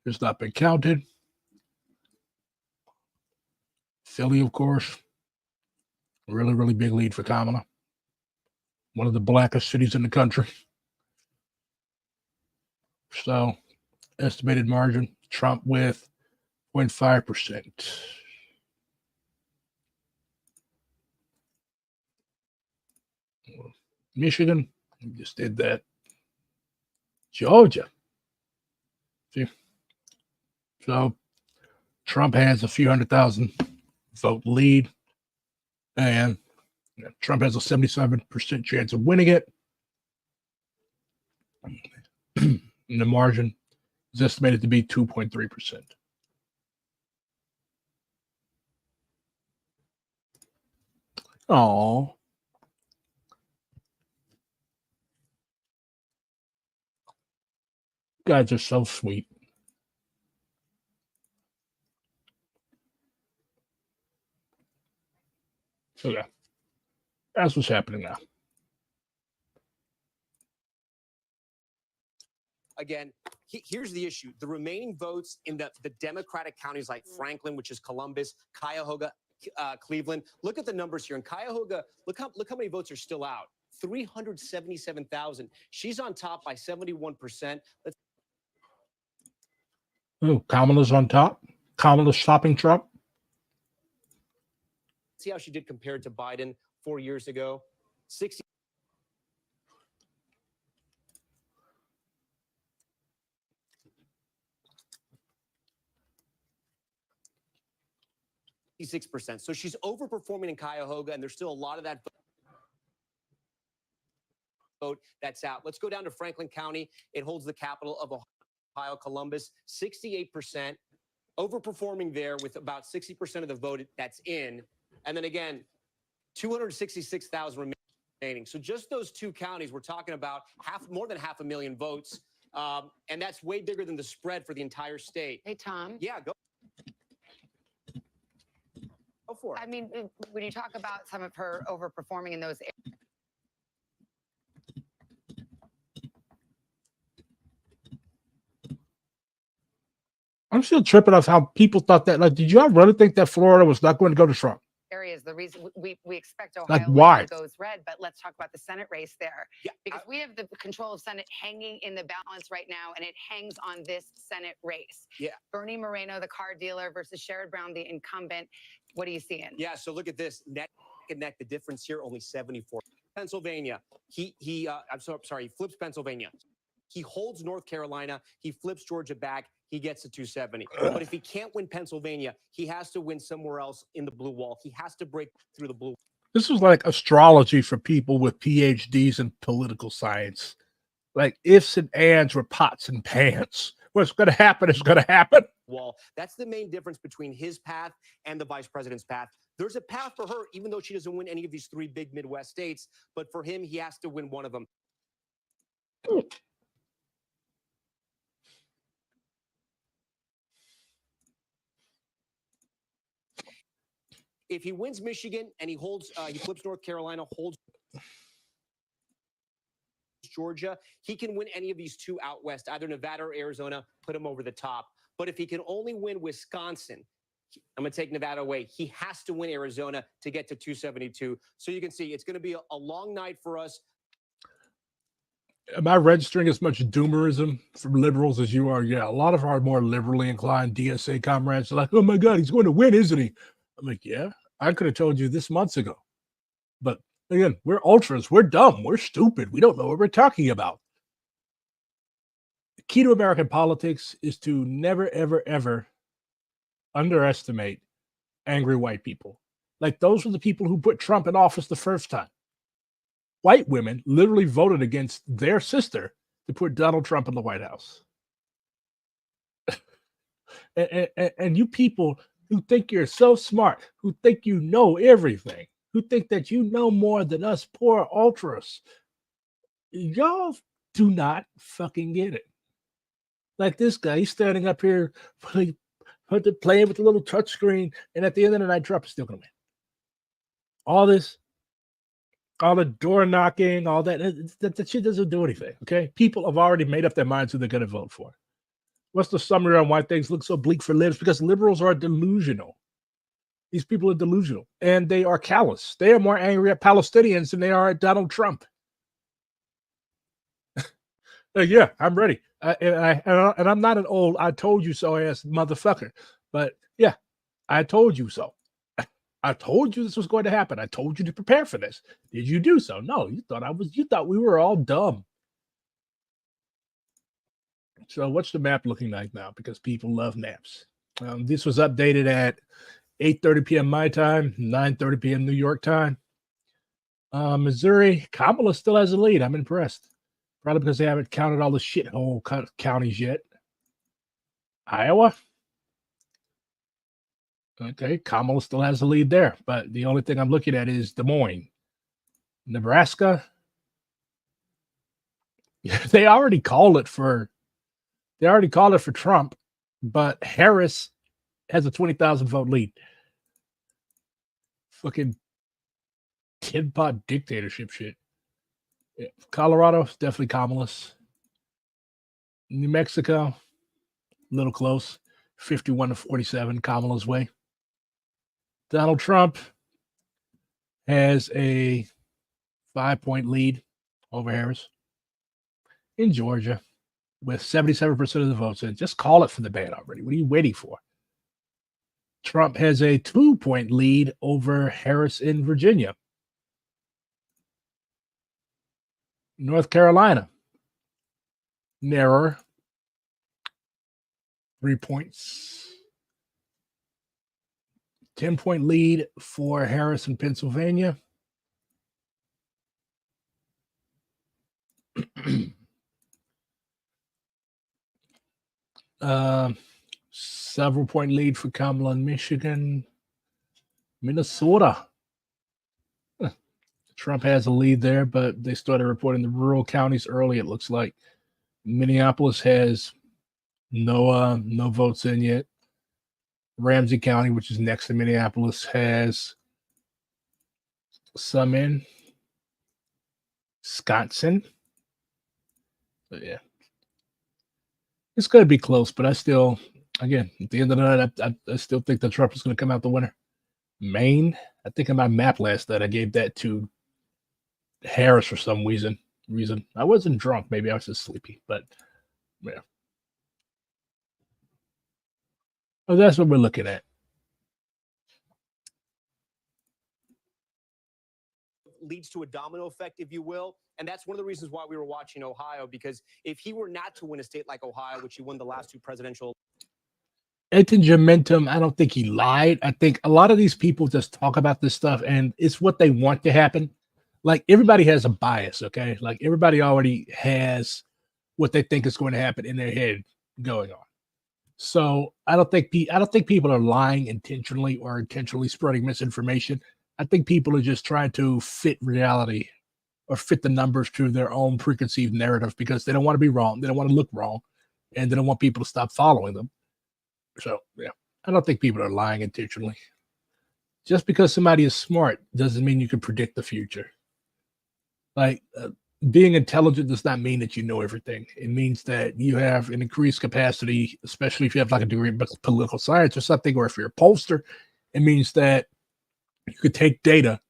has not been counted. Philly, of course. Really, really big lead for Kamala. one of the blackest cities in the country. So, estimated margin, Trump with 0.5%. Michigan, we just did that. Georgia. See? So, Trump has a few 100,000 vote lead, and Trump has a 77% chance of winning it. And the margin is estimated to be 2.3%. Oh, guys are so sweet. So yeah, that's what's happening now. Again, here's the issue. The remaining votes in the Democratic counties like Franklin, which is Columbus, Cuyahoga, Cleveland. Look at the numbers here. In Cuyahoga, look how many votes are still out. 377,000. She's on top by 71%. Oh, Kamala's on top. Kamala's topping Trump. See how she did compared to Biden 4 years ago. 60. %. So she's overperforming in Cuyahoga, and there's still a lot of that vote that's out. Let's go down to Franklin County. It holds the capital of Ohio, Columbus, 68%, overperforming there with about 60% of the vote that's in. And then again, 266,000 remaining. So just those two counties, we're talking about more than 500,000 votes. And that's way bigger than the spread for the entire state. Hey, Tom. Yeah, go for it. I mean, when you talk about some of her overperforming in those areas, I'm still tripping off how people thought that. Like, did y'all really think that Florida was not going to go to Trump? the reason we expect Ohio Like, why? goes red, but let's talk about the Senate race there. Yeah, because we have the control of Senate hanging in the balance right now, and it hangs on this Senate race. Yeah. Bernie Moreno, the car dealer, versus Sherrod Brown, the incumbent. What are you seeing? Yeah, so look at this. Neck and neck, the difference here, only 74. Pennsylvania, I'm sorry, he flips Pennsylvania. He holds North Carolina. He flips Georgia back. He gets to 270. But if he can't win Pennsylvania, he has to win somewhere else in the blue wall. He has to break through the blue. This was like astrology for people with PhDs in political science. Like ifs and ands were pots and pans. What's going to happen is going to happen. Wall. That's the main difference between his path and the vice president's path. There's a path for her, even though she doesn't win any of these three big Midwest states. But for him, he has to win one of them. If he wins Michigan and he flips North Carolina, holds Georgia, he can win any of these two out west, either Nevada or Arizona, put him over the top. But if he can only win Wisconsin, I'm going to take Nevada away. He has to win Arizona to get to 272. So you can see it's going to be a long night for us. Am I registering as much doomerism from liberals as you are? Yeah, a lot of our more liberally inclined DSA comrades are like, oh my God, he's going to win, isn't he? I'm like, yeah, I could have told you this months ago. But again, we're ultras. We're dumb. We're stupid. We don't know what we're talking about. The key to American politics is to never, ever, ever underestimate angry white people. Like those were the people who put Trump in office the first time. White women literally voted against their sister to put Donald Trump in the White House. and you people who think you're so smart, who think you know everything, who think that you know more than us poor ultras, y'all do not fucking get it. Like this guy, he's standing up here playing with the little touchscreen, and at the end of the night, Trump is still going to win. All the door knocking, all that shit doesn't do anything, okay? People have already made up their minds who they're going to vote for. What's the summary on why things look so bleak for libs? Because liberals are delusional. These people are delusional, and they are callous. They are more angry at Palestinians than they are at Donald Trump. Yeah, I'm ready. And I'm not an old "I told you so" ass motherfucker, but yeah, I told you so. I told you this was going to happen. I told you to prepare for this. Did you do so? No, you thought we were all dumb. So what's the map looking like now? Because people love maps. This was updated at 8:30 p.m. my time, 9:30 p.m. New York time. Missouri, Kamala still has a lead. I'm impressed. Probably because they haven't counted all the shithole counties yet. Iowa. Okay, Kamala still has the lead there, but the only thing I'm looking at is Des Moines. Nebraska. They already called it for Trump, but Harris has a 20,000 vote lead. Fucking tin pot dictatorship shit. Yeah. Colorado, definitely Kamala's. New Mexico, a little close. 51-47, Kamala's way. Donald Trump has a 5-point lead over Harris in Georgia with 77% of the votes in. Just call it for the ban already. What are you waiting for? Trump has a 2-point lead over Harris in Virginia. North Carolina, narrower, 3 points. 10-point lead for Harris in Pennsylvania. Several point lead for Kamala in Michigan. Minnesota. Trump has a lead there, but they started reporting the rural counties early, it looks like. Minneapolis has no votes in yet. Ramsey County, which is next to Minneapolis, has some in. Wisconsin. But yeah. It's going to be close, but I still, again, at the end of the night, I still think that Trump is going to come out the winner. Maine, I think on my map last night, I gave that to Harris for some reason. I wasn't drunk. Maybe I was just sleepy, but yeah. Oh, that's what we're looking at. Leads to a domino effect, if you will. And that's one of the reasons why we were watching Ohio, because if he were not to win a state like Ohio, which he won the last 2 presidential. Anton Gementum, I don't think he lied. I think a lot of these people just talk about this stuff and it's what they want to happen. Like everybody has a bias, okay? Like everybody already has what they think is going to happen in their head going on. So I don't think people are lying intentionally or intentionally spreading misinformation. I think people are just trying to fit reality or fit the numbers to their own preconceived narrative because they don't want to be wrong. They don't want to look wrong, and they don't want people to stop following them. So, yeah, I don't think people are lying intentionally. Just because somebody is smart doesn't mean you can predict the future. Like, being intelligent does not mean that you know everything. It means that you have an increased capacity, especially if you have like a degree in political science or something, or if you're a pollster, it means that you could take data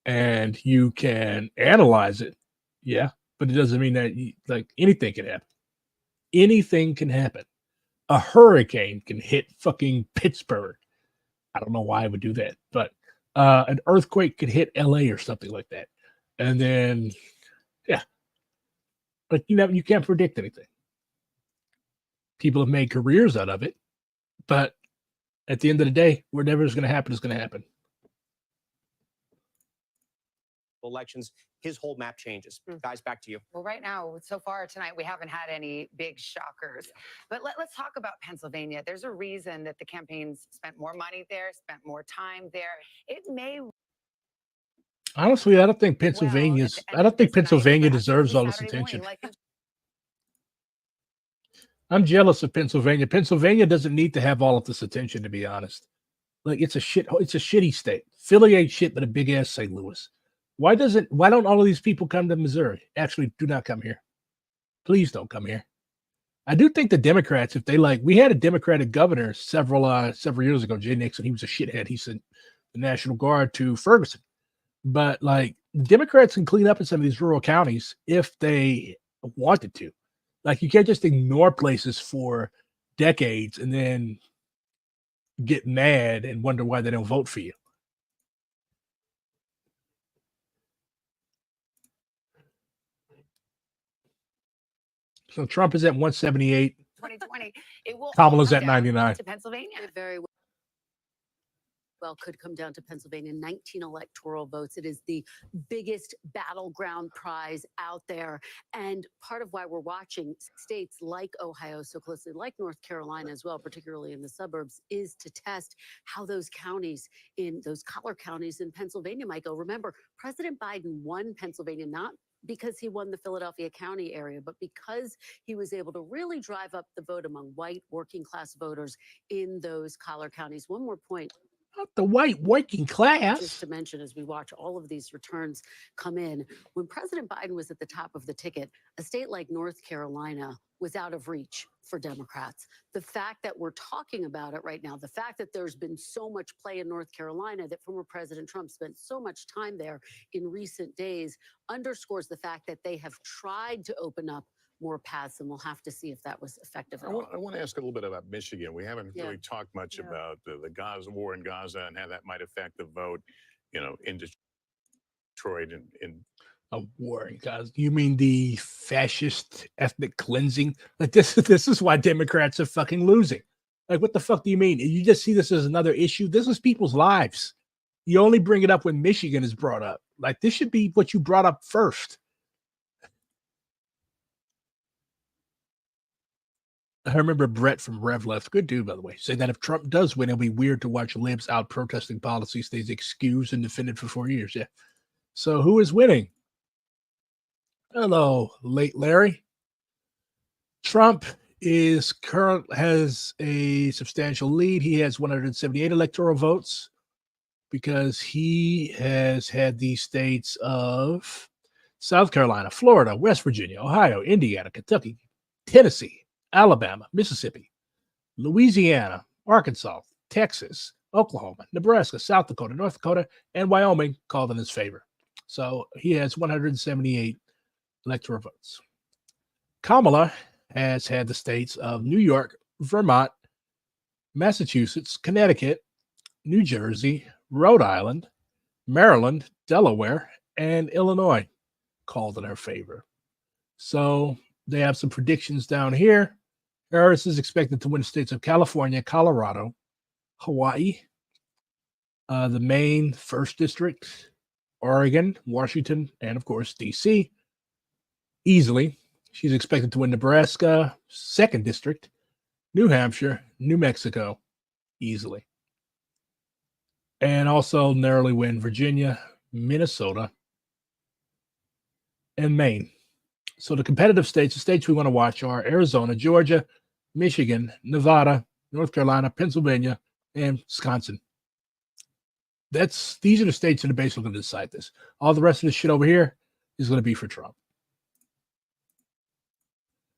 and you can analyze it. Yeah, but it doesn't mean that like anything can happen. Anything can happen. A hurricane can hit fucking Pittsburgh. I don't know why I would do that, but an earthquake could hit LA or something like that. And then, yeah, but you can't predict anything. People have made careers out of it, but at the end of the day, whatever is going to happen is going to happen. Elections, his whole map changes. Guys, back to you. Well, right now, so far tonight, we haven't had any big shockers. But let's talk about Pennsylvania. There's a reason that the campaigns spent more money there, spent more time there. It may. Honestly, I don't think Pennsylvania deserves all this attention. I'm jealous of Pennsylvania. Pennsylvania doesn't need to have all of this attention, to be honest. Like it's a shitty state. Philly ain't shit but a big ass St. Louis. Why don't all of these people come to Missouri? Actually, do not come here. Please don't come here. I do think the Democrats, if they we had a Democratic governor several years ago, Jay Nixon, he was a shithead. He sent the National Guard to Ferguson. But the Democrats can clean up in some of these rural counties if they wanted to. Like, you can't just ignore places for decades and then get mad and wonder why they don't vote for you. So Trump is at 178. 2020. It will all Kamala's come at down 99. to Pennsylvania. It very well could come down to Pennsylvania. 19 electoral votes. It is the biggest battleground prize out there. And part of why we're watching states like Ohio so closely, like North Carolina as well, particularly in the suburbs, is to test how those counties in those collar counties in Pennsylvania might go. Remember, President Biden won Pennsylvania not because he won the Philadelphia County area, but because he was able to really drive up the vote among white working class voters in those collar counties. One more point. The white working class. Just to mention, as we watch all of these returns come in, when President Biden was at the top of the ticket, a state like North Carolina was out of reach for Democrats. The fact that we're talking about it right now, the fact that there's been so much play in North Carolina, that former President Trump spent so much time there in recent days, underscores the fact that they have tried to open up more paths, and we'll have to see if that was effective at all. I want to ask a little bit about Michigan. We haven't really talked much about the Gaza war in Gaza and how that might affect the vote, in Detroit and in a war in Gaza. You mean the fascist ethnic cleansing? Like, this is why Democrats are fucking losing. Like, what the fuck do you mean? You just see this as another issue? This is people's lives. You only bring it up when Michigan is brought up. Like, this should be what you brought up first. I remember Brett from Rev Left, good dude, by the way, saying that if Trump does win, it'll be weird to watch libs out protesting policy stays excused and defended for 4 years. Yeah. So who is winning? Hello, late Larry. Trump has a substantial lead. He has 178 electoral votes because he has had the states of South Carolina, Florida, West Virginia, Ohio, Indiana, Kentucky, Tennessee, Alabama, Mississippi, Louisiana, Arkansas, Texas, Oklahoma, Nebraska, South Dakota, North Dakota, and Wyoming called in his favor. So he has 178 electoral votes. Kamala has had the states of New York, Vermont, Massachusetts, Connecticut, New Jersey, Rhode Island, Maryland, Delaware, and Illinois called in her favor. So they have some predictions down here. Harris is expected to win the states of California, Colorado, Hawaii, the Maine 1st District, Oregon, Washington, and of course, D.C. easily. She's expected to win Nebraska, 2nd District, New Hampshire, New Mexico easily. And also narrowly win Virginia, Minnesota, and Maine. So the competitive states, the states we want to watch are Arizona, Georgia, Michigan, Nevada, North Carolina, Pennsylvania, and Wisconsin. These are the states that are basically going to decide this. All the rest of this shit over here is going to be for Trump.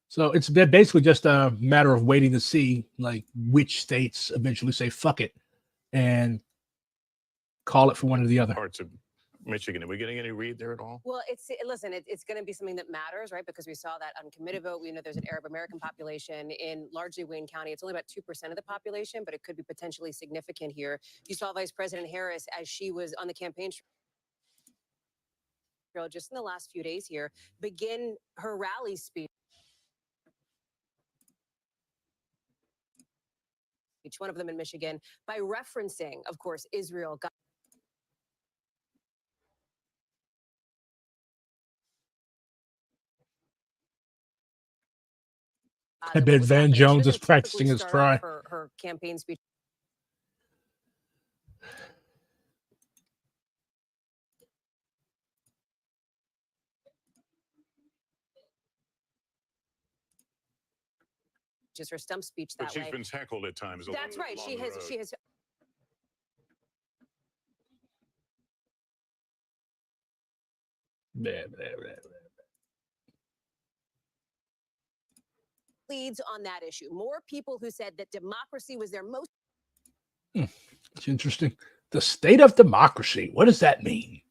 So it's basically just a matter of waiting to see like which states eventually say fuck it and call it for one or the other. Parts of Michigan. Are we getting any read there at all? Well, it's going to be something that matters, right? Because we saw that uncommitted vote. We know there's an Arab American population in largely Wayne County. It's only about 2% of the population, but it could be potentially significant here. You saw Vice President Harris as she was on the campaign trail just in the last few days here, begin her rally speech. Each one of them in Michigan by referencing, of course, Israel. I bet Van Jones is practicing his cry. For her campaign speech. Just her stump speech that But way. she's been tackled at times. That's right. She has. Leads on that issue. More people who said that democracy was their most. It's interesting. The state of democracy. What does that mean?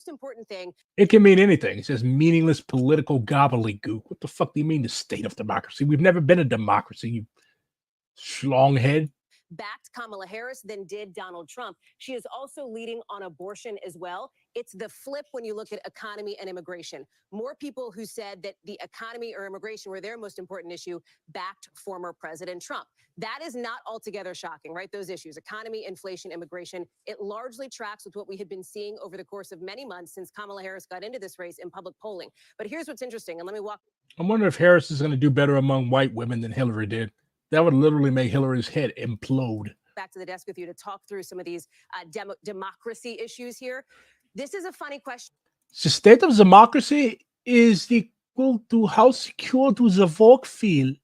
important thing. It can mean anything. It says meaningless political gobbledygook. What the fuck do you mean the state of democracy? We've never been a democracy, you schlonghead. Backed Kamala Harris than did Donald Trump. She is also leading on abortion as well. It's the flip when you look at economy and immigration. More people who said that the economy or immigration were their most important issue backed former President Trump. That is not altogether shocking, right? Those issues, economy, inflation, immigration, it largely tracks with what we had been seeing over the course of many months since Kamala Harris got into this race in public polling. But here's what's interesting, and let me walk. I wonder if Harris is going to do better among white women than Hillary did. That would literally make Hillary's head implode. Back to the desk with you to talk through some of these democracy issues here. This is a funny question. The state of democracy is equal to how secure does the vote feel?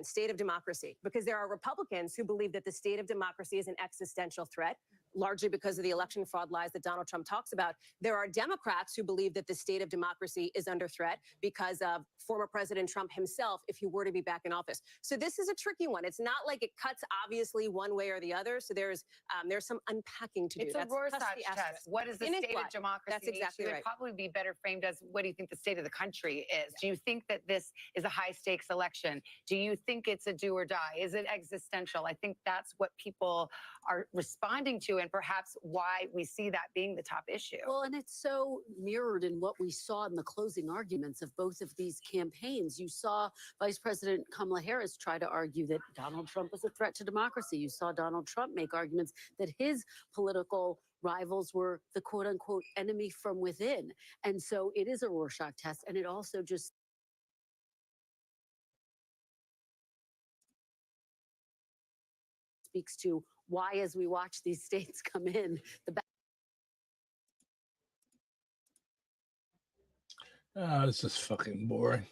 State of democracy, because there are Republicans who believe that the state of democracy is an existential threat, largely because of the election fraud lies that Donald Trump talks about. There are Democrats who believe that the state of democracy is under threat because of former President Trump himself if he were to be back in office. So this is a tricky one. It's not like it cuts obviously one way or the other. So there's some unpacking to do. It's a Rorschach test. What is the state of democracy? That's exactly It right. would probably be better framed as, what do you think the state of the country is? Do you think that this is a high stakes election? Do you think it's a do or die? Is it existential? I think that's what people are responding to, and perhaps why we see that being the top issue. Well, and it's so mirrored in what we saw in the closing arguments of both of these campaigns. You saw Vice President Kamala Harris try to argue that Donald Trump was a threat to democracy. You saw Donald Trump make arguments that his political rivals were the quote unquote enemy from within. And so it is a Rorschach test. And it also just speaks to why, as we watch these states come in, This is fucking boring.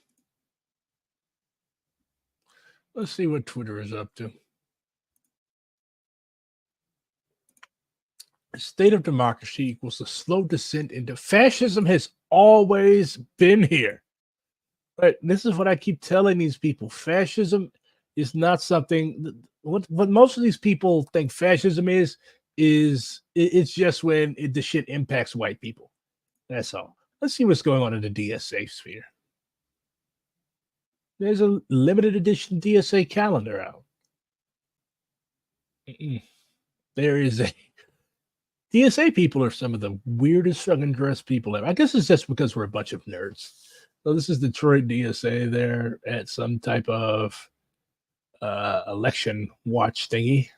Let's see what Twitter is up to. The state of democracy equals a slow descent into fascism has always been here. Right? This is what I keep telling these people. Fascism is not something. What most of these people think fascism is it's just when the shit impacts white people. That's all. Let's see what's going on in the DSA sphere. There's a limited edition DSA calendar out. There is a DSA people are some of the weirdest fucking dressed people ever. I guess it's just because we're a bunch of nerds. So this is Detroit DSA. They're at some type of election watch thingy.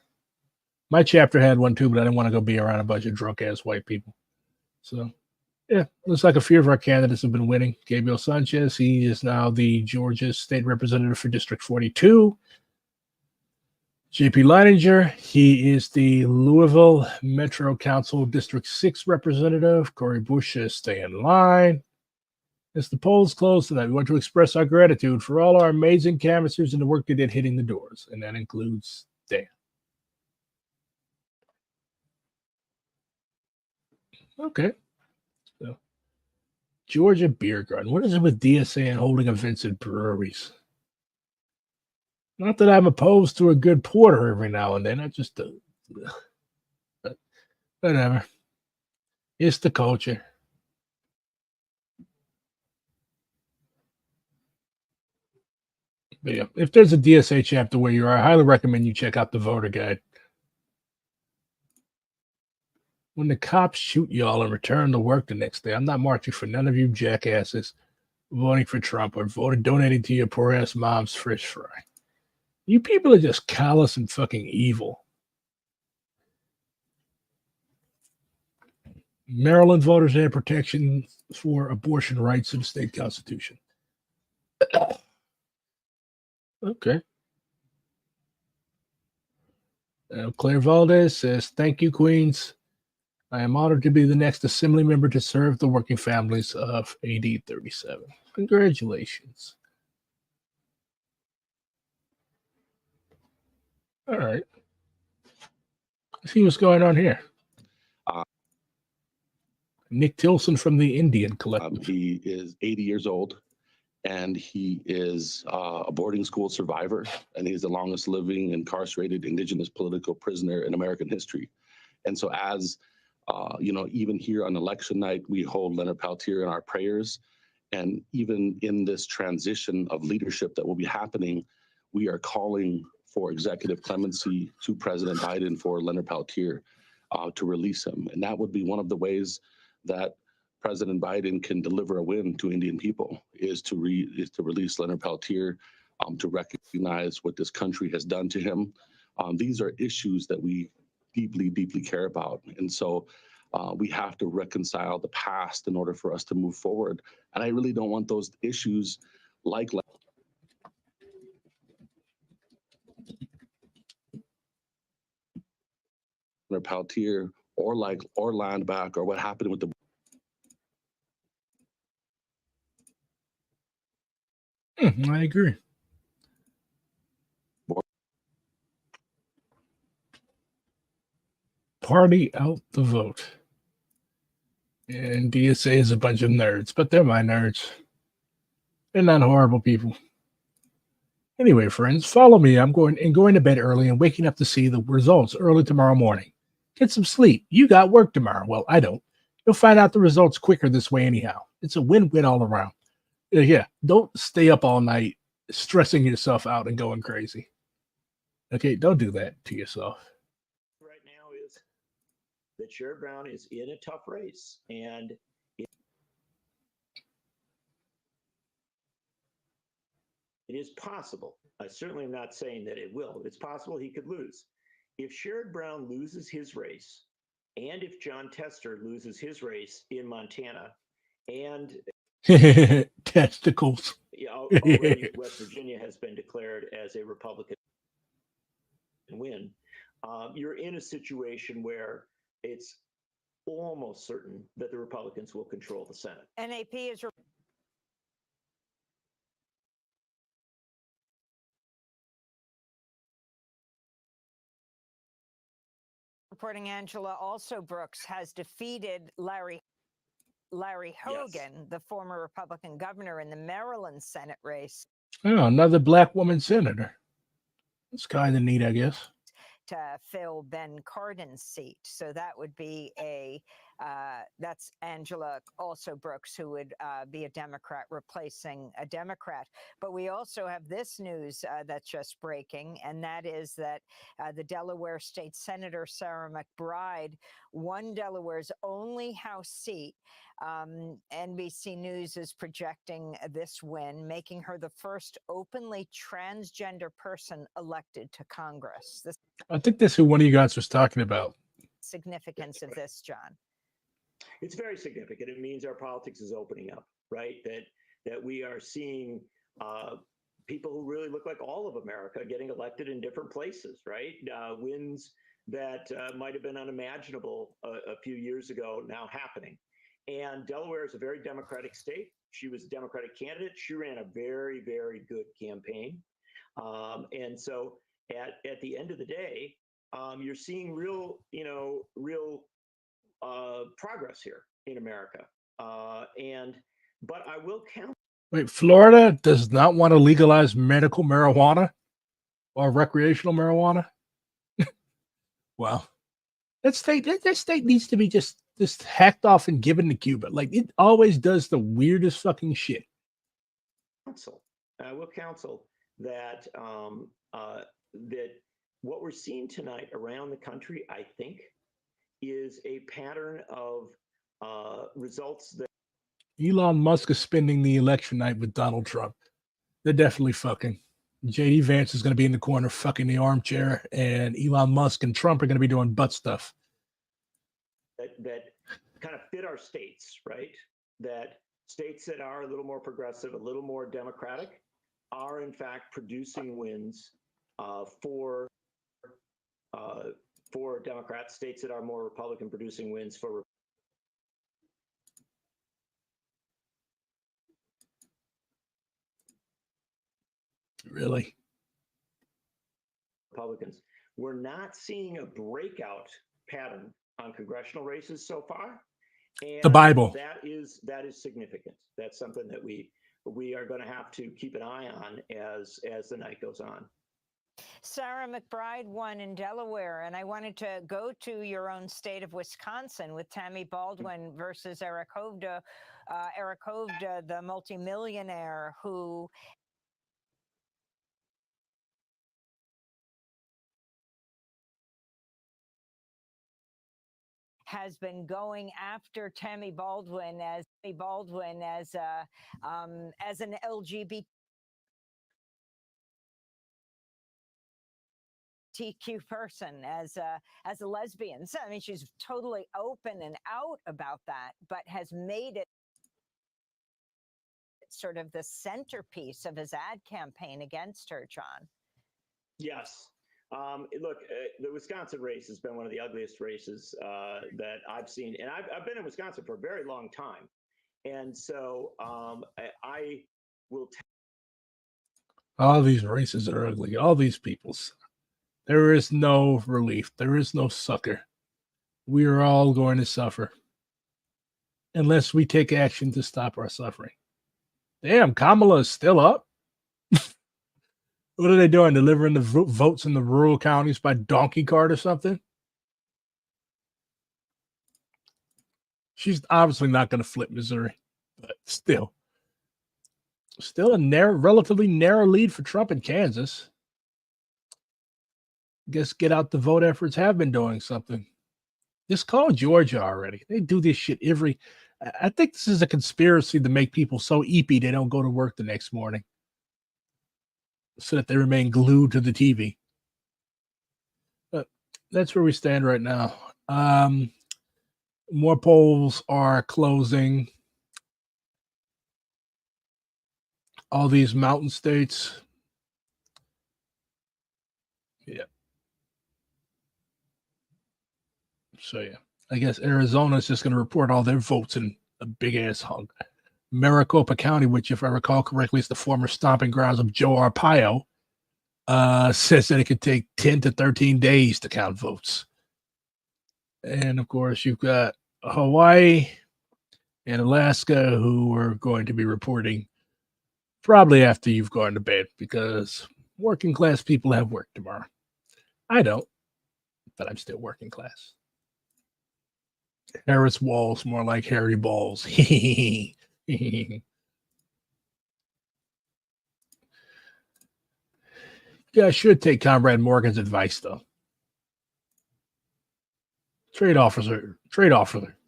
My chapter had one too, but I didn't want to go be around a bunch of drunk ass white people. So yeah, looks like a few of our candidates have been winning. Gabriel Sanchez, he is now the Georgia state representative for District 42. JP Leininger, he is the Louisville Metro Council District 6 representative. Cory Bush says stay in line. As the polls close tonight, we want to express our gratitude for all our amazing canvassers and the work they did hitting the doors, and that includes Dan. Okay. So, Georgia Beer Garden. What is it with DSA and holding events at breweries? Not that I'm opposed to a good porter every now and then. I just do. But whatever. It's the culture. But yeah, if there's a DSA chapter where you are, I highly recommend you check out the voter guide. When the cops shoot y'all and return to work the next day, I'm not marching for none of you jackasses voting for Trump or donating to your poor ass mom's fish fry. You people are just callous and fucking evil. Maryland voters had protection for abortion rights in the state constitution. Okay. Claire Valdez says, thank you, Queens. I am honored to be the next assembly member to serve the working families of AD 37. Congratulations. All right. Let's see what's going on here. Nick Tilson from the Indian Collective. He is 80 years old, and he is a boarding school survivor, and he's the longest living incarcerated indigenous political prisoner in American history. And so as Even here on election night, we hold Leonard Peltier in our prayers. And even in this transition of leadership that will be happening, we are calling for executive clemency to President Biden for Leonard Peltier to release him. And that would be one of the ways that President Biden can deliver a win to Indian people is to release Leonard Peltier, to recognize what this country has done to him. These are issues that we deeply, deeply care about. And so we have to reconcile the past in order for us to move forward. And I really don't want those issues like Leonard Peltier or Landback or what happened with the I agree. Party out the vote. And DSA is a bunch of nerds, but they're my nerds. They're not horrible people. Anyway, friends, follow me. I'm going to bed early and waking up to see the results early tomorrow morning. Get some sleep. You got work tomorrow. Well, I don't. You'll find out the results quicker this way anyhow. It's a win-win all around. Yeah, don't stay up all night stressing yourself out and going crazy. Okay, don't do that to yourself. Right now is that Sherrod Brown is in a tough race, and it is possible. I certainly am not saying that it will. It's possible he could lose. If Sherrod Brown loses his race, and if John Tester loses his race in Montana, and testicles. Already West Virginia has been declared as a Republican win, you're in a situation where it's almost certain that the Republicans will control the Senate. NAP is reporting Angela also Brooks has defeated Larry Hogan, the former Republican governor, in the Maryland Senate race. Oh, another black woman senator. That's kind of neat, I guess. To fill Ben Cardin's seat. So that would be that's Angela also Brooks, who would be a Democrat replacing a Democrat. But we also have this news that's just breaking, and that is that the Delaware State Senator Sarah McBride won Delaware's only House seat. NBC News is projecting this win, making her the first openly transgender person elected to Congress. I think that's who one of you guys was talking about. Significance of this, John. It's very significant. It means our politics is opening up, right? That we are seeing people who really look like all of America getting elected in different places, right? Wins that might have been unimaginable a few years ago now happening. And Delaware is a very Democratic state. She was a Democratic candidate. She ran a very, very good campaign. And so at the end of the day, you're seeing real progress here in America. But I will count. Wait, Florida does not want to legalize medical marijuana or recreational marijuana? Wow. That state needs to be just hacked off and given to Cuba. Like, it always does the weirdest fucking shit. I will counsel that that what we're seeing tonight around the country, I think, is a pattern of results that Elon Musk is spending the election night with Donald Trump. They're definitely fucking. JD Vance is going to be in the corner fucking the armchair, and Elon Musk and Trump are going to be doing butt stuff. That kind of fit our states, right? That states that are a little more progressive, a little more democratic, are in fact producing wins for Democrats. States that are more Republican producing wins for Really? Republicans. We're not seeing a breakout pattern on congressional races so far. And the Bible. That is significant. That's something that we are going to have to keep an eye on as the night goes on. Sarah McBride won in Delaware, and I wanted to go to your own state of Wisconsin with Tammy Baldwin versus Eric Hovda. Eric Hovda, the multimillionaire who has been going after Tammy Baldwin as an LGBT TQ person, as a lesbian. So, I mean, she's totally open and out about that, but has made it sort of the centerpiece of his ad campaign against her, John. Yes. Look, the Wisconsin race has been one of the ugliest races that I've seen, and I've been in Wisconsin for a very long time, and so I will. All these races are ugly. All these peoples. There is no relief. There is no succor. We are all going to suffer unless we take action to stop our suffering. Damn, Kamala is still up. What are they doing? Delivering the votes in the rural counties by donkey cart or something? She's obviously not going to flip Missouri, but still a relatively narrow lead for Trump in Kansas. Guess get out the vote efforts have been doing something. Just call Georgia already. They do this shit every. I think this is a conspiracy to make people so eepy they don't go to work the next morning, so that they remain glued to the TV. But that's where we stand right now. More polls are closing. All these mountain states. Yeah. So, yeah. I guess Arizona is just going to report all their votes in a big-ass hunk. Maricopa County, which, if I recall correctly, is the former stomping grounds of Joe Arpaio, says that it could take 10 to 13 days to count votes. And, of course, you've got Hawaii and Alaska, who are going to be reporting probably after you've gone to bed, because working class people have work tomorrow. I don't, but I'm still working class. Harris Walls, more like Harry Balls. You guys should take Comrade Morgan's advice, though. Trade officer.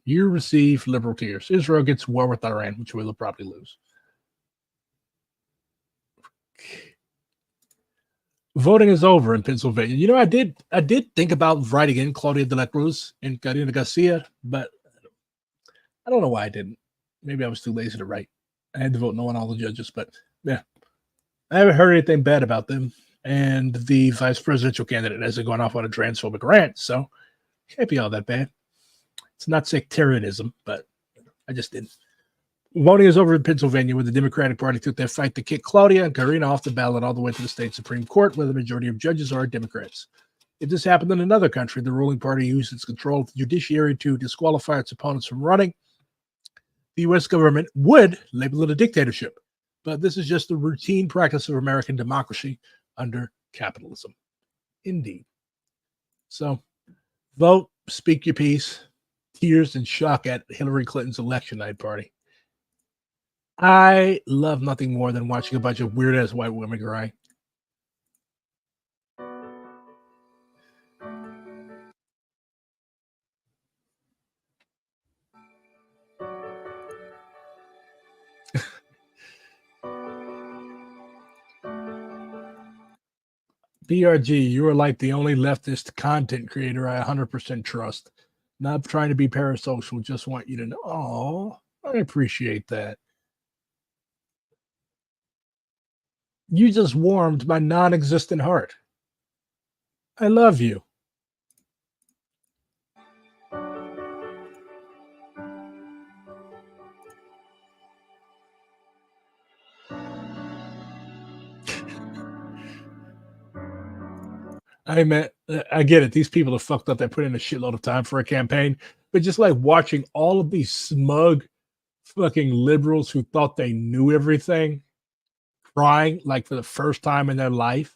You receive liberal tears. Israel gets war with Iran, which we'll probably lose. Voting is over in Pennsylvania. You know, I did think about writing in Claudia de la Cruz and Karina Garcia, but I don't know why I didn't. Maybe I was too lazy to write. I had to vote no on all the judges, but yeah. I haven't heard anything bad about them. And the vice presidential candidate hasn't gone off on a transphobic rant, so it can't be all that bad. It's not sectarianism, but I just didn't. Voting is over in Pennsylvania, where the Democratic Party took their fight to kick Claudia and Karina off the ballot all the way to the state Supreme Court, where the majority of judges are Democrats. If this happened in another country, the ruling party used its control of the judiciary to disqualify its opponents from running. The U.S. government would label it a dictatorship, but this is just the routine practice of American democracy under capitalism. Indeed. So, vote, speak your piece. Tears and shock at Hillary Clinton's election night party. I love nothing more than watching a bunch of weird-ass white women cry. BRG, you are like the only leftist content creator I 100% trust. Not trying to be parasocial, just want you to know. Oh, I appreciate that. You just warmed my non-existent heart. I love you. I get it. These people are fucked up. They put in a shitload of time for a campaign, but just like watching all of these smug fucking liberals who thought they knew everything crying like for the first time in their life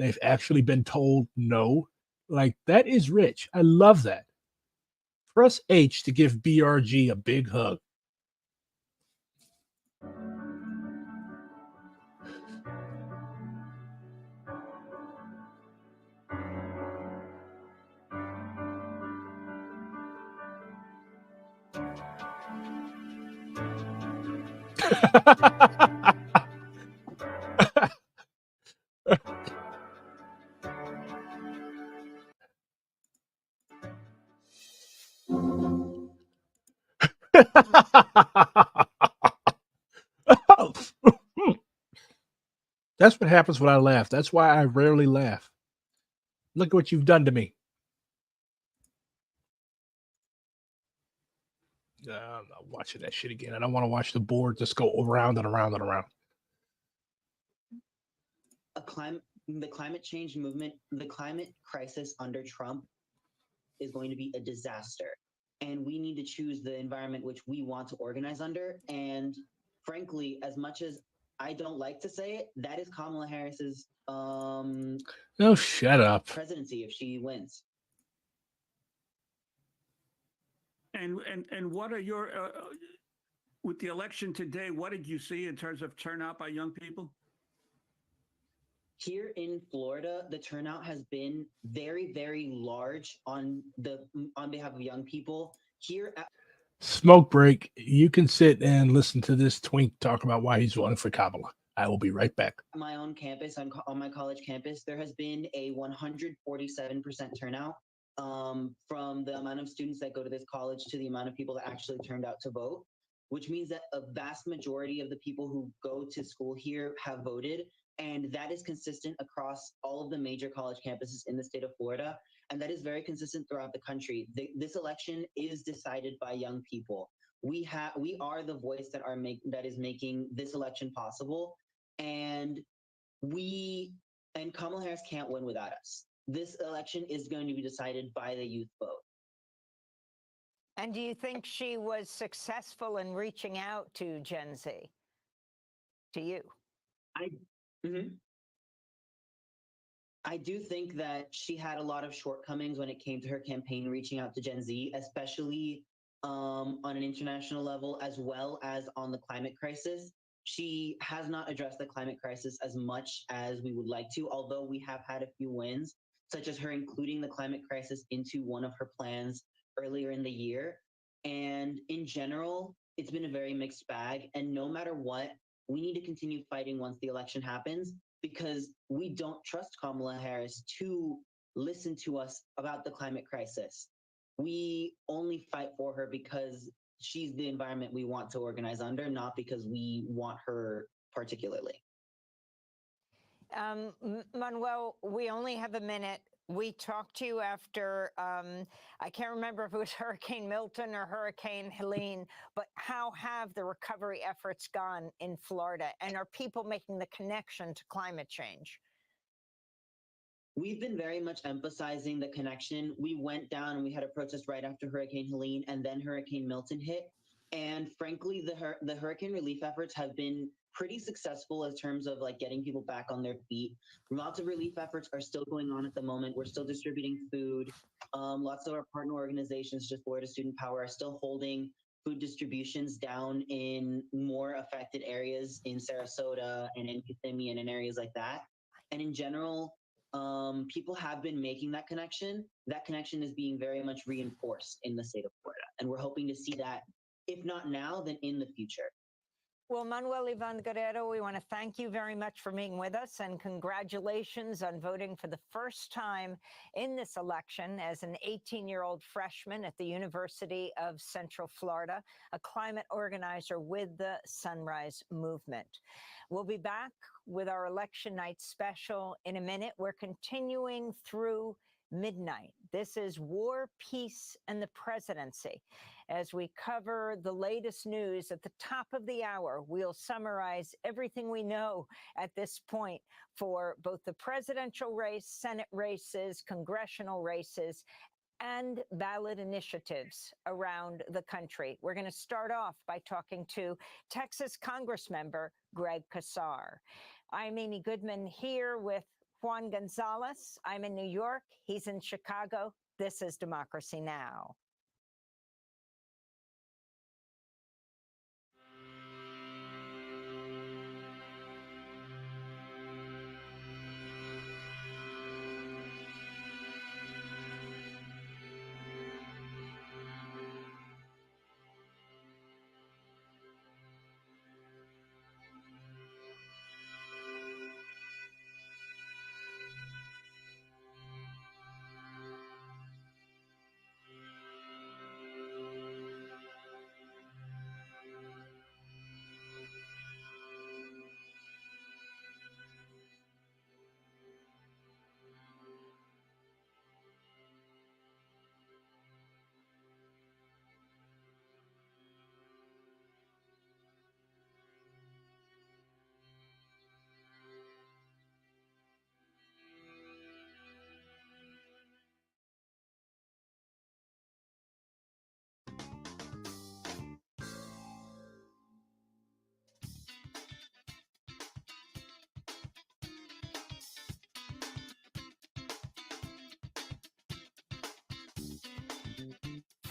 they've actually been told no. Like, that is rich. I love that. Press H to give BRG a big hug. That's what happens when I laugh. That's why I rarely laugh. Look at what you've done to me. I'm not watching that shit again. I don't want to watch the board just go around and around and around. The climate change movement, the climate crisis under Trump is going to be a disaster. And we need to choose the environment which we want to organize under. And frankly, as much as I don't like to say it, that is Kamala Harris's Oh, shut up. presidency if she wins. And what are your with the election today? What did you see in terms of turnout by young people? Here in Florida, the turnout has been very, very large on behalf of young people. Here at Smoke break. You can sit and listen to this twink talk about why he's running for Kamala. I will be right back. my own campus, on my college campus, there has been a 147% turnout from the amount of students that go to this college to the amount of people that actually turned out to vote, which means that a vast majority of the people who go to school here have voted. And that is consistent across all of the major college campuses in the state of Florida. And that is very consistent throughout the country. This election is decided by young people. We are the voice that is making this election possible. And Kamala Harris can't win without us. This election is going to be decided by the youth vote. And do you think she was successful in reaching out to Gen Z? To you? I do think that she had a lot of shortcomings when it came to her campaign reaching out to Gen Z, especially on an international level, as well as on the climate crisis. She has not addressed the climate crisis as much as we would like to, although we have had a few wins, such as her including the climate crisis into one of her plans earlier in the year. And in general, it's been a very mixed bag. And no matter what, we need to continue fighting once the election happens, because we don't trust Kamala Harris to listen to us about the climate crisis. We only fight for her because she's the environment we want to organize under, not because we want her particularly. Manuel, we only have a minute. We talked to you after, I can't remember if it was Hurricane Milton or Hurricane Helene, but how have the recovery efforts gone in Florida? And are people making the connection to climate change? We've been very much emphasizing the connection. We went down and we had a protest right after Hurricane Helene, and then Hurricane Milton hit. And frankly, the hurricane relief efforts have been pretty successful in terms of like getting people back on their feet. Lots of relief efforts are still going on at the moment. We're still distributing food. Lots of our partner organizations, just Florida Student Power, are still holding food distributions down in more affected areas in Sarasota and in Kissimmee and in areas like that. And in general, people have been making that connection. That connection is being very much reinforced in the state of Florida. And we're hoping to see that, if not now, then in the future. Well, Manuel Ivan Guerrero, we want to thank you very much for being with us, and congratulations on voting for the first time in this election as an 18-year-old freshman at the University of Central Florida, a climate organizer with the Sunrise Movement. We'll be back with our election night special in a minute. We're continuing through midnight. This is War, Peace, and the Presidency. As we cover the latest news at the top of the hour, we'll summarize everything we know at this point for both the presidential race, Senate races, congressional races, and ballot initiatives around the country. We're going to start off by talking to Texas Congressmember Greg Casar. I'm Amy Goodman here with Juan Gonzalez. I'm in New York. He's in Chicago. This is Democracy Now!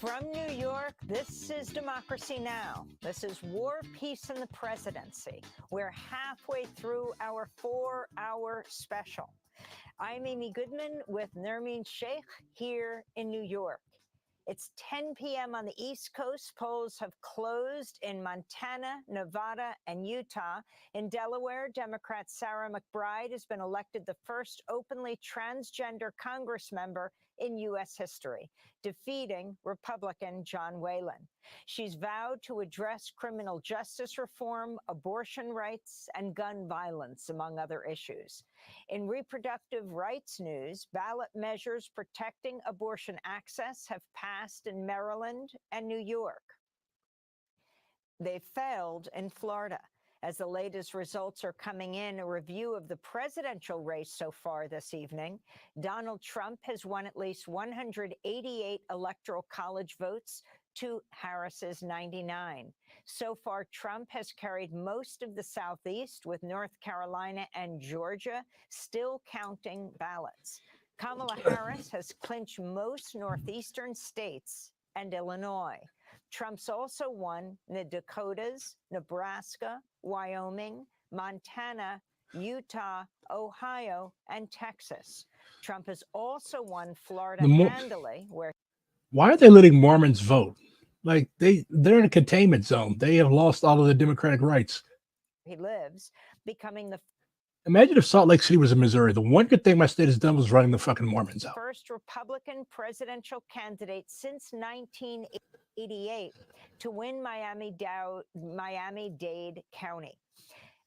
From New York, this is Democracy Now! This is War, Peace, and the Presidency. We're halfway through our 4-hour special. I'm Amy Goodman with Nermeen Sheikh here in New York. It's 10 p.m. on the East Coast. Polls have closed in Montana, Nevada, and Utah. In Delaware, Democrat Sarah McBride has been elected the first openly transgender Congress member in U.S. history, defeating Republican John Whalen. She's vowed to address criminal justice reform, abortion rights, and gun violence, among other issues. In reproductive rights news, ballot measures protecting abortion access have passed in Maryland and New York. They failed in Florida. As the latest results are coming in, a review of the presidential race so far this evening, Donald Trump has won at least 188 electoral college votes to Harris's 99. So far, Trump has carried most of the Southeast, with North Carolina and Georgia still counting ballots. Kamala Harris has clinched most northeastern states and Illinois. Trump's also won the Dakotas, Nebraska, Wyoming, Montana, Utah, Ohio, and Texas. Trump has also won Florida handily, where why are they letting Mormons vote? Like they're in a containment zone. They have lost all of their democratic rights. he lives, becoming the Imagine if Salt Lake City was in Missouri. The one good thing my state has done was running the fucking Mormons out. first Republican presidential candidate since 1988 to win Miami-Dade County.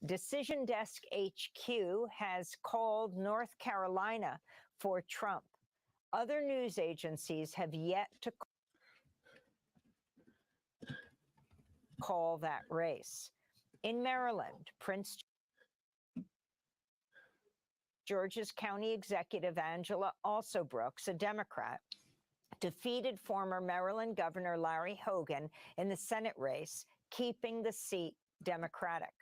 Decision Desk HQ has called North Carolina for Trump. Other news agencies have yet to call that race. In Maryland, Prince George's County Executive Angela Brooks, a Democrat, defeated former Maryland Governor Larry Hogan in the Senate race, keeping the seat Democratic.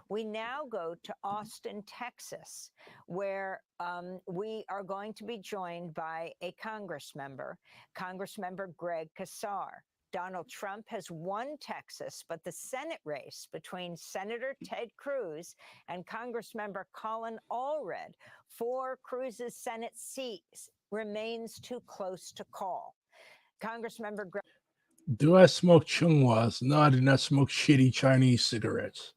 We now go to Austin, Texas, where we are going to be joined by a Congress member, Congressmember Greg Casar. Donald Trump has won Texas, but the Senate race between Senator Ted Cruz and Congressmember Colin Allred for Cruz's Senate seat remains too close to call. Congressmember Greg. Do I smoke chunghwas? No, I do not smoke shitty Chinese cigarettes.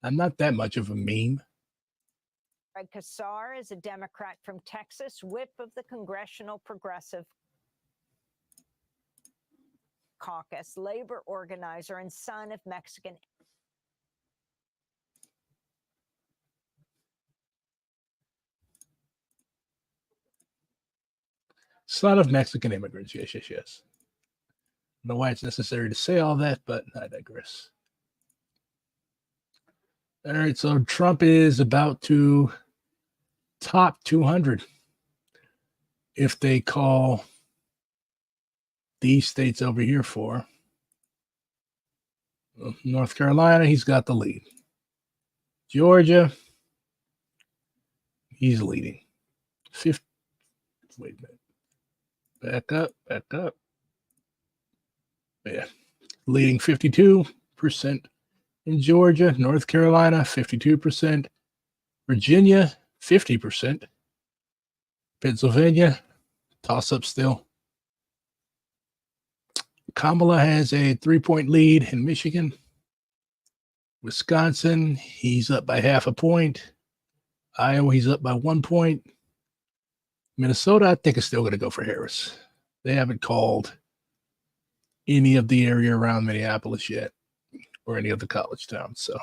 I'm not that much of a meme. Greg Casar is a Democrat from Texas, whip of the Congressional Progressive Caucus, labor organizer, and son of Mexican. Son of Mexican immigrants. Yes, yes, yes. I don't know why it's necessary to say all that, but I digress. All right, so Trump is about to top 200 if they call these states over here for. North Carolina, he's got the lead. Georgia, he's leading. Wait a minute. Back up. Yeah. Leading 52% in Georgia, North Carolina, 52%, Virginia, 50%, Pennsylvania, toss up still. Kamala has a 3-point lead in Michigan. Wisconsin, he's up by half a point. Iowa, he's up by 1 point. Minnesota, I think is still going to go for Harris. They haven't called any of the area around Minneapolis yet, or any of the college towns. So,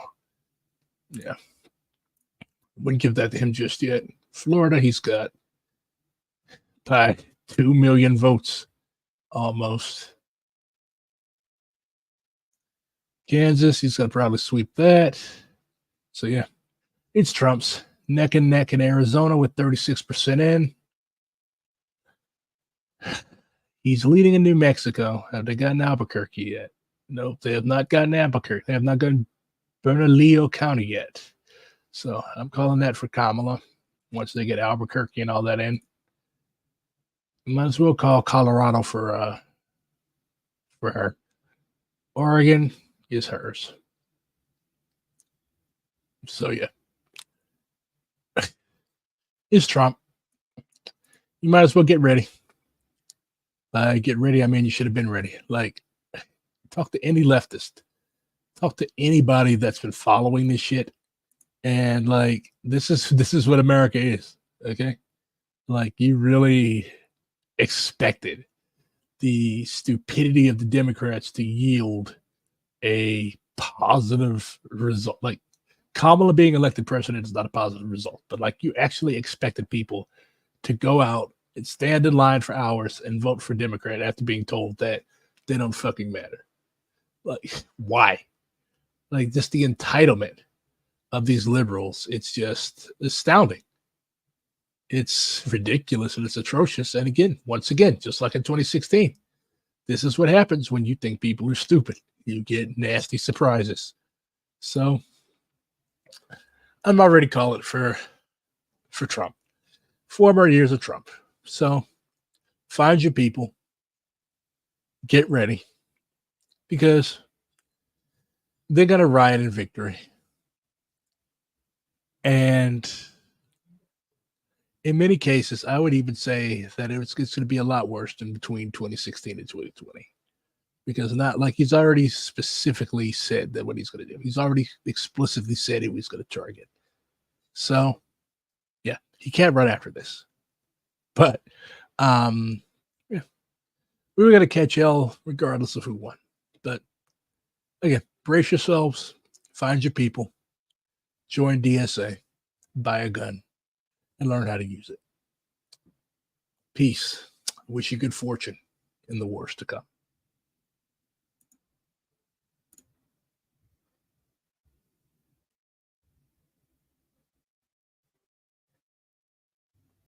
yeah, wouldn't give that to him just yet. Florida, he's got by 2 million votes almost. Kansas, he's going to probably sweep that. So, yeah, it's Trump's neck and neck in Arizona with 36% in. He's leading in New Mexico. Have they gotten Albuquerque yet? Nope, they have not gotten Albuquerque. They have not gotten Bernalillo County yet. So I'm calling that for Kamala. Once they get Albuquerque and all that in, might as well call Colorado for her. Oregon is hers. So yeah, it's Trump. You might as well get ready. Get ready. I mean, you should have been ready. Like, talk to any leftist. Talk to anybody that's been following this shit. And like, this is what America is. Okay. Like, you really expected the stupidity of the Democrats to yield a positive result. Like, Kamala being elected president is not a positive result, but like, you actually expected people to go out and stand in line for hours and vote for Democrat after being told that they don't fucking matter. Like, why? Like, just the entitlement of these liberals, it's just astounding. It's ridiculous and it's atrocious. And again, once again, just like in 2016, this is what happens when you think people are stupid. You get nasty surprises. So I'm already calling it for Trump. 4 more years of Trump. So find your people, get ready, because they're going to riot in victory. And in many cases, I would even say that it's going to be a lot worse than between 2016 and 2020. Because not like he's already specifically said that what he's going to do. He's already explicitly said he was going to target. So, yeah, he can't run after this. But, yeah, we were going to catch hell regardless of who won. But, again, brace yourselves, find your people, join DSA, buy a gun, and learn how to use it. Peace. Wish you good fortune in the wars to come.